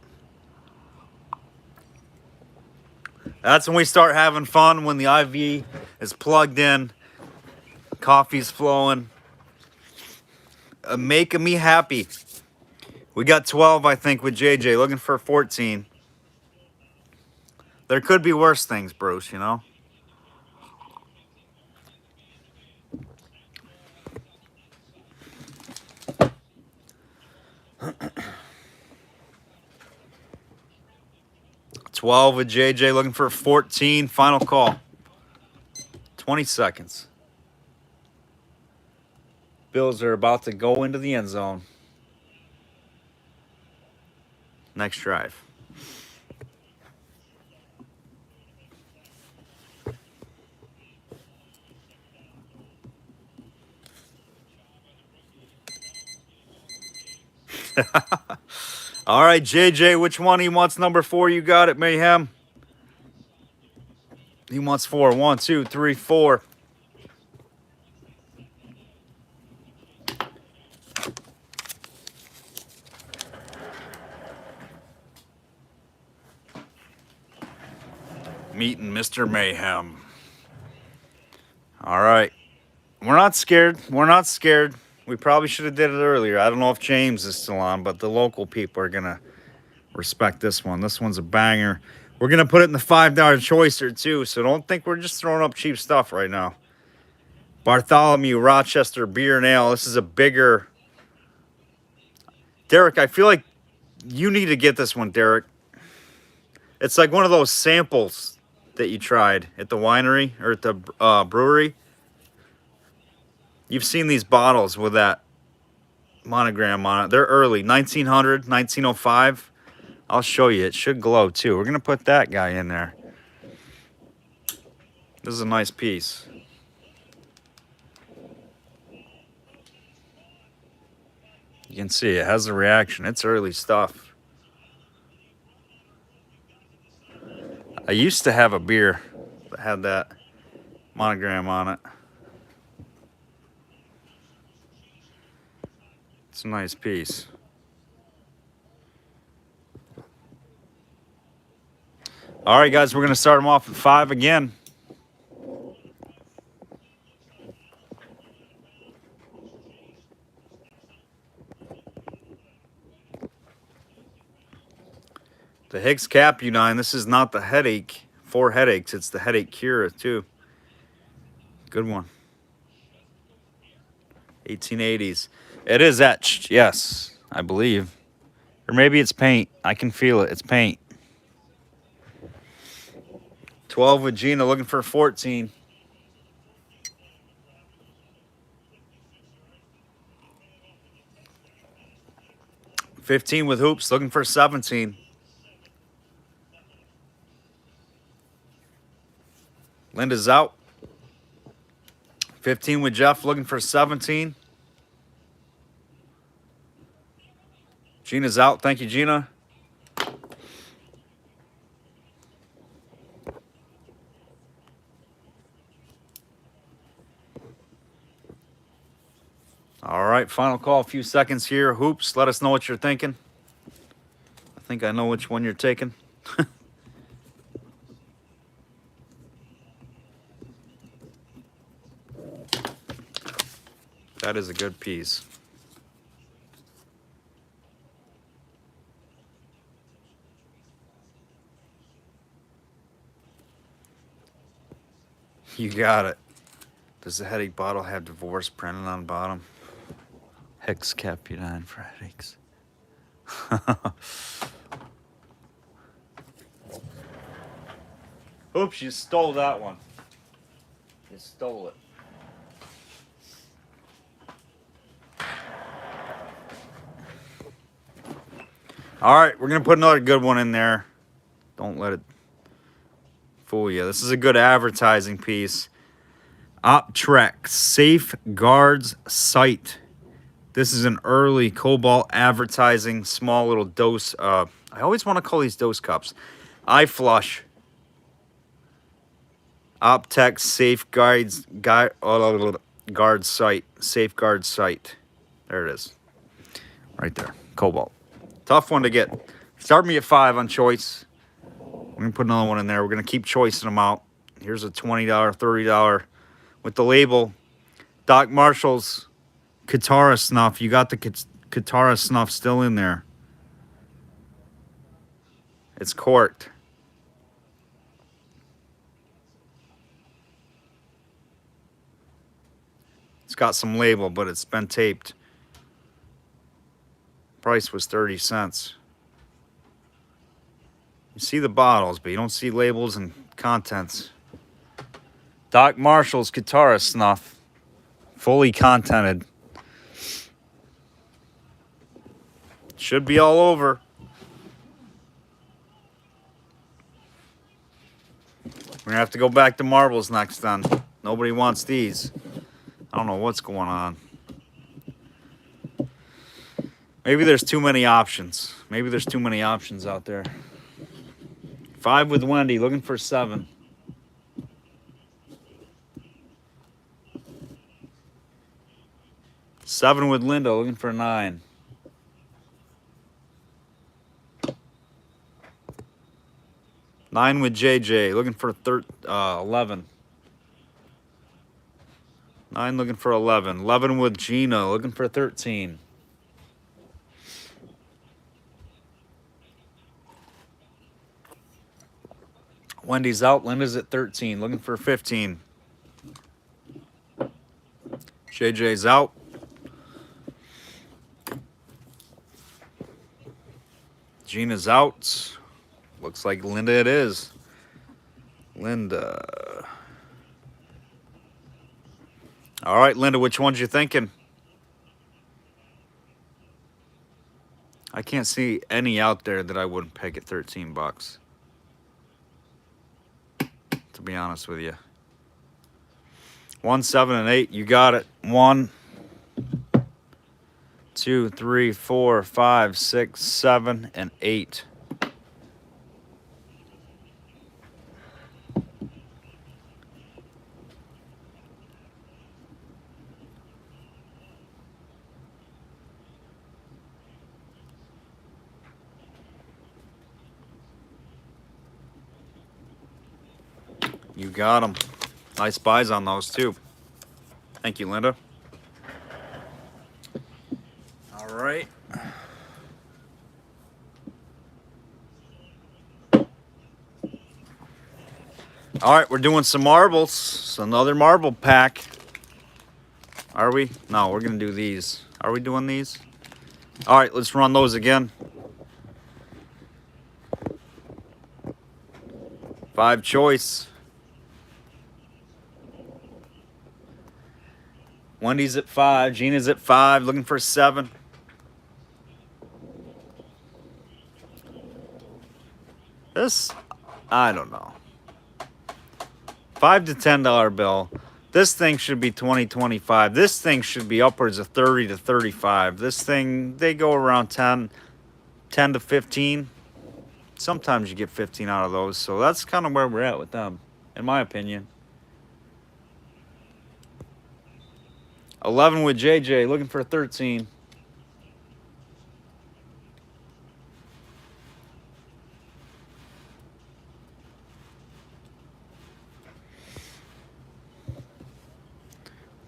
That's when we start having fun, when the IV is plugged in, coffee's flowing, making me happy. We got 12, I think, with JJ, looking for 14. There could be worse things, Bruce, you know? $12 with JJ, looking for 14. Final call. 20 seconds. Bills are about to go into the end zone. Next drive. All right, JJ, which one he wants? Number 4, you got it, Mayhem. He wants 4. 1, 2, 3, 4. Meeting Mr. Mayhem. All right. We're not scared. We're not scared. We probably should have did it earlier. I don't know if James is still on, but the local people are going to respect this one. This one's a banger. We're going to put it in the $5 choicer, too, so don't think we're just throwing up cheap stuff right now. Bartholomew, Rochester, Beer and Ale. This is a bigger... Derek, I feel like you need to get this one, Derek. It's like one of those samples that you tried at the winery or at the brewery. You've seen these bottles with that monogram on it. They're early, 1900, 1905. I'll show you. It should glow, too. We're going to put that guy in there. This is a nice piece. You can see it has a reaction. It's early stuff. I used to have a beer that had that monogram on it. It's a nice piece. All right, guys, we're going to start them off at 5 again. The Hicks Cap-U9. This is not the headache, 4 headaches. It's the headache cure, too. Good one. 1880s. It is etched, yes, I believe. Or maybe it's paint. I can feel it. It's paint. 12 with Gina, looking for 14. $15 with Hoops, looking for 17. Linda's out. 15 with Jeff, looking for 17. Gina's out. Thank you, Gina. All right, final call. A few seconds here. Hoops, let us know what you're thinking. I think I know which one you're taking. That is a good piece. You got it. Does the headache bottle have divorce printed on the bottom? Hicks Cap-U9 for headaches. Oops, you stole that one. You stole it. All right, we're going to put another good one in there. Don't let it fool you. This is a good advertising piece. Optrek Safeguards Sight. This is an early Cobalt advertising, small little dose. I always want to call these dose cups. Eye flush. Optech Safeguards Guard Sight. Safeguard Sight. There it is. Right there. Cobalt. Tough one to get. Start me at 5 on choice. We're going to put another one in there. We're going to keep choicing them out. Here's a $20, $30 with the label. Doc Marshall's Katara Snuff. You got the Katara Snuff still in there. It's corked. It's got some label, but it's been taped. Price was 30 cents. You see the bottles, but you don't see labels and contents. Doc Marshall's Katara Snuff. Fully contented. Should be all over. We're going to have to go back to marbles next then. Nobody wants these. I don't know what's going on. Maybe there's too many options. Maybe there's too many options out there. 5 with Wendy, looking for 7. Seven with Linda, looking for 9. 9 with JJ, looking for 11. 9 looking for 11. 11 with Gina, looking for 13. Wendy's out. Linda's at 13, looking for 15. JJ's out. Gina's out. Looks like Linda it is. Linda. All right, Linda, which ones you thinking? I can't see any out there that I wouldn't pick at 13 bucks. To be honest with you. 1, 7, and 8. You got it. 1, 2, 3, 4, 5, 6, 7, and 8. You got them. Nice buys on those, too. Thank you, Linda. All right. All right, we're doing some marbles. It's another marble pack. Are we? No, we're going to do these. Are we doing these? All right, let's run those again. 5 choice. Wendy's at 5. Gina's at 5. Looking for 7. This, I don't know. $5 to $10 bill. This thing should be $20, $25. This thing should be upwards of $30 to $35. This thing, they go around 10 to 15. Sometimes you get 15 out of those. So that's kind of where we're at with them, in my opinion. 11 with JJ, looking for 13.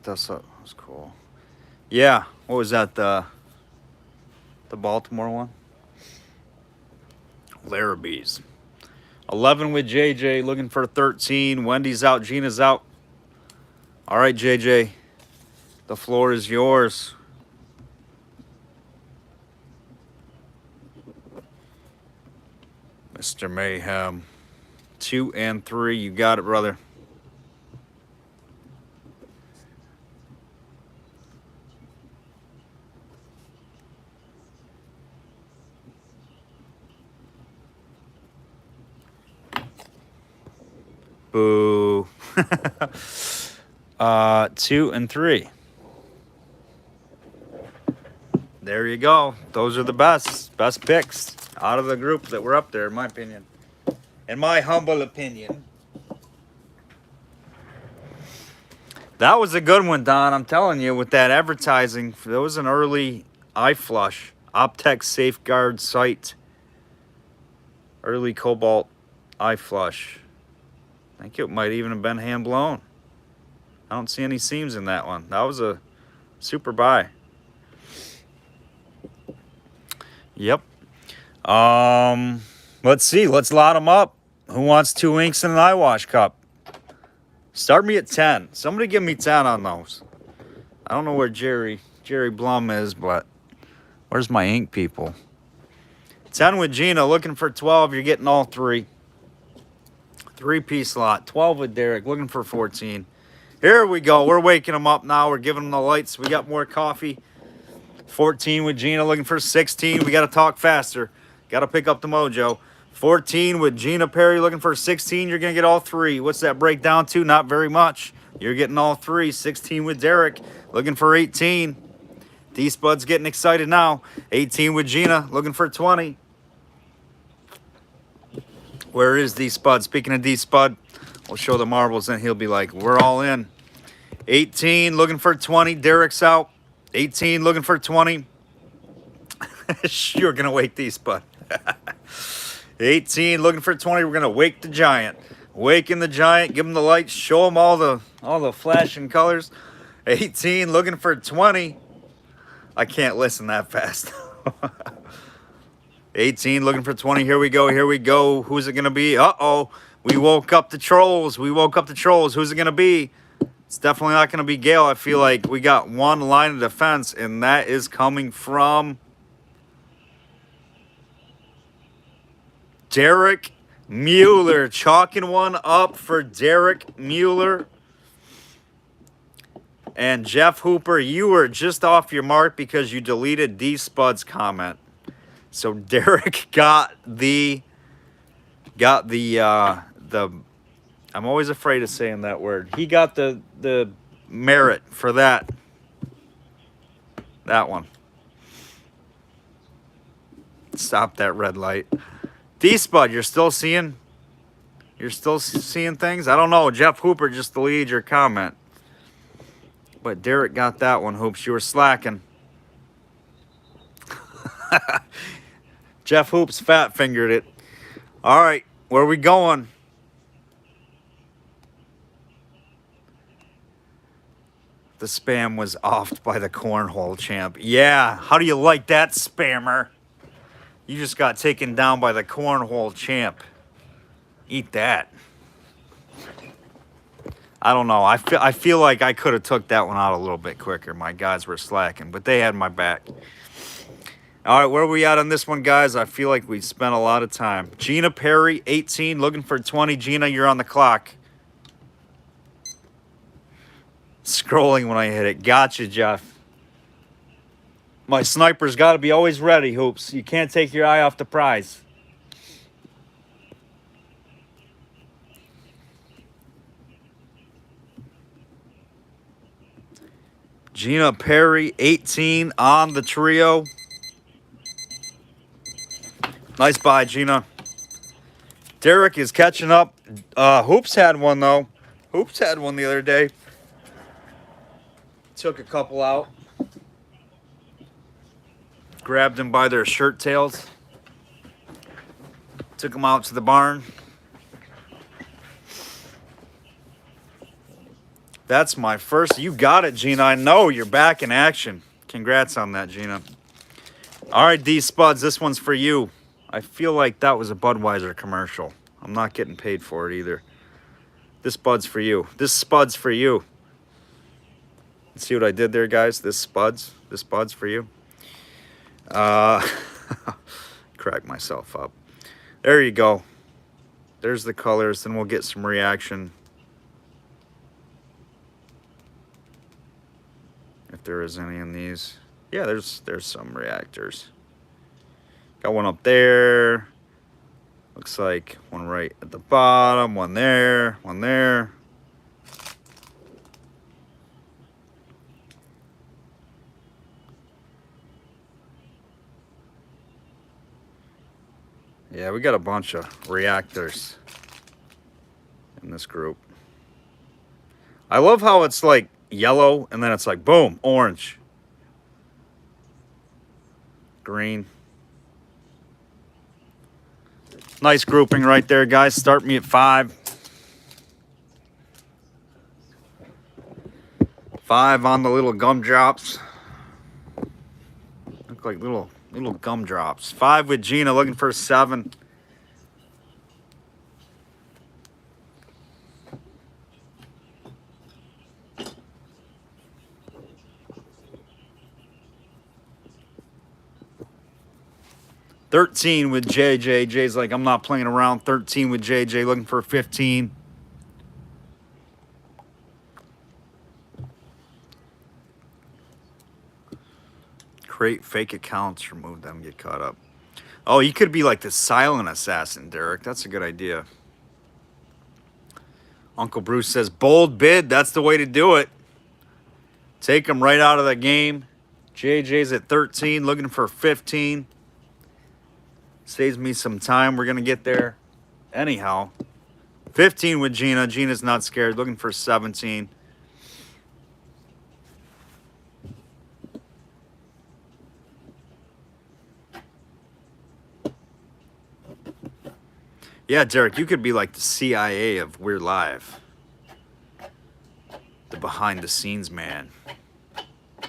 That was cool. Yeah, what was that? The Baltimore one? Larrabee's. 11 with JJ, looking for 13. Wendy's out, Gina's out. All right, JJ. The floor is yours. Mr. Mayhem. 2 and 3. You got it, brother. Boo. 2 and 3. There you go. Those are the best picks out of the group that were up there, in my opinion. In my humble opinion. That was a good one, Don. I'm telling you, with that advertising, there was an early eye flush. Optech Safeguard Sight. Early Cobalt eye flush. I think it might even have been hand blown. I don't see any seams in that one. That was a super buy. Yep. Let's see. Let's lot them up. Who wants 2 inks and an eye wash cup? Start me at 10. Somebody give me 10 on those. I don't know where Jerry Blum is, but where's my ink people? 10 with Gina, looking for 12. You're getting all 3. 3-piece lot. 12 with Derek, looking for 14. Here we go. We're waking them up now. We're giving them the lights. We got more coffee. 14 with Gina, looking for 16. We got to talk faster. Got to pick up the mojo. 14 with Gina Perry, looking for 16. You're going to get all 3. What's that break down to? Not very much. You're getting all 3. 16 with Derek, looking for 18. D-Spud's getting excited now. 18 with Gina, looking for 20. Where is D-Spud? Speaking of D-Spud, we'll show the marbles and he'll be like, we're all in. 18, looking for 20. Derek's out. 18, looking for 20. You're going to wake D-Spud. 18, looking for 20. We're going to wake the giant. Waking the giant. Give him the lights. Show him all the flashing colors. 18, looking for 20. I can't listen that fast. 18, looking for 20. Here we go. Here we go. Who's it going to be? Uh-oh. We woke up the trolls. We woke up the trolls. Who's it going to be? It's definitely not going to be Gale. I feel like we got one line of defense, and that is coming from Derek Mueller. Chalking one up for Derek Mueller. And Jeff Hooper, you were just off your mark because you deleted D-Spud's comment. So Derek got the I'm always afraid of saying that word. He got the merit for that one. Stop that red light. D-Spud, you're still seeing things? I don't know. Jeff Hooper just deleted your comment. But Derek got that one, Hoops. You were slacking. Jeff Hoops fat fingered it. All right, where are we going? The spam was offed by the cornhole champ. Yeah, how do you like that, spammer? You just got taken down by the cornhole champ. Eat that. I don't know. I feel like I could have took that one out a little bit quicker. My guys were slacking, but they had my back. All right, where are we at on this one, guys? I feel like we spent a lot of time. Gina Perry, 18, looking for 20. Gina, you're on the clock. Scrolling when I hit it. Gotcha, Jeff. My sniper's got to be always ready, Hoops. You can't take your eye off the prize. Gina Perry, 18 on the trio. Nice buy, Gina. Derek is catching up. Hoops had one, though. Hoops had one the other day. Took a couple out. Grabbed them by their shirt tails. Took them out to the barn. That's my first. You got it, Gina. I know you're back in action. Congrats on that, Gina. All right, D-Spuds, this one's for you. I feel like that was a Budweiser commercial. I'm not getting paid for it either. This Bud's for you. This Spud's for you. See what I did there, guys? This Bud's for you. Crack myself up. There you go. There's the colors. Then we'll get some reaction. If there is any in these. Yeah, there's some reactors. Got one up there. Looks like one right at the bottom, one there, one there. Yeah, we got a bunch of reactors in this group. I love how it's like yellow and then it's like boom, orange, green. Nice grouping right there, guys. Start me at 5. 5 on the little gumdrops. Look like little gumdrops. 5 with Gina, looking for 7. $13 with JJ. Jay's like, I'm not playing around. 13 with JJ, looking for 15. Create fake accounts, remove them, get caught up. Oh, you could be like the silent assassin, Derek. That's a good idea. Uncle Bruce says, bold bid. That's the way to do it. Take him right out of the game. JJ's at 13, looking for 15. Saves me some time. We're going to get there anyhow. 15 with Gina. Gina's not scared. Looking for 17. Yeah, Derek, you could be like the CIA of We're Live. The behind-the-scenes man.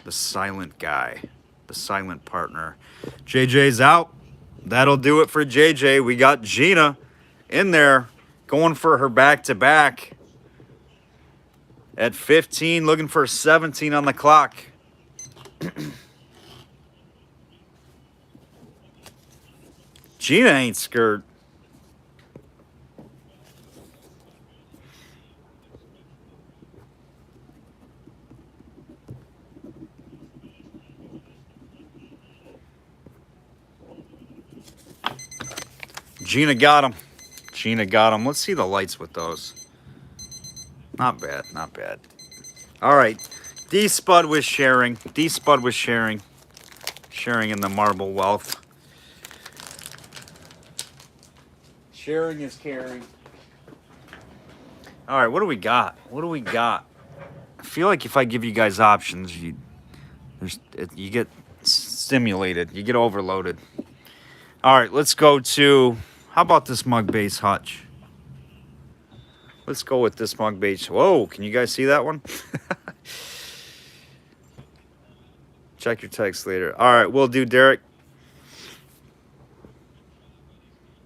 The silent guy. The silent partner. JJ's out. That'll do it for JJ. We got Gina in there going for her back-to-back at 15, looking for 17 on the clock. Gina ain't scared. Gina got him. Gina got him. Let's see the lights with those. Not bad, not bad. All right. D-Spud was sharing. D-Spud was sharing. Sharing in the marble wealth. Sharing is caring. All right, what do we got? What do we got? I feel like if I give you guys options, you get stimulated. You get overloaded. All right, let's go to... How about this mug base hutch? Let's go with this mug base. Whoa, can you guys see that one? Check your text later. All right, we'll do Derek.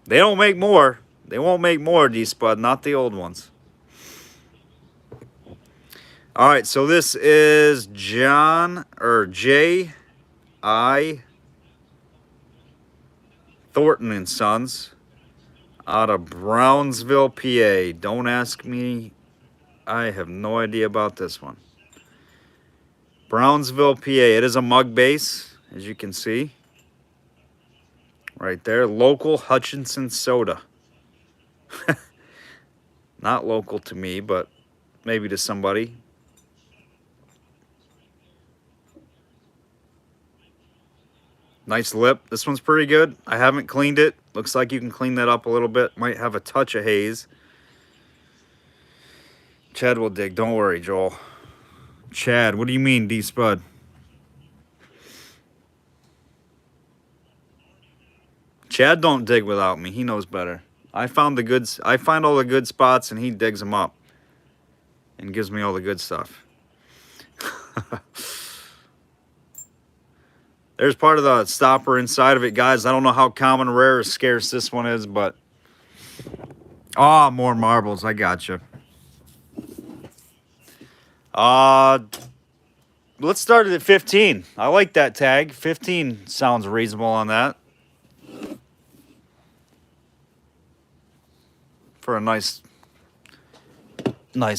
They don't make more. They won't make more, D-Spud, not the old ones. All right, so this is J.I. Thornton and Sons. Out of Brownsville, PA. Don't ask me. I have no idea about this one. Brownsville, PA. It is a mug base, as you can see. Right there. Local Hutchinson soda. Not local to me, but maybe to somebody. Nice lip. This one's pretty good. I haven't cleaned it. Looks like you can clean that up a little bit. Might have a touch of haze. Chad will dig. Don't worry, Joel. Chad, what do you mean, D-Spud? Chad don't dig without me. He knows better. I find all the good spots, and he digs them up. And gives me all the good stuff. There's part of the stopper inside of it, guys. I don't know how common, rare, or scarce this one is, but... Oh, more marbles. I gotcha. Let's start it at 15. I like that tag. 15 sounds reasonable on that. for a nice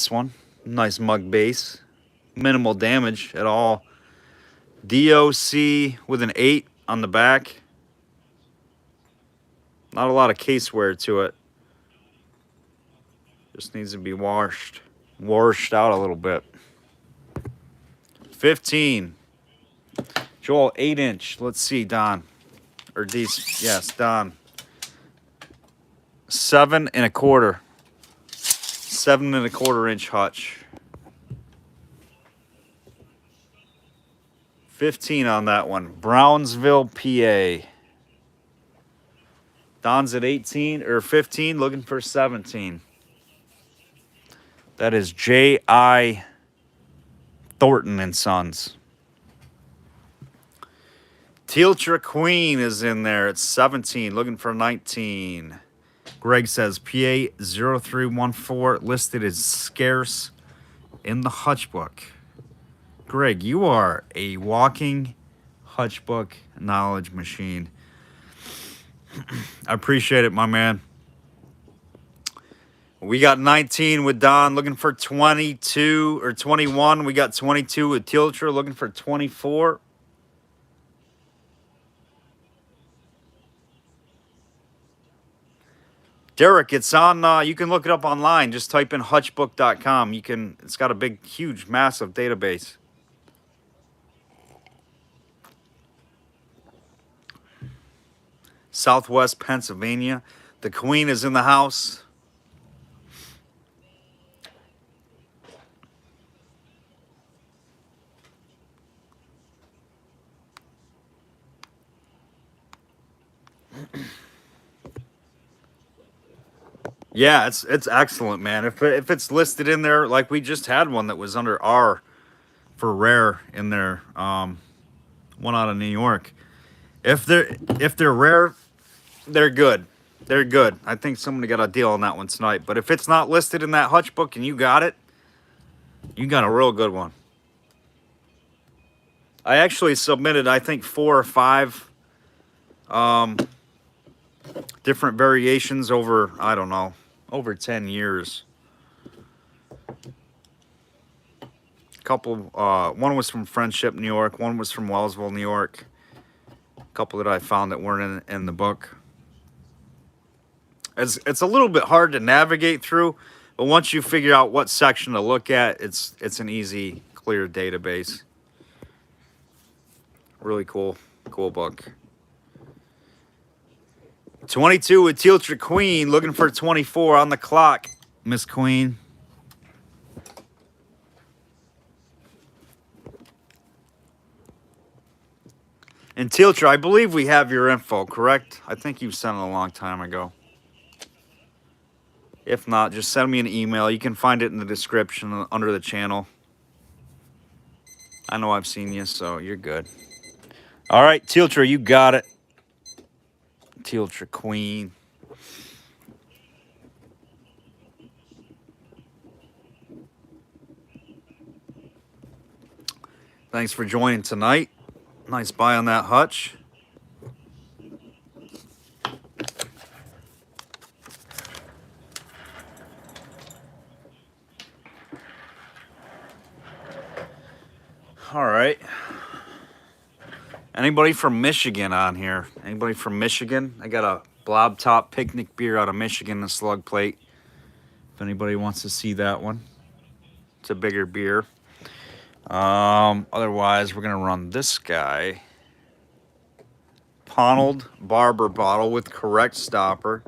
one. Nice mug base. Minimal damage at all. DOC with an 8 on the back. Not a lot of case wear to it. Just needs to be washed out a little bit. 15. Joel, 8-inch. Let's see, Don. Or these, yes, Don. 7 1/4. 7 1/4 inch hutch. 15 on that one. Brownsville, PA. Don's at 18 or 15, looking for 17. That is J.I. Thornton and Sons. Tealtra Queen is in there at 17, looking for 19. Greg says PA 0314 listed as scarce in the hutch book. Greg, you are a walking hutch book knowledge machine. I appreciate it, my man. We got 19 with Don, looking for 22 or 21. We got 22 with Tealtra, looking for 24. Derek, it's on, you can look it up online. Just type in hutchbook.com. It's got a big, huge, massive database. Southwest Pennsylvania. The Queen is in the house. Yeah, it's excellent, man. If it's listed in there, like we just had one that was under R for rare in there, one out of New York. If they're rare, they're good. They're good. I think somebody got a deal on that one tonight. But if it's not listed in that hutch book and you got it, you got a real good one. I actually submitted, I think, 4 or 5 different variations over, I don't know, over 10 years. A couple, one was from Friendship, New York. One was from Wellsville, New York. A couple that I found that weren't in the book. It's a little bit hard to navigate through, but once you figure out what section to look at, it's an easy, clear database. Really cool book. 22 with Tealtra Queen, looking for 24 on the clock, Miss Queen. And Tealtra, I believe we have your info, correct? I think you sent it a long time ago. If not, just send me an email. You can find it in the description under the channel. I know I've seen you, so you're good. All right, Tealtra, you got it. Tealtra Queen. Thanks for joining tonight. Nice buy on that hutch. All right. Anybody from Michigan on here? Anybody from Michigan? I got a Blob Top picnic beer out of Michigan, a slug plate. If anybody wants to see that one. It's a bigger beer. Otherwise, we're going to run this guy. Ponald Barber bottle with correct stopper.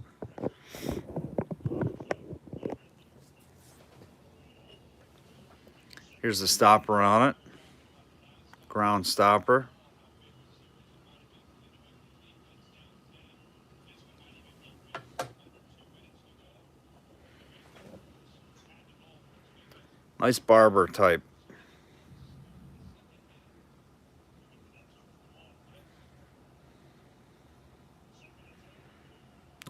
Here's the stopper on it. Ground stopper. Nice barber type.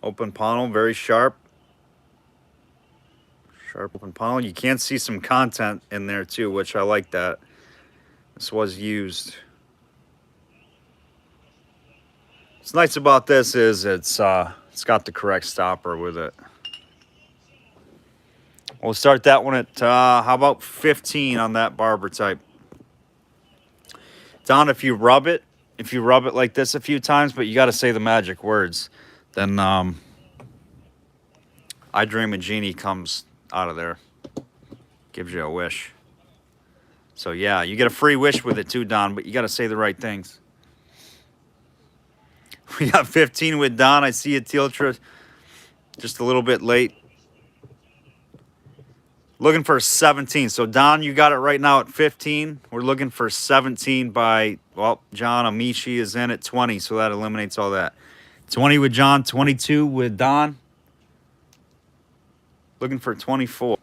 Open panel, very sharp. Sharp open panel. You can see some content in there too, which I like that. This was used. What's nice about this is it's got the correct stopper with it. We'll start that one at, how about 15 on that barber type. Don, if you rub it like this a few times, but you got to say the magic words, then I Dream a Genie comes out of there. Gives you a wish. So, yeah, you get a free wish with it too, Don, but you got to say the right things. We got 15 with Don. I see you, Tealtra. Just a little bit late. Looking for 17. So, Don, you got it right now at 15. We're looking for 17 by, well, John Amishi is in at 20, so that eliminates all that. 20 with John, 22 with Don. Looking for 24.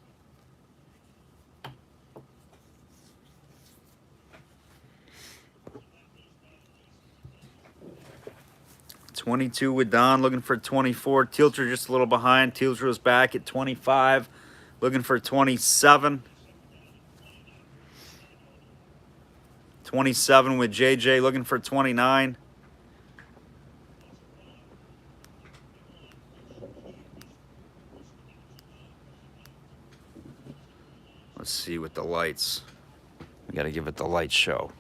$22 with Don, looking for 24. Tealtra just a little behind. Tealtra's back at 25, looking for 27. 27 with JJ, looking for 29. Let's see with the lights. We got to give it the light show.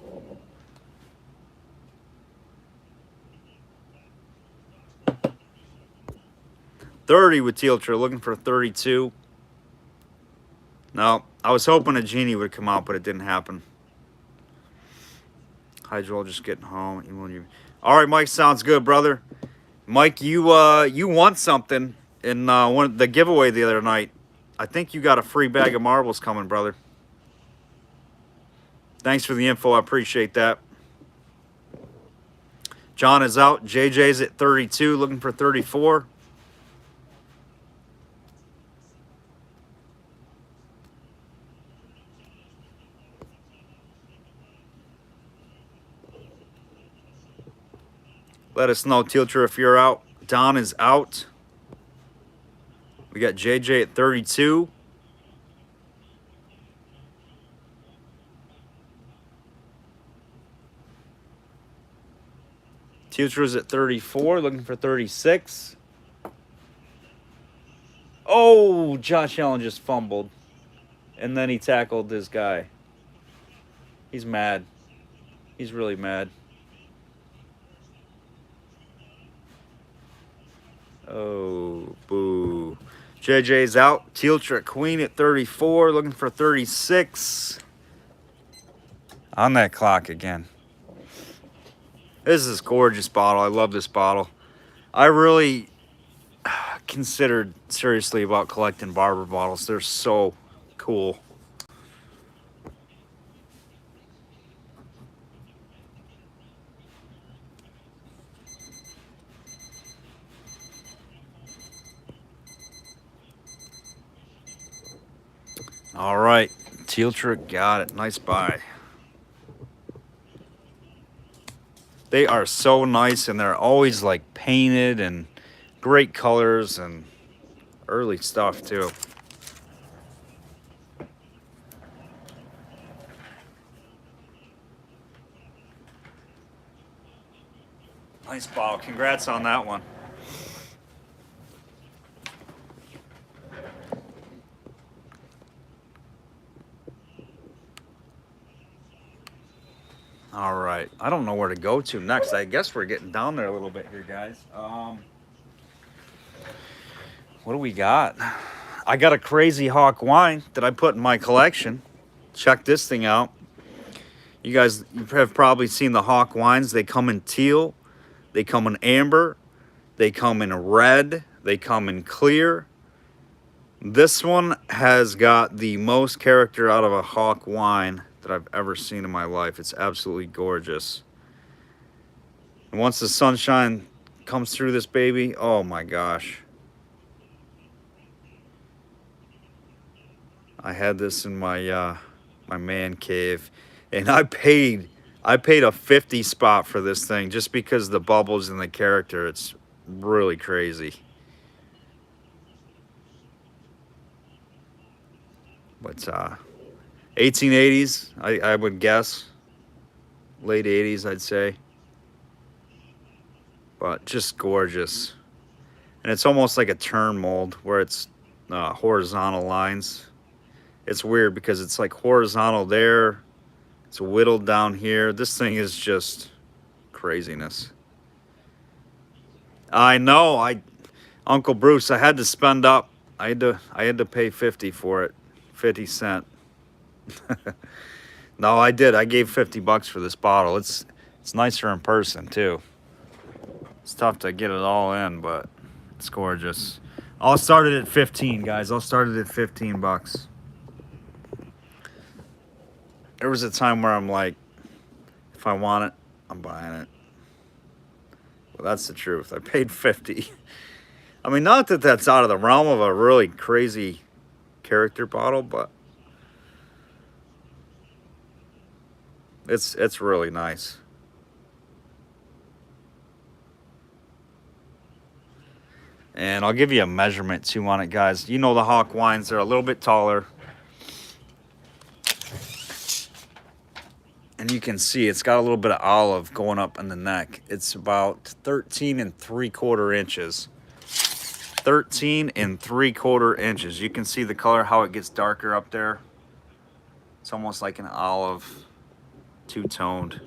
$30 with Tealtra, looking for 32. No, I was hoping a Genie would come out, but it didn't happen. Hi, Joel, just getting home. All right, Mike, sounds good, brother. Mike, you won something in the giveaway the other night. I think you got a free bag of marbles coming, brother. Thanks for the info. I appreciate that. John is out. JJ's at 32, looking for 34. Let us know, Tealtra, if you're out. Don is out. We got JJ at 32. Tealtra's at 34, looking for 36. Oh, Josh Allen just fumbled. And then he tackled this guy. He's mad. He's really mad. Oh, boo. JJ's out. Tealtra Queen at 34, looking for 36. On that clock again. This is a gorgeous bottle. I love this bottle. I really considered seriously about collecting barber bottles. They're so cool. All right, Tealtra got it. Nice buy. They are so nice, and they're always like painted and great colors and early stuff too. Nice bottle. Congrats on that one. All right, I don't know where to go to next. I guess we're getting down there a little bit here, guys. What do we got? I got a Crazy Hawk wine that I put in my collection. Check this thing out. You guys have probably seen the Hawk wines. They come in teal, they come in amber, they come in red, they come in clear. This one has got the most character out of a Hawk wine that I've ever seen in my life. It's absolutely gorgeous. And once the sunshine comes through this baby, oh my gosh. I had this in my my man cave, and I paid a 50 spot for this thing just because the bubbles and the character. It's really crazy. But 1880s, I would guess. Late 80s, I'd say. But just gorgeous. And it's almost like a turn mold where it's horizontal lines. It's weird because it's like horizontal there. It's whittled down here. This thing is just craziness. I know. Uncle Bruce, I had to spend up. I had to pay 50 for it. 50 cents. No, I did. I gave 50 bucks for this bottle. It's nicer in person too. It's tough to get it all in, but it's gorgeous. I'll start it at 15, guys. I'll start it at 15 bucks. There was a time where I'm like, if I want it, I'm buying it. Well, that's the truth. I paid 50. I mean, not that that's out of the realm of a really crazy character bottle, but it's really nice. And I'll give you a measurement too on it, guys. You know the Hawk wines, they're a little bit taller. And you can see it's got a little bit of olive going up in the neck. It's about 13 3/4 inches. 13 3/4 inches. You can see the color, how it gets darker up there. It's almost like an olive, two-toned.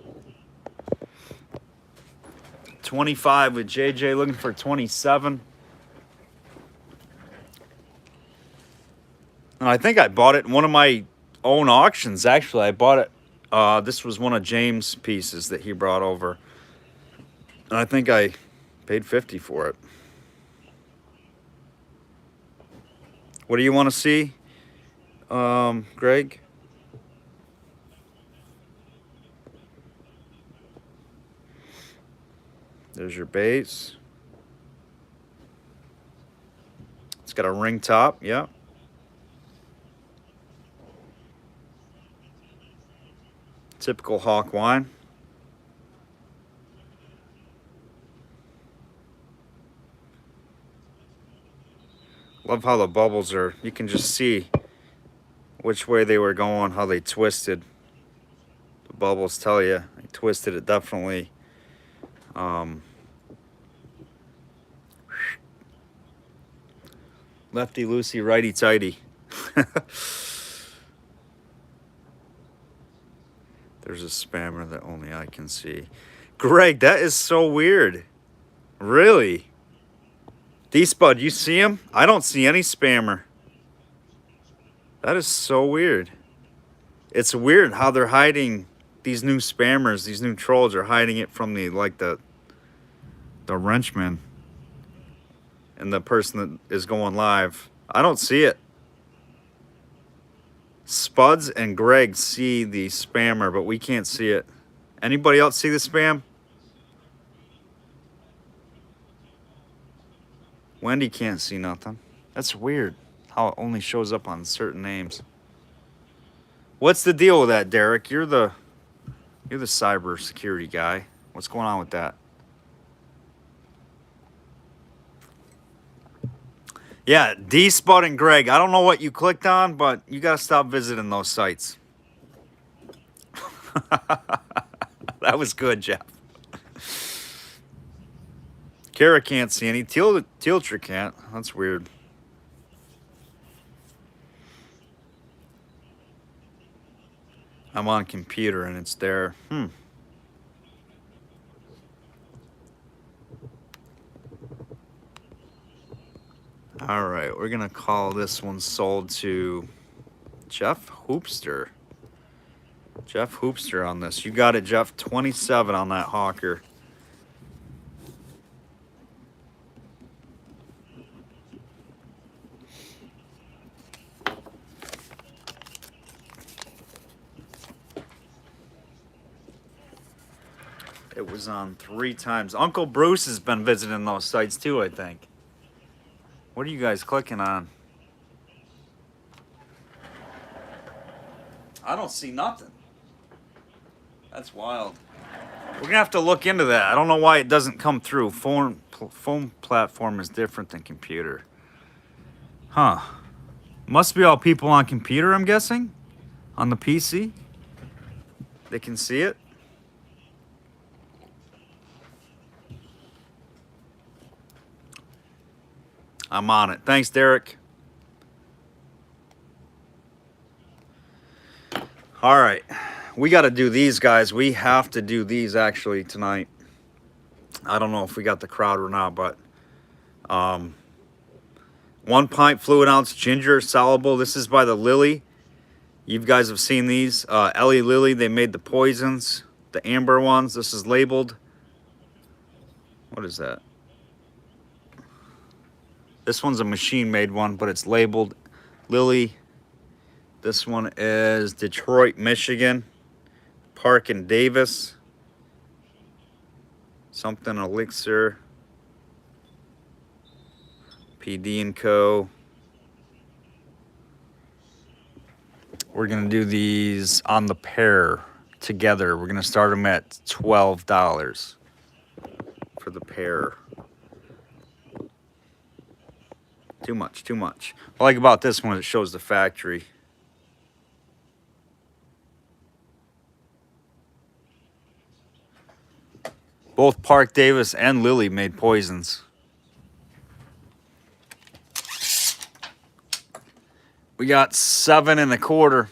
25 with JJ looking for 27. And I think I bought it in one of my own auctions, actually. I bought it. This was one of James' pieces that he brought over. And I think I paid 50 for it. What do you want to see, Greg? There's your base. It's got a ring top, yeah. Typical Hawk wine. Love how the bubbles are, you can just see which way they were going, how they twisted. The bubbles tell you, they twisted it definitely. Lefty loosey, righty tighty. There's a spammer that only I can see. Greg, that is so weird. Really? D-Spud, you see him? I don't see any spammer. That is so weird. It's weird how they're hiding these new spammers, these new trolls are hiding it from the wrenchman and the person that is going live. I don't see it. Spuds and Greg see the spammer, but we can't see it. Anybody else see the spam? Wendy can't see nothing. That's weird how it only shows up on certain names. What's the deal with that, Derek? You're the cyber security guy. What's going on with that? Yeah, D-Spud and Greg. I don't know what you clicked on, but you got to stop visiting those sites. That was good, Jeff. Kara can't see any. Tealtra can't. That's weird. I'm on computer and it's there. All right, we're going to call this one sold to Jeff Hoopster. Jeff Hoopster on this. You got it, Jeff. 27 on that Hawker. It was on 3 times. Uncle Bruce has been visiting those sites too, I think. What are you guys clicking on? I don't see nothing. That's wild. We're going to have to look into that. I don't know why it doesn't come through. Phone platform is different than computer. Huh. Must be all people on computer, I'm guessing. On the PC. They can see it. I'm on it. Thanks, Derek. All right. We got to do these, guys. We have to do these actually tonight. I don't know if we got the crowd or not, but 1 pint fluid ounce ginger soluble. This is by the Lily. You guys have seen these. Ellie Lily, they made the poisons, the amber ones. This is labeled. What is that? This one's a machine-made one, but it's labeled Lily. This one is Detroit, Michigan. Park and Davis. Something elixir. PD & Co. We're going to do these on the pair together. We're going to start them at $12 for the pair. Too much, too much. What I like about this one, it shows the factory. Both Park Davis and Lily made poisons. We got 7 1/4.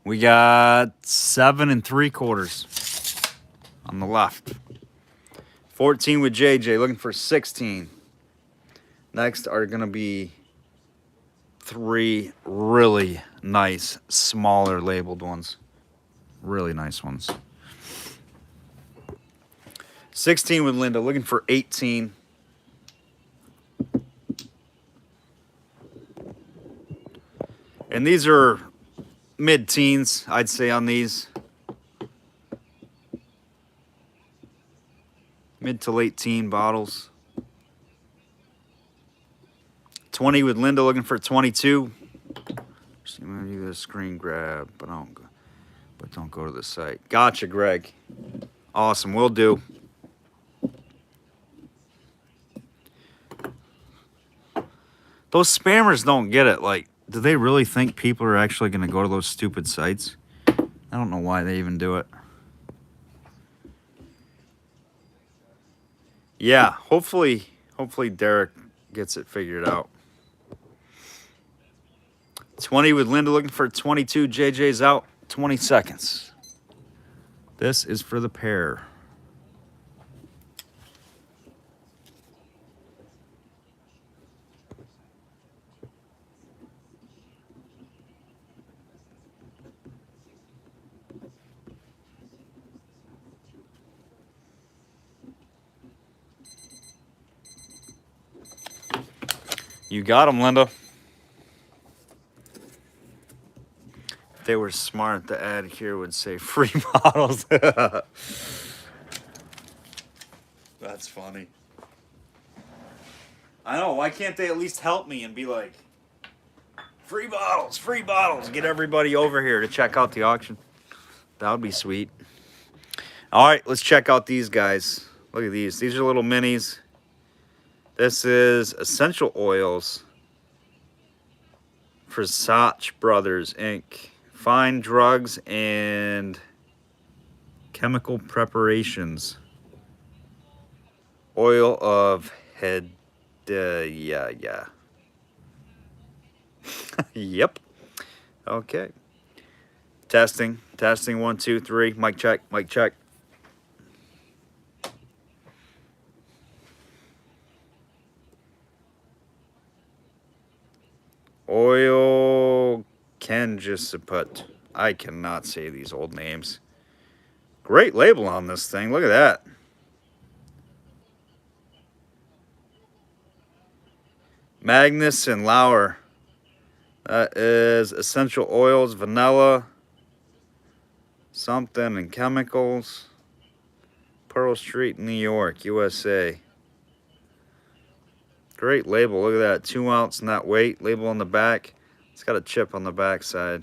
We got 7 3/4 on the left. 14 with JJ, looking for 16. Next are going to be 3 really nice, smaller labeled ones. Really nice ones. 16 with Linda, looking for 18. And these are mid-teens, I'd say, on these. Mid to late teen bottles. 20 with Linda, looking for 22. See, I'm gonna do the screen grab, but don't go to the site. Gotcha, Greg. Awesome, will do. Those spammers don't get it. Like, do they really think people are actually going to go to those stupid sites? I don't know why they even do it. Yeah, hopefully Derek gets it figured out. 20 with Linda, looking for 22. JJ's out. 20 seconds. This is for the pair. You got them, Linda. If they were smart, the ad here would say free bottles. That's funny. I know. Why can't they at least help me and be like, free bottles, free bottles. Get everybody over here to check out the auction. That would be sweet. All right, let's check out these guys. Look at these. These are little minis. This is essential oils for Sach Brothers, Inc. Fine drugs and chemical preparations. Oil of head. Yeah. Yep. Okay. Testing. 1, 2, 3. Mic check. Mic check. Oil Kanjisiput. I cannot say these old names. Great label on this thing. Look at that. Magnus and Lauer. That is essential oils, vanilla, something, and chemicals. Pearl Street, New York, USA. Great label. Look at that. 2 ounce net weight. Label on the back. It's got a chip on the back side.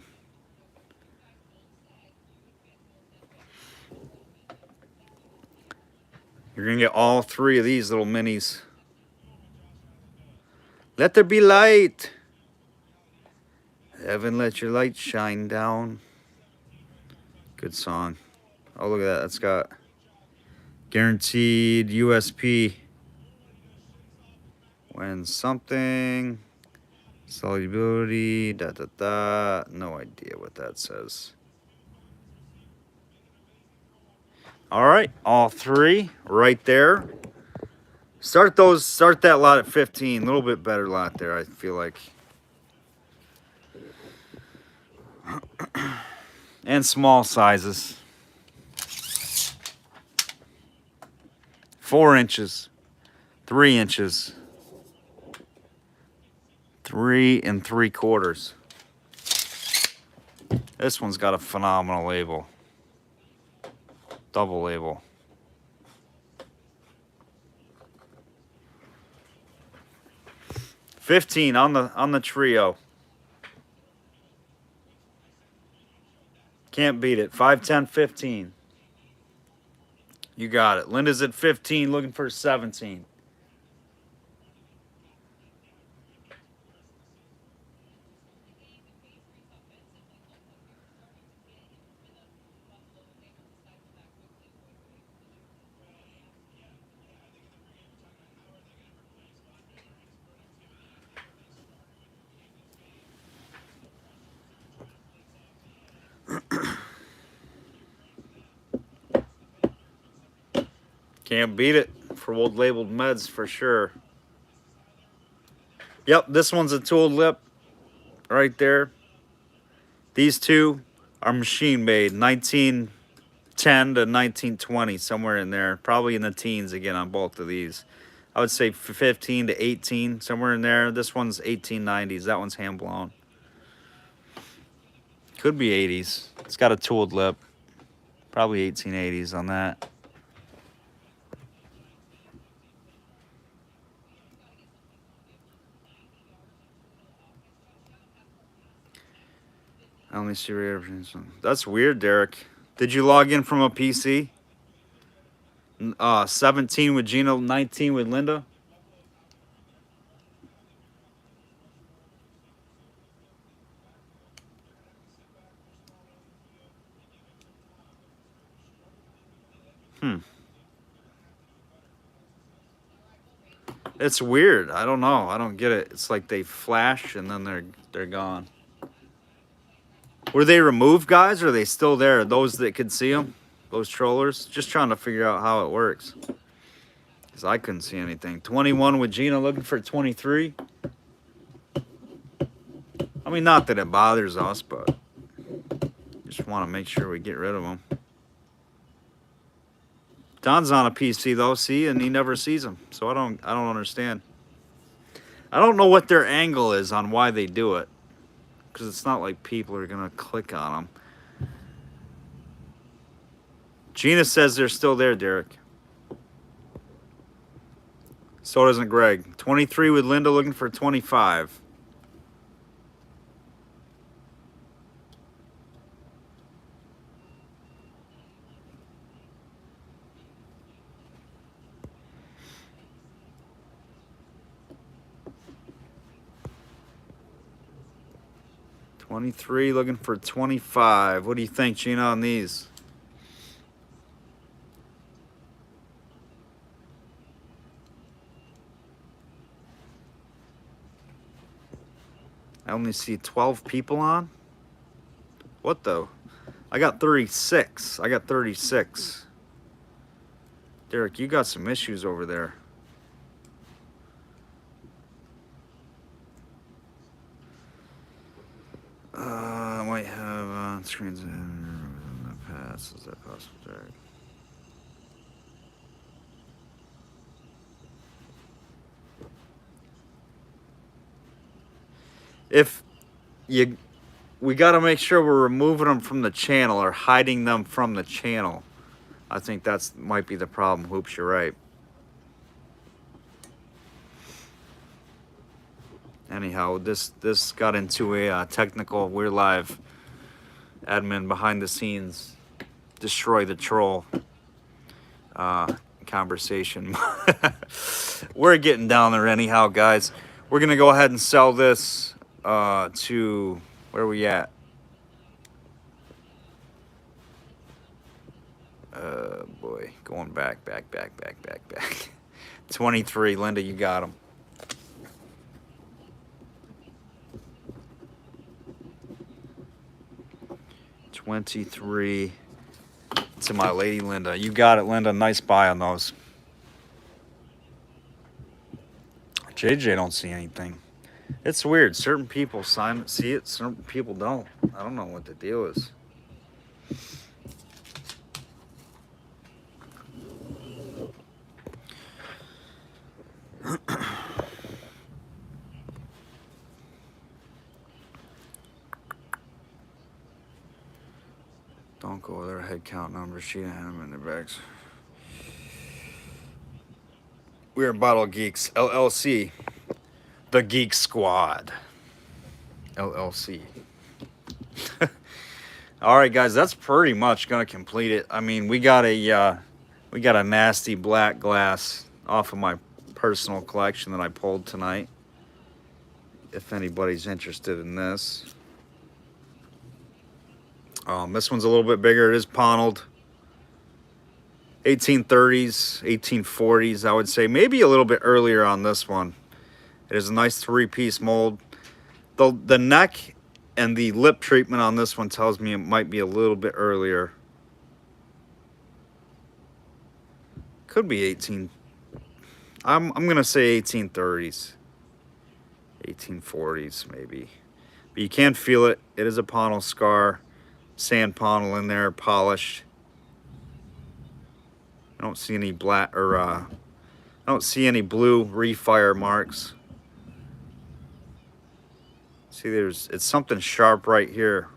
You're going to get all 3 of these little minis. Let there be light. Heaven, let your light shine down. Good song. Oh, look at that. That's got guaranteed USP. When something Solubility, no idea what that says. All right, all three right there. Start that lot at 15. A little bit better lot there, I feel like. And small sizes. 4 inches, 3 inches, 3 3/4. This one's got a phenomenal label. Double label. $15 on the trio. Can't beat it. 5, 10, 15. You got it. Linda's at 15, looking for 17. Can't beat it for old labeled meds for sure. Yep, this one's a tooled lip right there. These two are machine made, 1910 to 1920, somewhere in there. Probably in the teens again on both of these. I would say 15 to 18, somewhere in there. This one's 1890s. That one's hand blown. Could be 80s. It's got a tooled lip. Probably 1880s on that. I only see references. That's weird, Derek. Did you log in from a PC? 17 with Gina, 19 with Linda. It's weird. I don't know. I don't get it. It's like they flash and then they're gone. Were they removed, guys, or are they still there? Those that could see them, those trollers. Just trying to figure out how it works. Because I couldn't see anything. 21 with Gina, looking for 23. I mean, not that it bothers us, but just want to make sure we get rid of them. Don's on a PC though, see, and he never sees them, so I don't understand. I don't know what their angle is on why they do it, because it's not like people are gonna click on them. Gina says they're still there, Derek. So doesn't Greg. 23 with Linda, looking for 25. $23, looking for 25. What do you think, Gina, on these? I only see 12 people on. What though? I got 36. I got 36. Derek, you got some issues over there. I might have screens in the past. Is that possible, Derek? If we got to make sure we're removing them from the channel or hiding them from the channel. I think that's might be the problem. Hoops, you're right. Anyhow, this got into a technical. We're live. Admin behind the scenes, destroy the troll. Conversation. We're getting down there anyhow, guys. We're gonna go ahead and sell this to where are we at? Boy, going back. 23, Linda, you got him. 23 to my lady Linda. You got it, Linda. Nice buy on those. JJ don't see anything. It's weird. Certain people see it, certain people don't. I don't know what the deal is. Don't go with their head count numbers. She had them in their bags. We are Bottle Geeks, LLC. The Geek Squad, LLC. All right, guys, that's pretty much gonna complete it. I mean, we got a nasty black glass off of my personal collection that I pulled tonight. If anybody's interested in this. This one's a little bit bigger. It is paneled. 1830s, 1840s, I would say. Maybe a little bit earlier on this one. It is a nice three-piece mold. The neck and the lip treatment on this one tells me it might be a little bit earlier. Could be 18. I'm gonna say 1830s. 1840s maybe. But you can feel it. It is a panel scar. Sand panel in there, polished. I don't see any black or I don't see any blue refire marks. See, it's something sharp right here.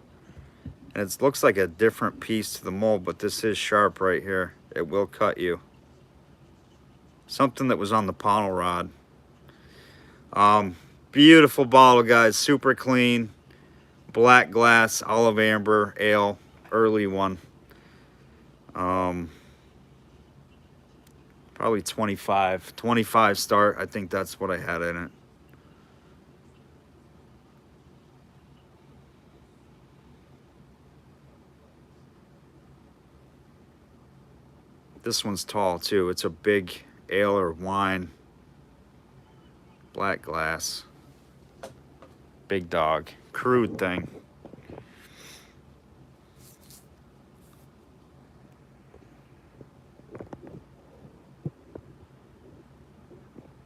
And it looks like a different piece to the mold, but this is sharp right here. It will cut you. Something that was on the panel rod. Beautiful bottle, guys. Super clean. Black glass, olive amber ale, early one. Probably 25 start. I think that's what I had in it. This one's tall too. It's a big ale or wine. Black glass. Big dog. Crude thing.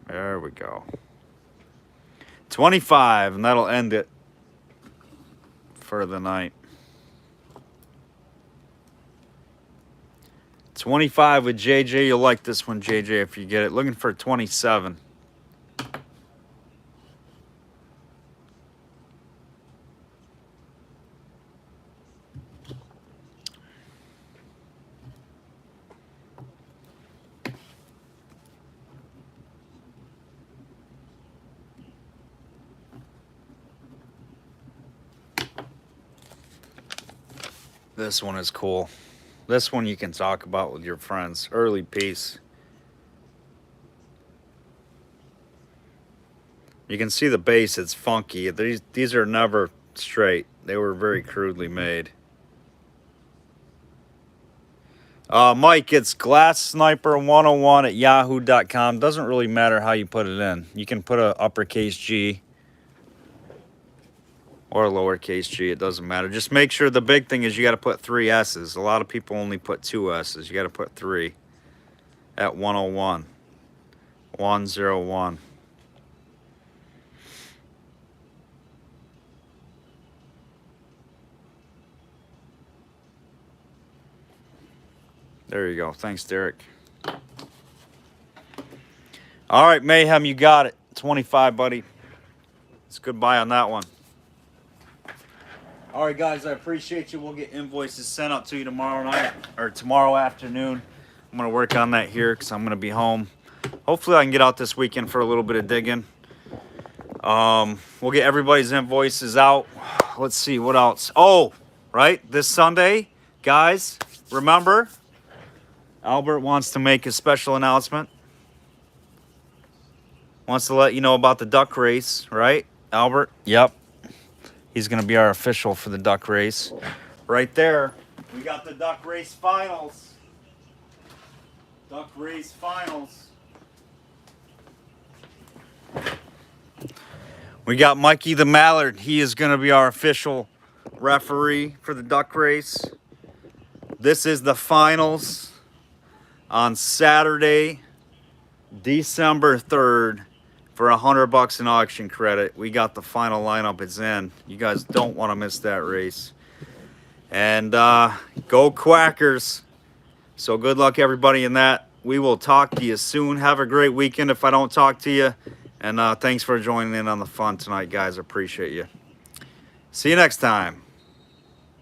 There we go. 25, and that'll end it for the night. 25 with JJ. You'll like this one, JJ, if you get it. Looking for 27. This one is cool. This one you can talk about with your friends. Early piece. You can see the base, it's funky. These are never straight. They were very crudely made. Mike, it's glasssniper101@yahoo.com. Doesn't really matter how you put it in. You can put a uppercase G or a lowercase g, it doesn't matter. Just make sure, the big thing is you got to put 3 S's. A lot of people only put 2 S's. You got to put 3 at 101. 101. There you go. Thanks, Derek. All right, Mayhem, you got it. 25, buddy. It's goodbye on that one. All right, guys, I appreciate you. We'll get invoices sent out to you tomorrow night or tomorrow afternoon. I'm going to work on that here because I'm going to be home. Hopefully, I can get out this weekend for a little bit of digging. We'll get everybody's invoices out. Let's see, what else? Oh, right, this Sunday, guys, remember, Albert wants to make a special announcement. Wants to let you know about the duck race, right, Albert? Yep. He's going to be our official for the duck race. Right there, we got the duck race finals. Duck race finals. We got Mikey the Mallard. He is going to be our official referee for the duck race. This is the finals on Saturday, December 3rd. For $100 in auction credit. We got the final lineup. It's in. You guys don't want to miss that race. And go Quackers. So good luck, everybody, in that. We will talk to you soon. Have a great weekend if I don't talk to you. And thanks for joining in on the fun tonight, guys. Appreciate you. See you next time.